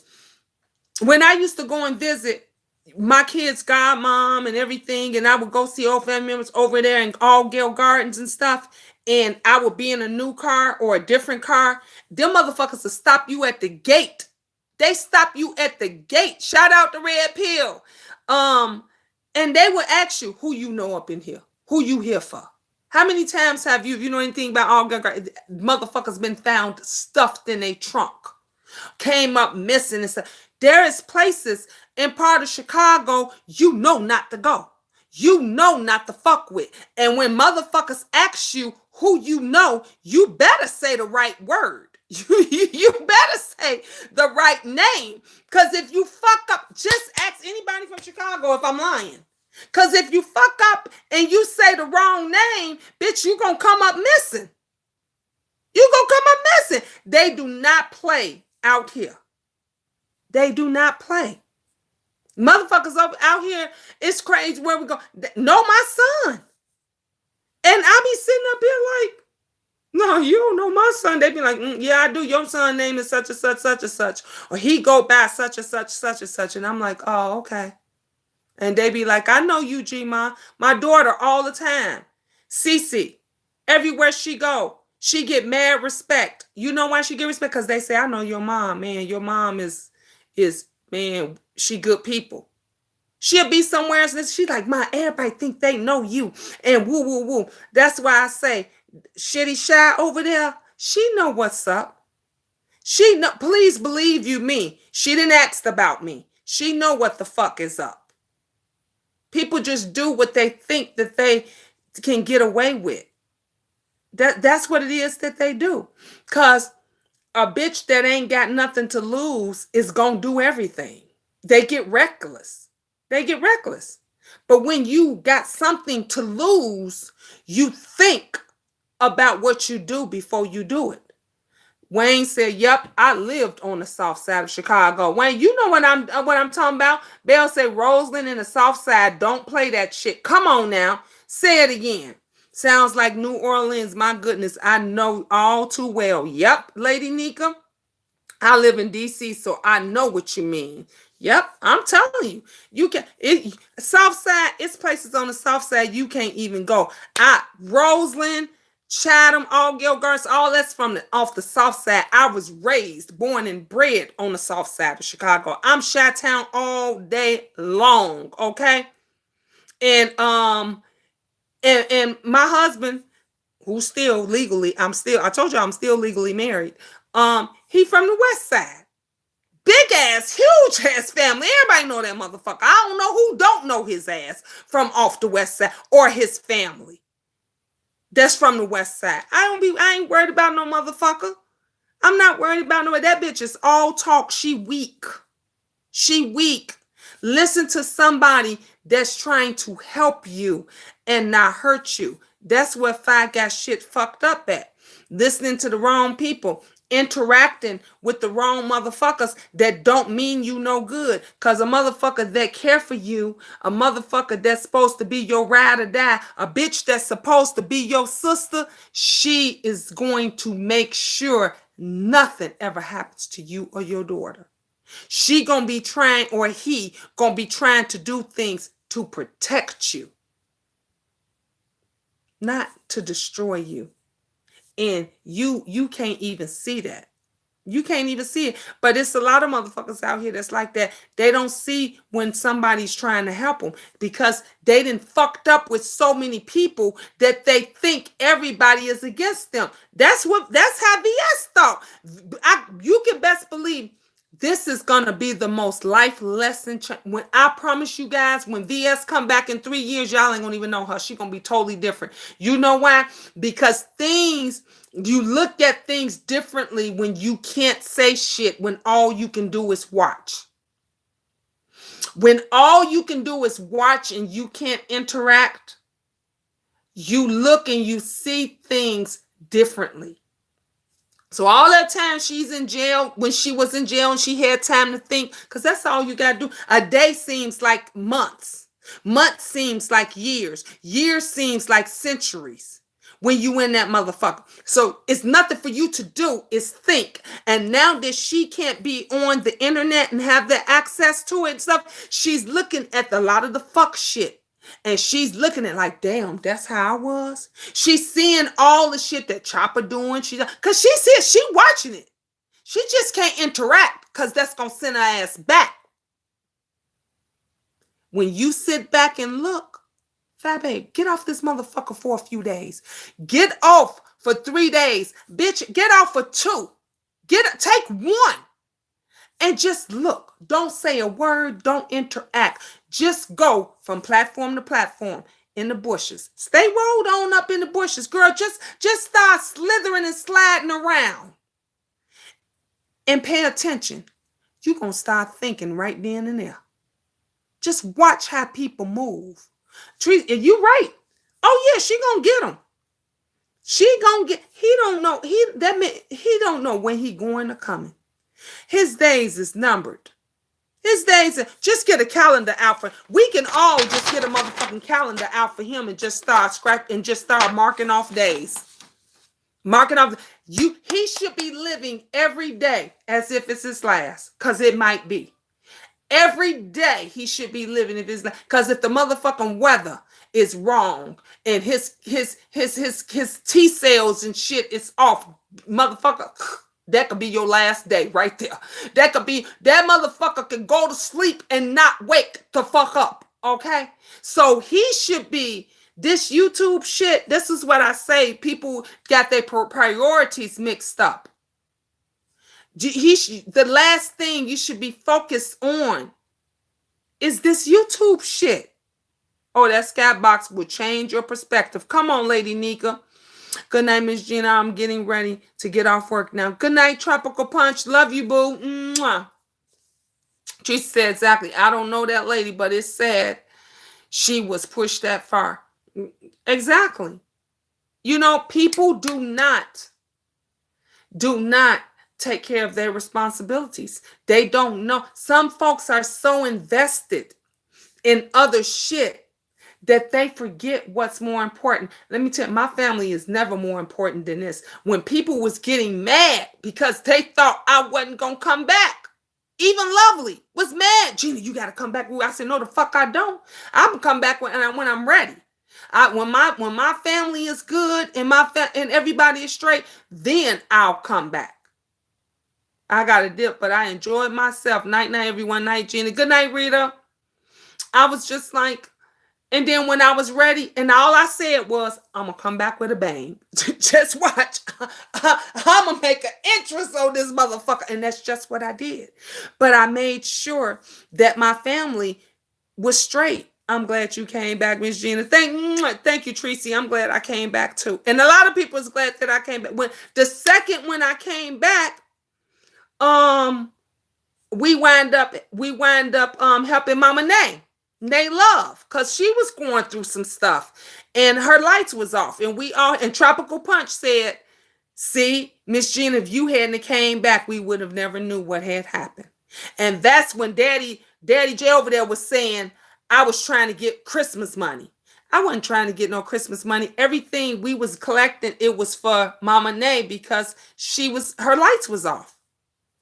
When I used to go and visit my kids' godmom and everything, and I would go see old family members over there in All Gale Gardens and stuff, and I would be in a new car or a different car, them motherfuckers will stop you at the gate. They stop you at the gate. Shout out the red pill. And they will ask you who you know up in here, who you here for. How many times have you, if you know anything about all motherfuckers been found stuffed in a trunk, came up missing and stuff? There is places in part of Chicago you know not to go. You know not to fuck with. And when motherfuckers ask you who you know, you better say the right word. You better say the right name. Because if you fuck up, just ask anybody from Chicago if I'm lying. Because if you fuck up and you say the wrong name, bitch, you gonna come up missing. You gonna come up missing. They do not play out here. They do not play. Motherfuckers out here, it's crazy where we go. Know my son. And I be sitting up here like, no, you don't know my son. They be like, yeah, I do. Your son name is such and such, such and such. Or he go by such and such, such and such. And I'm like, oh, okay. And they be like, I know you, G-Ma. My daughter all the time. Cece, everywhere she go, she get mad respect. You know why she get respect? Because they say, I know your mom, man. Your mom is man, she good people. She'll be somewhere else and she's like, my, everybody think they know you. And woo, woo, woo. That's why I say, Shitty Chi over there, she know what's up. She know, please believe you me. She didn't ask about me. She know what the fuck is up. People just do what they think that they can get away with. That's what it is that they do. Because a bitch that ain't got nothing to lose is going to do everything. They get reckless. They get reckless. But when you got something to lose, you think about what you do before you do it. Wayne said, yep, I lived on the south side of Chicago. Wayne, you know what I'm talking about. Bell said, Roseland and the south side, don't play that shit. Come on now. Say it again. Sounds like New Orleans. My goodness, I know all too well. Yep, Lady Nika. I live in D.C., so I know what you mean. Yep, I'm telling you. You can south side, it's places on the south side you can't even go. Roseland, Chatham, all Gilgirls, all that's from off the south side. I was raised, born and bred on the south side of Chicago. I'm Chi-Town all day long, okay? And and my husband, who's still legally, I told you I'm still legally married. He from the west side. Big ass, huge ass family. Everybody know that motherfucker. I don't know who don't know his ass from off the west side or his family. That's from the west side. I ain't worried about no motherfucker. I'm not worried about no, that bitch is all talk. She weak. She weak. Listen to somebody that's trying to help you and not hurt you. That's where Fye got shit fucked up at. Listening to the wrong people, interacting with the wrong motherfuckers that don't mean you no good. Cause a motherfucker that care for you, a motherfucker that's supposed to be your ride or die, a bitch that's supposed to be your sister, she is going to make sure nothing ever happens to you or your daughter. She gonna be trying, or he gonna be trying to do things to protect you, not to destroy you. And you can't even see that. You can't even see it. But it's a lot of motherfuckers out here that's like that. They don't see when somebody's trying to help them because they done fucked up with so many people that they think everybody is against them. That's how VS thought. You can best believe this is gonna be the most life lesson. When I promise you guys, when VS come back in 3 years, y'all ain't gonna even know her. She gonna be totally different. You know why? Because you look at things differently when you can't say shit, when all you can do is watch. When all you can do is watch and you can't interact, you look and you see things differently. So all that time she's in jail, when she was in jail and she had time to think, because that's all you got to do. A day seems like months. Months seems like years. Years seems like centuries when you in that motherfucker. So it's nothing for you to do is think. And now that she can't be on the internet and have the access to it and stuff, she's looking at a lot of the fuck shit. And she's looking at like, damn, that's how I was. She's seeing all the shit that Chopper doing. Because she says she watching it. She just can't interact because that's going to send her ass back. When you sit back and look, Fat babe, get off this motherfucker for a few days. Get off for 3 days. Bitch, get off for 2. Take 1. And just look. Don't say a word. Don't interact. Just go from platform to platform in the bushes. Stay rolled on up in the bushes. Girl, just start slithering and sliding around. And pay attention. You're going to start thinking right then and there. Just watch how people move. You right. Oh, yeah, she going to get him. She going to get, he don't know. He don't know when he going to coming. His days is numbered. Just get a calendar out for, we can all just get a motherfucking calendar out for him and just start marking off days. Marking off, he should be living every day as if it's his last, because it might be. Every day he should be living if it's last, because if the motherfucking weather is wrong and his T cells and shit is off, motherfucker, that could be your last day right there. That motherfucker can go to sleep and not wake the fuck up. Okay? So he should be, this YouTube shit, this is what I say. People got their priorities mixed up. The last thing you should be focused on is this YouTube shit. Oh, that skybox will change your perspective. Come on, Lady Nika. Good night, Miss Gina. I'm getting ready to get off work now. Good night, Tropical Punch. Love you, boo. Mwah. She said exactly. I don't know that lady, but it's sad she was pushed that far. Exactly. You know, people do not take care of their responsibilities. They don't know. Some folks are so invested in other shit that they forget what's more important. Let me tell you, my family is never more important than this. When people was getting mad because they thought I wasn't going to come back, even Lovely was mad. Gina, you got to come back. I said, no, the fuck I don't. I'm going to come back when I'm ready. When my family is good and and everybody is straight, then I'll come back. I got a dip, but I enjoyed myself. Night night, everyone. Night, Gina. Good night, Rita. I was just like, and then when I was ready, and all I said was, I'm gonna come back with a bang. Just watch. I'm gonna make an interest on this motherfucker. And that's just what I did. But I made sure that my family was straight. I'm glad you came back, Miss Gina. Thank you, Tracy. I'm glad I came back too. And a lot of people was glad that I came back. When I came back, um, we wind up helping Mama Nay Love, because she was going through some stuff and her lights was off. And Tropical Punch said, see, Miss Gina, if you hadn't came back, we would have never knew what had happened. And that's when Daddy J over there was saying, I was trying to get Christmas money. I wasn't trying to get no Christmas money. Everything we was collecting, it was for Mama Nay, because her lights was off.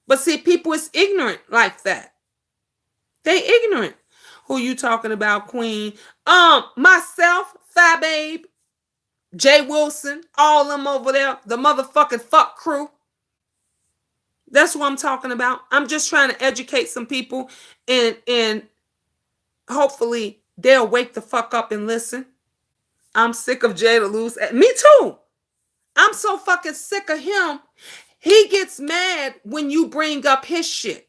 But see, people is ignorant like that. They ignorant. Who you talking about, Queen? Myself, Fye Babe, Jay Wilson, all them over there, the motherfucking fuck crew. That's what I'm talking about. I'm just trying to educate some people, and hopefully they'll wake the fuck up and listen. I'm sick of Jada Luz. Me too. I'm so fucking sick of him. He gets mad when you bring up his shit.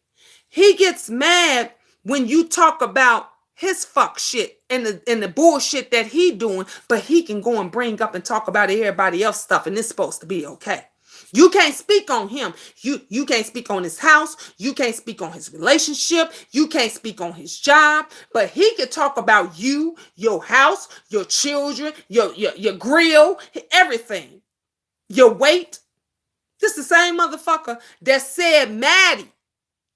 He gets mad when you talk about his fuck shit and the bullshit that he doing, but he can go and bring up and talk about everybody else stuff, and it's supposed to be okay. You can't speak on him. You can't speak on his house. You can't speak on his relationship. You can't speak on his job, but he can talk about you, your house, your children, your grill, everything, your weight. This the same motherfucker that said Maddie,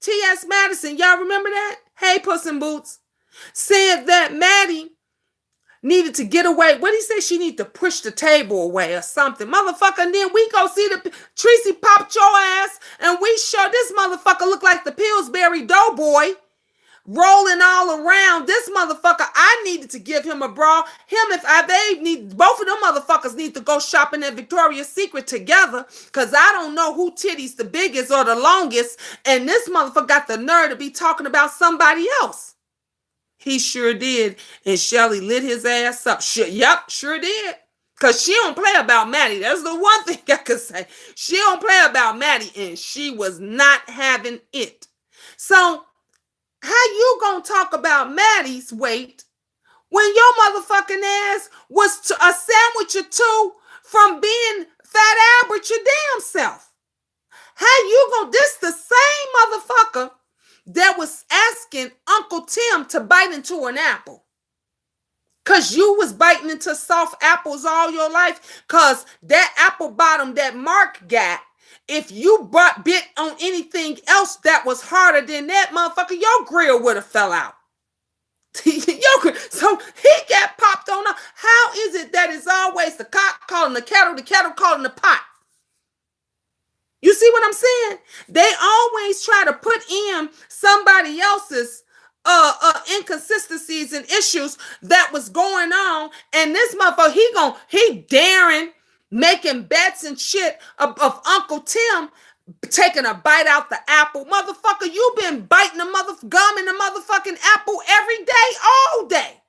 T.S. Madison, y'all remember that? Hey, Puss in Boots, said that Maddie needed to get away. What did he say? She need to push the table away or something. Motherfucker, and then we go see Tracy popped your ass, and we show this motherfucker look like the Pillsbury Doughboy rolling all around. This motherfucker, I needed to give him a bra. Both of them motherfuckers need to go shopping at Victoria's Secret together, because I don't know who titties the biggest or the longest, and this motherfucker got the nerve to be talking about somebody else. He sure did, and Shelly lit his ass up. Sure did. Because she don't play about Maddie. That's the one thing I could say. She don't play about Maddie, and she was not having it. So, how you gonna talk about Maddie's weight when your motherfucking ass was a sandwich or two from being Fat Albert your damn self? How you gonna, this the same motherfucker that was asking Uncle Tim to bite into an apple? Because you was biting into soft apples all your life, because that apple bottom that Mark got, if you bit on anything else that was harder than that, motherfucker, your grill would have fell out. So he got popped on up. How is it that it's always the cock calling the kettle calling the pot? You see what I'm saying? They always try to put in somebody else's inconsistencies and issues that was going on, and this motherfucker, he daring making bets and shit of Uncle Tim taking a bite out the apple. Motherfucker, you been biting the gum in the motherfucking apple every day, all day.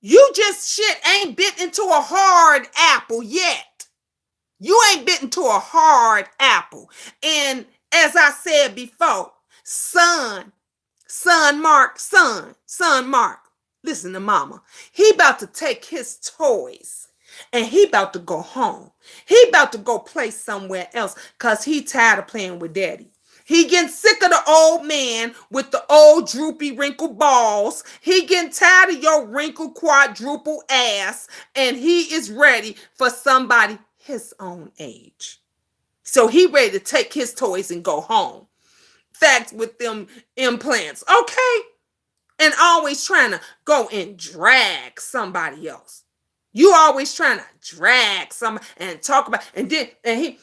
You just ain't bit into a hard apple yet. You ain't bit into a hard apple. And as I said before, son Mark, listen to mama. He about to take his toys and he about to go home. He about to go play somewhere else, because he tired of playing with daddy. He getting sick of the old man with the old droopy wrinkled balls. He getting tired of your wrinkled quadruple ass, and he is ready for somebody his own age. So he ready to take his toys and go home. Facts with them implants, okay? And always trying to go and drag somebody else. You always trying to drag some and talk about, and these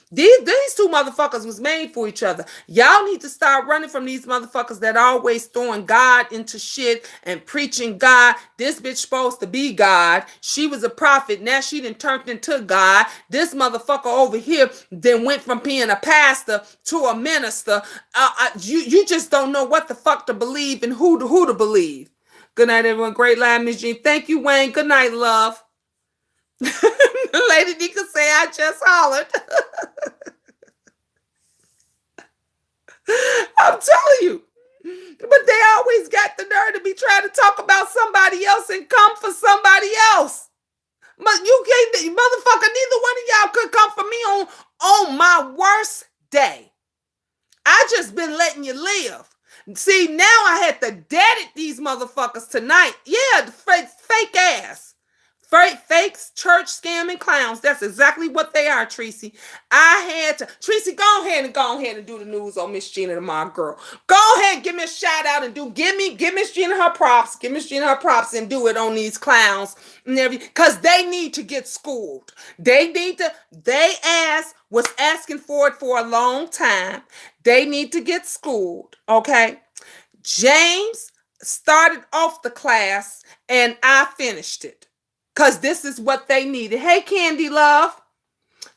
two motherfuckers was made for each other. Y'all need to start running from these motherfuckers that always throwing God into shit and preaching God. This bitch supposed to be God. She was a prophet. Now she done turned into God. This motherfucker over here then went from being a pastor to a minister. You just don't know what the fuck to believe and who to believe. Good night, everyone. Great live, Miss Jean. Thank you, Wayne. Good night, love. Lady D could say I just hollered. I'm telling you. But they always got the nerve to be trying to talk about somebody else and come for somebody else. But you can't, motherfucker, neither one of y'all could come for me on my worst day. I just been letting you live. See, now I had to dead it these motherfuckers tonight. Yeah, the fake ass. Fakes, church scamming clowns. That's exactly what they are, Tracy. I had to. Tracy, go ahead and do the news on Miss Gina tomorrow, girl. Go ahead and give me a shout out and give Miss Gina her props. Give Miss Gina her props and do it on these clowns and everything. Because they need to get schooled. They ass was asking for it for a long time. They need to get schooled, okay? James started off the class and I finished it. Because this is what they needed. Hey, Candy Love.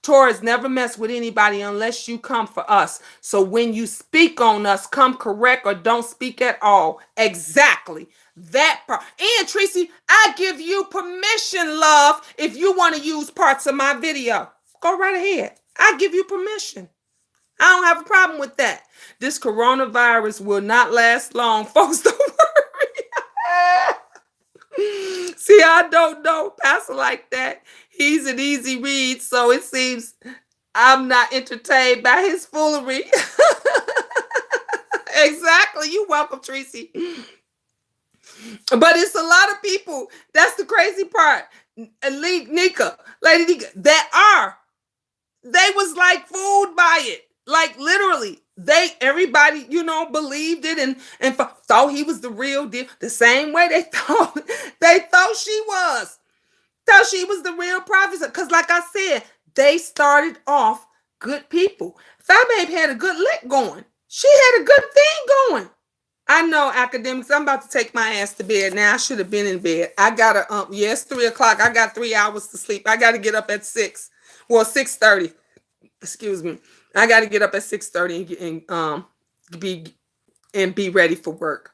Taurus, never mess with anybody unless you come for us. So when you speak on us, come correct or don't speak at all. Exactly. That part. And Tracy, I give you permission, love, if you want to use parts of my video. Go right ahead. I give you permission. I don't have a problem with that. This coronavirus will not last long, folks. Don't worry. See, I don't know Pastor like that. He's an easy read, so it seems I'm not entertained by his foolery. Exactly. You're welcome, Tracy. But it's a lot of people. That's the crazy part. Lady Nika, they was like fooled by it. Like literally, everybody, believed it and thought he was the real deal. The same way they thought she was. Thought she was the real prophet. Because like I said, they started off good people. Fye had a good lick going. She had a good thing going. I know, academics, I'm about to take my ass to bed now. I should have been in bed. I gotta, it's 3:00. I got 3 hours to sleep. I gotta get up at 6. Well, 6:30. Excuse me. I got to get up at 6:30 and be ready for work.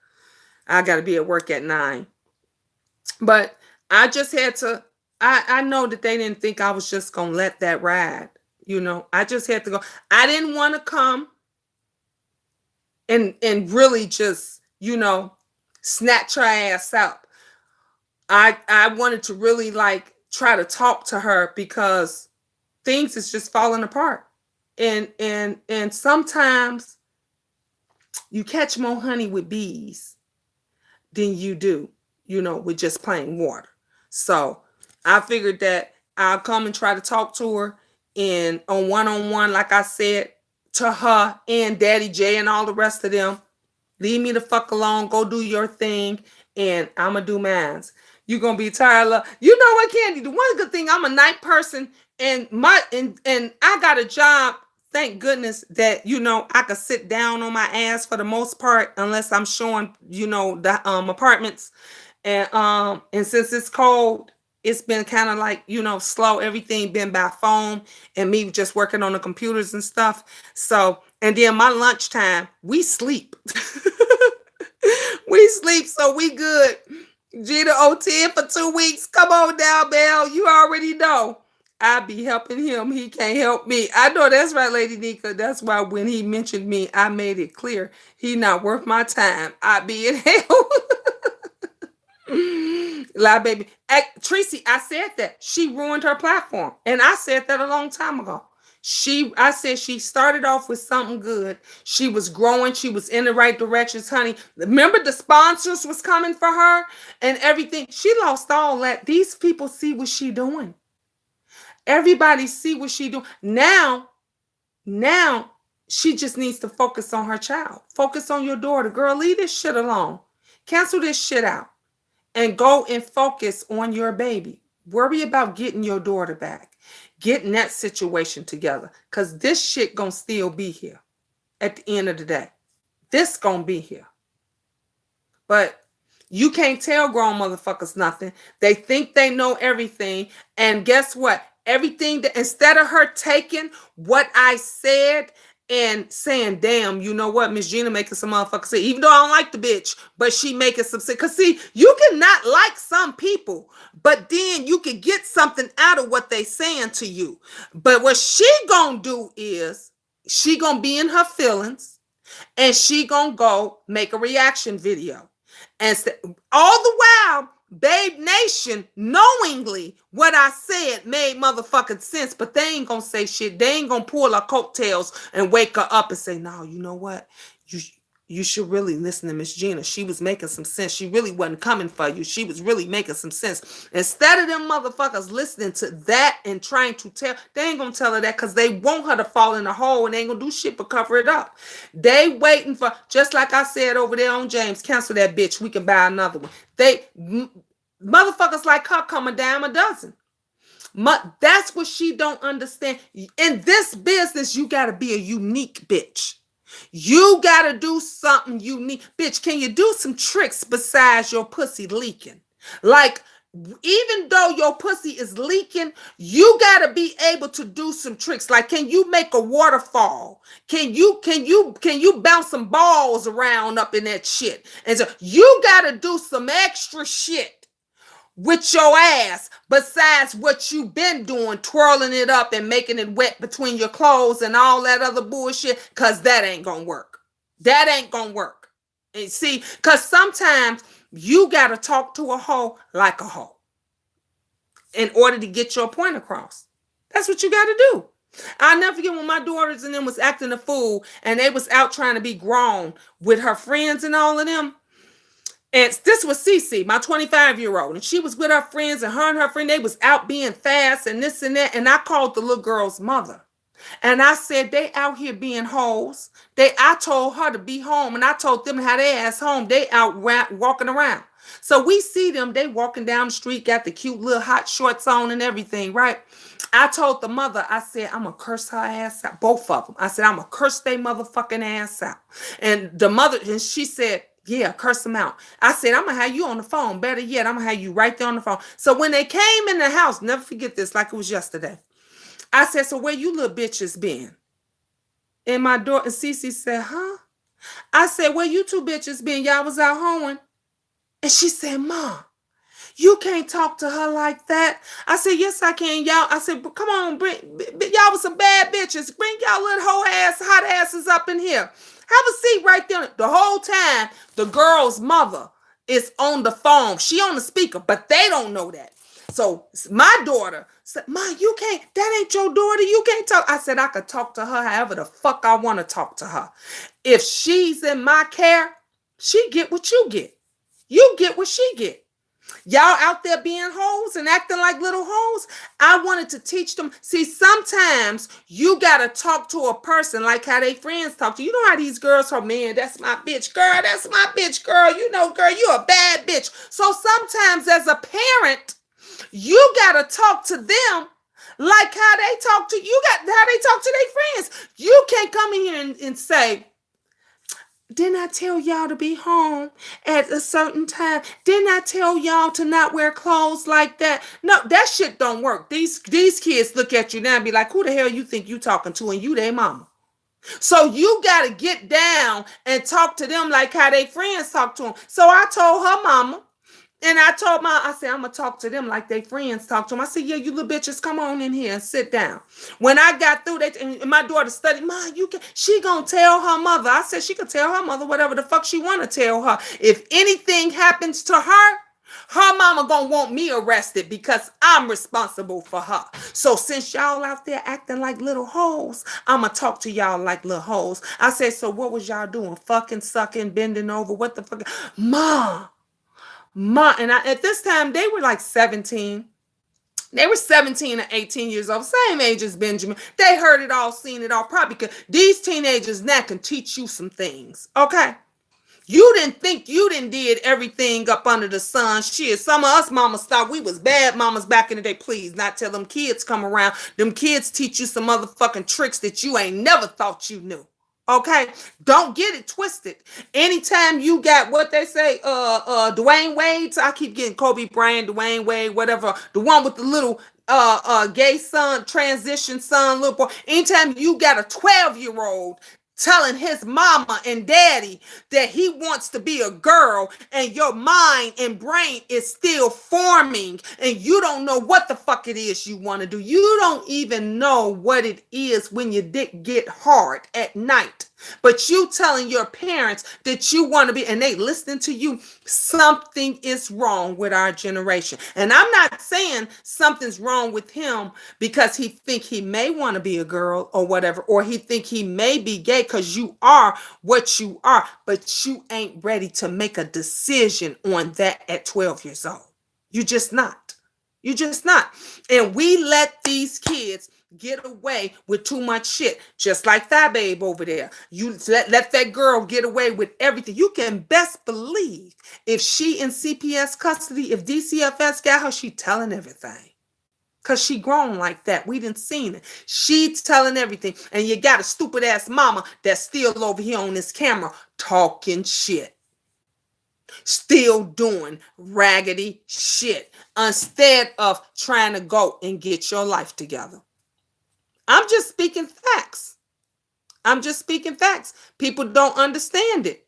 I got to be at work at 9. But I just had to. I know that they didn't think I was just gonna let that ride. I just had to go. I didn't want to come and really just snatch her ass up. I wanted to really try to talk to her because things is just falling apart. And sometimes you catch more honey with bees than you do, with just plain water. So I figured that I'll come and try to talk to her and on one-on-one, like I said, to her and Daddy J and all the rest of them. Leave me the fuck alone. Go do your thing. And I'm going to do mine. You're going to be tired of. You know what, Candy? The one good thing, I'm a night person and I got a job. Thank goodness that, I could sit down on my ass for the most part, unless I'm showing, the apartments. And since it's cold, it's been kind of slow. Everything been by phone and me just working on the computers and stuff. So, and then my lunchtime, we sleep. We sleep, so we good. Gina OT for 2 weeks. Come on down, Belle. You already know. I be helping him. He can't help me. I know that's right, Lady Nika. That's why when he mentioned me, I made it clear. He not worth my time. I be in hell. Lie, baby. Tracy, I said that. She ruined her platform. And I said that a long time ago. I said she started off with something good. She was growing. She was in the right directions, honey. Remember the sponsors was coming for her and everything. She lost all that. These people see what she doing. Everybody see what she doing. Now she just needs to focus on her child. Focus on your daughter. Girl, leave this shit alone. Cancel this shit out. And go and focus on your baby. Worry about getting your daughter back, getting that situation together, because this shit gonna still be here at the end of the day. This gonna be here. But you can't tell grown motherfuckers nothing. They think they know everything. And guess what? Everything that, instead of her taking what I said and saying, damn, you know what, Miss Gina making some motherfuckers say, even though I don't like the bitch, but she making some sense. Because see, you cannot like some people, but then you can get something out of what they saying to you. But what she gonna do is she gonna be in her feelings and she gonna go make a reaction video. And all the while, Babe Nation, knowingly what I said made motherfucking sense, but they ain't gonna say shit. They ain't gonna pull her coattails and wake her up and say, no, you know what? You should really listen to Miss Gina. She was making some sense. She really wasn't coming for you. She was really making some sense. Instead of them motherfuckers listening to that and trying to tell, they ain't gonna tell her that because they want her to fall in a hole and they ain't gonna do shit but cover it up. They waiting for, just like I said over there on James, cancel that bitch. We can buy another one. Motherfuckers like her come a dime a dozen. That's what she don't understand. In this business, you gotta be a unique bitch. You gotta do something unique. Bitch, can you do some tricks besides your pussy leaking? Like, even though your pussy is leaking, you gotta be able to do some tricks. Like, can you make a waterfall? Can you bounce some balls around up in that shit? And so you gotta do some extra shit with your ass besides what you've been doing, twirling it up and making it wet between your clothes and all that other bullshit, because that ain't gonna work. That ain't gonna work. And see, because sometimes you gotta talk to a hoe like a hoe in order to get your point across. That's what you gotta do. I'll never forget when my daughters and them was acting a fool and they was out trying to be grown with her friends and all of them. And this was Cece, my 25-year-old, and she was with her friends, and her friend, they was out being fast and this and that. And I called the little girl's mother, and I said, they out here being hoes. I told her to be home, and I told them how they ass home. They out walking around. So we see them, they walking down the street, got the cute little hot shorts on and everything, right? I told the mother, I said, I'm going to curse her ass out. Both of them. I said, I'm going to curse their motherfucking ass out. And the mother, and she said, yeah, curse them out. I said, I'm going to have you on the phone. Better yet, I'm going to have you right there on the phone. So when they came in the house, never forget this, like it was yesterday. I said, so where you little bitches been? And my daughter, Cece said, huh? I said, where you two bitches been? Y'all was out hoeing. And she said, Mom, you can't talk to her like that. I said, yes, I can, y'all. I said, but come on, y'all was some bad bitches. Bring y'all little hoe ass, hot asses up in here. Have a seat right there. The whole time, the girl's mother is on the phone. She on the speaker, but they don't know that. So my daughter said, Ma, you can't, that ain't your daughter. You can't talk. I said, I could talk to her however the fuck I want to talk to her. If she's in my care, she get what you get. You get what she get. Y'all out there being hoes and acting like little hoes. I wanted to teach them. See, sometimes you got to talk to a person like how they friends talk to you. You know how these girls are, man, that's my bitch, girl. That's my bitch, girl. You know, girl, you a bad bitch. So sometimes as a parent, you got to talk to them like how they talk to you. How they talk to their friends. You can't come in here and say, didn't I tell y'all to be home at a certain time? Didn't I tell y'all to not wear clothes like that? No, that shit don't work. These kids look at you now and be like, who the hell you think you talking to? And you their mama. So you got to get down and talk to them like how they friends talk to them. So I told her mama, and I told I said, I'm going to talk to them like they friends talk to them. I said, yeah, you little bitches, come on in here and sit down. When I got through, and my daughter studied, Ma, she going to tell her mother. I said, she could tell her mother whatever the fuck she want to tell her. If anything happens to her mama going to want me arrested because I'm responsible for her. So since y'all out there acting like little hoes, I'm going to talk to y'all like little hoes. I said, so what was y'all doing? Fucking, sucking, bending over? What the fuck? And at this time, they were like 17. They were 17 or 18 years old, same age as Benjamin. They heard it all, seen it all, probably because these teenagers now can teach you some things, okay? You didn't think you didn't did everything up under the sun. Shit, some of us mamas thought we was bad mamas back in the day. Please, not till them kids come around. Them kids teach you some motherfucking tricks that you ain't never thought you knew. Okay, don't get it twisted. Anytime you got what they say, Dwayne Wade. I keep getting Kobe Bryant, Dwayne Wade, whatever. The one with the little gay son, transition son, little boy. Anytime you got a 12-year-old telling his mama and daddy that he wants to be a girl, and your mind and brain is still forming, and you don't know what the fuck it is you want to do. You don't even know what it is when your dick get hard at night. But you telling your parents that you want to be, and they listening to you. Something is wrong with our generation. And I'm not saying something's wrong with him because he think he may want to be a girl or whatever, or he think he may be gay, because you are what you are, but you ain't ready to make a decision on that at 12 years old. You just not. You just not. And we let these kids get away with too much shit, just like that babe over there. You let that girl get away with everything. You can best believe if she in CPS custody, if DCFS got her, she telling everything. Because she grown like that. We didn't seen it. She's telling everything. And you got a stupid ass mama that's still over here on this camera talking shit. Still doing raggedy shit instead of trying to go and get your life together. I'm just speaking facts. I'm just speaking facts. People don't understand it.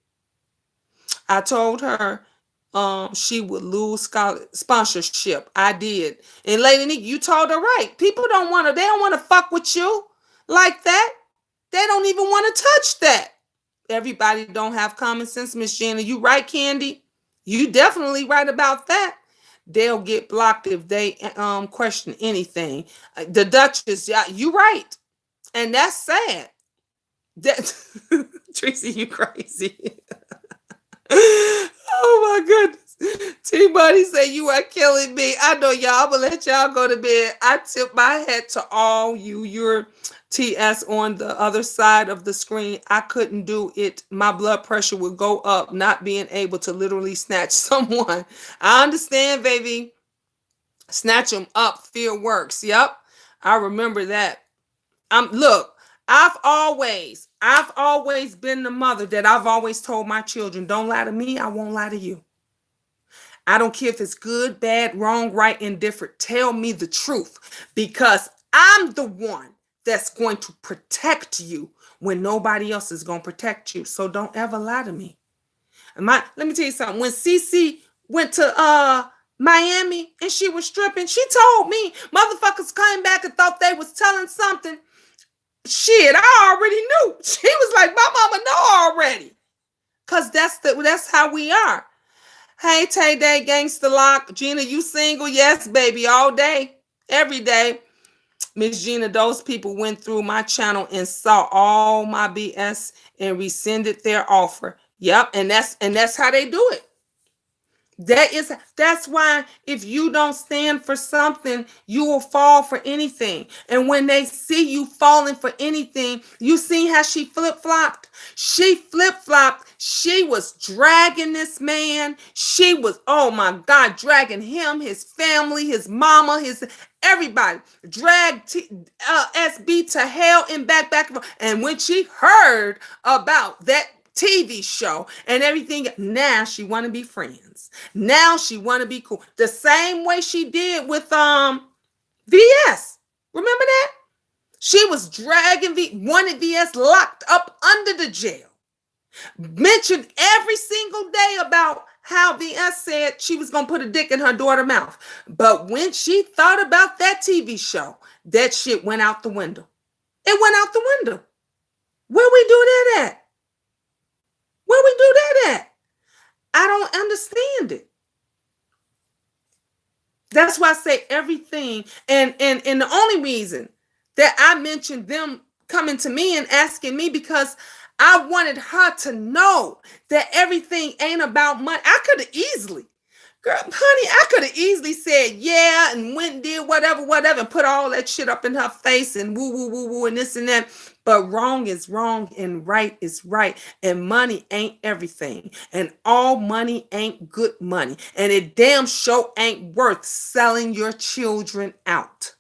I told her she would lose sponsorship. I did. And Lady Nick, you told her right. People they don't want to fuck with you like that. They don't even want to touch that. Everybody don't have common sense, Miss Gina. You right, Candy? You definitely right about that. They'll get blocked if they question anything. The Duchess, yeah, you right. And that's sad. That Tracy, you crazy. Oh my goodness. T-Buddy say you are killing me. I know y'all. I'm gonna let y'all go to bed. I tip my hat to all you. You're TS on the other side of the screen. I couldn't do it. My blood pressure would go up, not being able to literally snatch someone. I understand, baby. Snatch them up. Fear works. Yep. I remember that. Look, I've always been the mother that I've always told my children, don't lie to me, I won't lie to you. I don't care if it's good, bad, wrong, right, indifferent. Tell me the truth, because I'm the one that's going to protect you when nobody else is going to protect you. So don't ever lie to me. Let me tell you something. When Cece went to Miami and she was stripping, she told me motherfuckers came back and thought they was telling something. Shit, I already knew. She was like, my mama know already. Cause that's how we are. Hey, Tay Day, Gangsta Lock. Gina, you single? Yes, baby, all day, every day. Miss Gina, those people went through my channel and saw all my BS and rescinded their offer. Yep, and that's how they do it. That's why if you don't stand for something, you will fall for anything. And when they see you falling for anything, you see how she flip-flopped? She flip-flopped. She was dragging this man. She was, oh my God, dragging him, his family, his mama, his everybody. Dragged SB to hell and back. And when she heard about that TV show and everything, now she want to be friends. Now she want to be cool. The same way she did with VS. Remember that? She was dragging wanted VS locked up under the jail. Mentioned every single day about how VS said she was going to put a dick in her daughter's mouth. But when she thought about that TV show, that shit went out the window. It went out the window. Where we do that at? Where we do that at? I don't understand it. That's why I say everything. And the only reason that I mentioned them coming to me and asking me, because I wanted her to know that everything ain't about money. I could have easily Girl, honey, I could have easily said yeah and went and did whatever, and put all that shit up in her face and woo, woo, woo, woo, and this and that. But wrong is wrong and right is right. And money ain't everything. And all money ain't good money. And it damn sure ain't worth selling your children out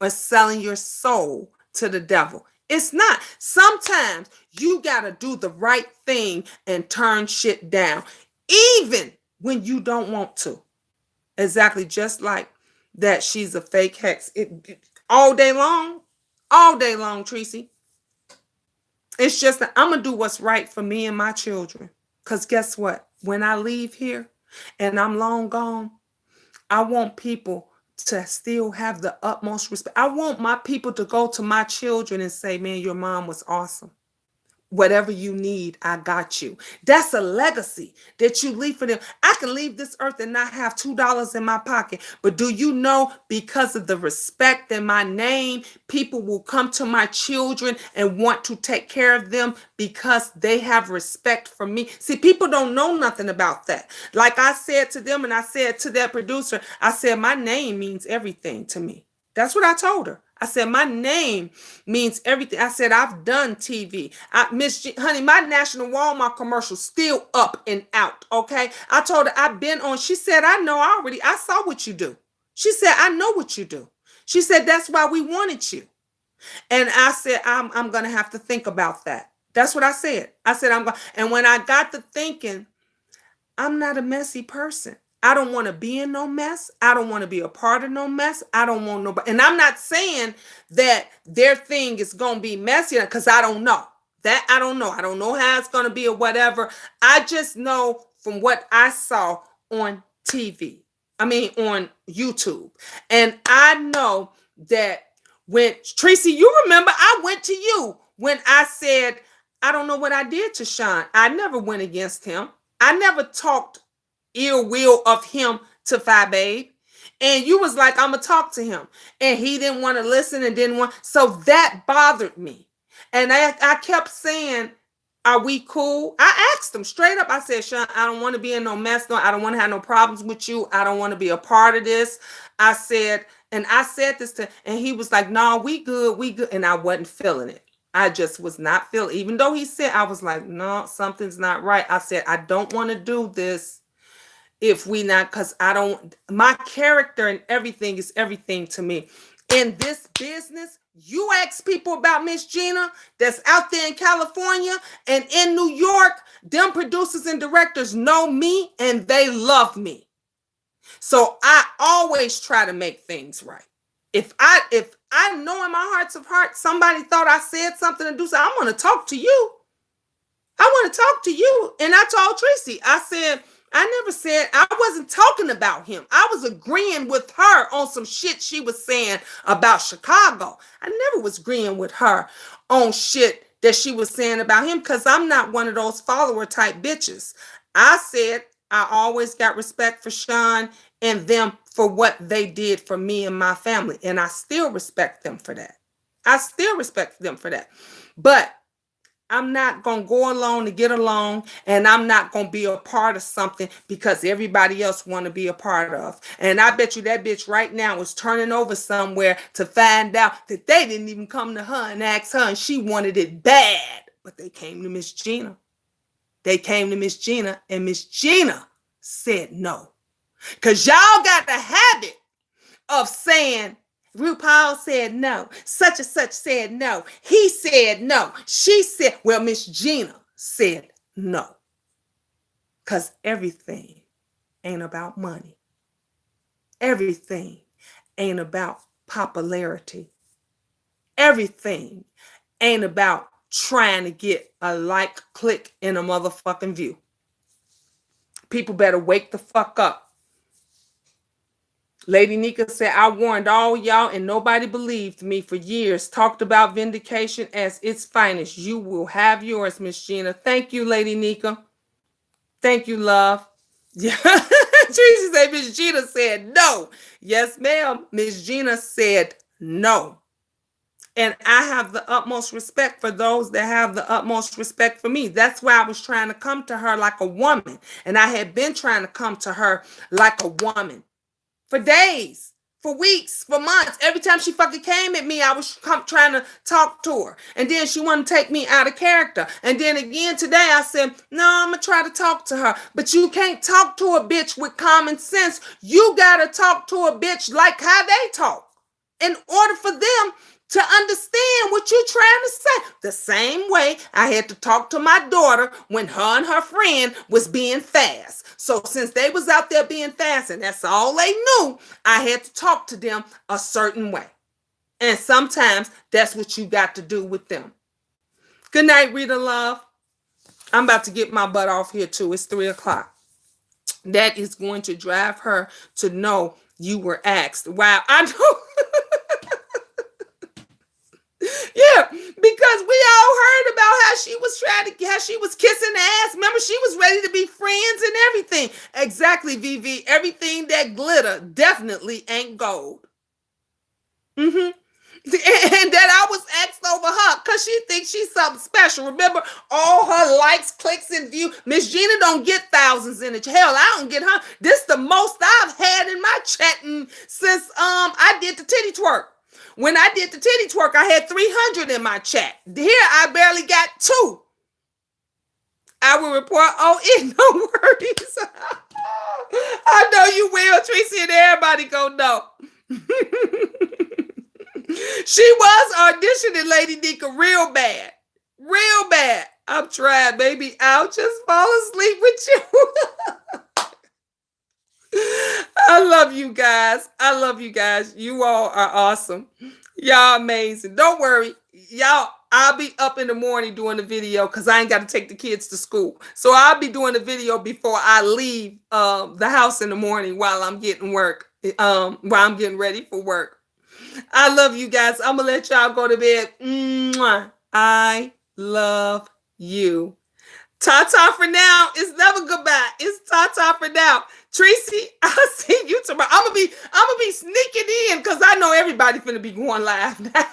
or selling your soul to the devil. It's not. Sometimes you got to do the right thing and turn shit down, even when you don't want to. Exactly, just like that she's a fake hex. All day long, Tracy. It's just that I'm going to do what's right for me and my children. Because guess what? When I leave here and I'm long gone, I want people to still have the utmost respect. I want my people to go to my children and say, man, your mom was awesome. Whatever you need, I got you. That's a legacy that you leave for them. I can leave this earth and not have $2 in my pocket. But do you know, because of the respect in my name, people will come to my children and want to take care of them because they have respect for me. See, people don't know nothing about that. Like I said to them, and I said to that producer, I said, my name means everything to me. That's what I told her. I said, my name means everything. I said, I've done TV. Honey, my National Walmart commercial still up and out, okay? I told her I've been on. She said, I know already. I saw what you do. She said, I know what you do. She said, that's why we wanted you. And I said, I'm going to have to think about that. That's what I said. I said, I'm going. And when I got to thinking, I'm not a messy person. I don't want to be in no mess. I don't want to be a part of no mess. I don't want nobody. And I'm not saying that their thing is going to be messy because I don't know. That I don't know. I don't know how it's going to be or whatever. I just know from what I saw on TV. I mean, on YouTube. And I know that when, Tracy, you remember I went to you when I said, I don't know what I did to Sean. I never went against him. I never talked ill will of him to Fye-babe. And you was like, I'm going to talk to him. And he didn't want to listen and didn't want. So that bothered me. And I kept saying, are we cool? I asked him straight up. I said, Sean, I don't want to be in no mess. No, I don't want to have no problems with you. I don't want to be a part of this. I said, and I said this to, and he was like, no, we good. And I wasn't feeling it. I just was not feeling, even though he said, I was like, no, something's not right. I said, I don't want to do this if we not, because I don't, my character and everything is everything to me. In this business, you ask people about Miss Gina that's out there in California and in New York, them producers and directors know me and they love me. So I always try to make things right. If I know in my hearts of hearts somebody thought I said something to do so, I want to talk to you. I want to talk to you. And I told Tracy, I said, I never said, I wasn't talking about him. I was agreeing with her on some shit she was saying about Chicago. I never was agreeing with her on shit that she was saying about him because I'm not one of those follower type bitches. I said I always got respect for Sean and them for what they did for me and my family. And I still respect them for that. I still respect them for that. But I'm not going to go along to get along, and I'm not going to be a part of something because everybody else want to be a part of. And I bet you that bitch right now is turning over somewhere to find out that they didn't even come to her and ask her, and she wanted it bad. But they came to Miss Gina. They came to Miss Gina, and Miss Gina said no. Because y'all got the habit of saying, RuPaul said no. Such and such said no. He said no. She said, well, Miss Gina said no. Because everything ain't about money. Everything ain't about popularity. Everything ain't about trying to get a like, click, and a motherfucking view. People better wake the fuck up. Lady Nika said, I warned all y'all and nobody believed me for years. Talked about vindication as its finest. You will have yours, Miss Gina. Thank you, Lady Nika. Thank you, love. Yeah. Tracy said, Miss Gina said no. Yes, ma'am. Miss Gina said no. And I have the utmost respect for those that have the utmost respect for me. That's why I was trying to come to her like a woman. And I had been trying to come to her like a woman for days, for weeks, for months. Every time she fucking came at me, I was trying to talk to her. And then she wanted to take me out of character. And then again today, I said, no, I'm going to try to talk to her. But you can't talk to a bitch with common sense. You got to talk to a bitch like how they talk in order for them to understand what you're trying to say. The same way I had to talk to my daughter when her and her friend was being fast. So since they was out there being fast and that's all they knew, I had to talk to them a certain way. And sometimes that's what you got to do with them. Good night, Rita Love. I'm about to get my butt off here too. It's 3:00. That is going to drive her to know you were asked. Wow, I know. Yeah, because we all heard about how she was how she was kissing ass. Remember, she was ready to be friends and everything. Exactly, VV. Everything that glitter definitely ain't gold. Mm-hmm. And that I was asked over her because she thinks she's something special. Remember, all her likes, clicks, and views. Miss Gina don't get thousands in it. Hell, I don't get her. This the most I've had in my chatting since I did the titty twerk. When I did the titty twerk, I had 300 in my chat. Here, I barely got 2. I will report no worries. I know you will, Tracy, and everybody gonna know. She was auditioning Lady Nika real bad. Real bad. I'm trying, baby. I'll just fall asleep with you. I love you guys. I love you guys. You all are awesome. Y'all amazing. Don't worry. Y'all, I'll be up in the morning doing the video because I ain't got to take the kids to school. So I'll be doing the video before I leave the house in the morning while I'm getting while I'm getting ready for work. I love you guys. I'm going to let y'all go to bed. Mwah. I love you. Ta-ta for now. It's never goodbye. It's ta-ta for now. Tracy, I'll see you tomorrow. I'm gonna be sneaking in because I know everybody finna be going live now.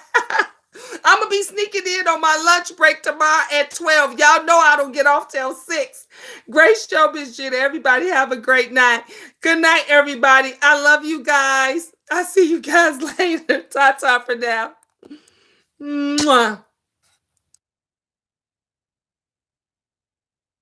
I'm gonna be sneaking in on my lunch break tomorrow at 12. Y'all know I don't get off till 6. Great show, Miss Gina. Everybody have a great night. Good night, everybody. I love you guys. I'll see you guys later. Ta-ta for now. Mwah.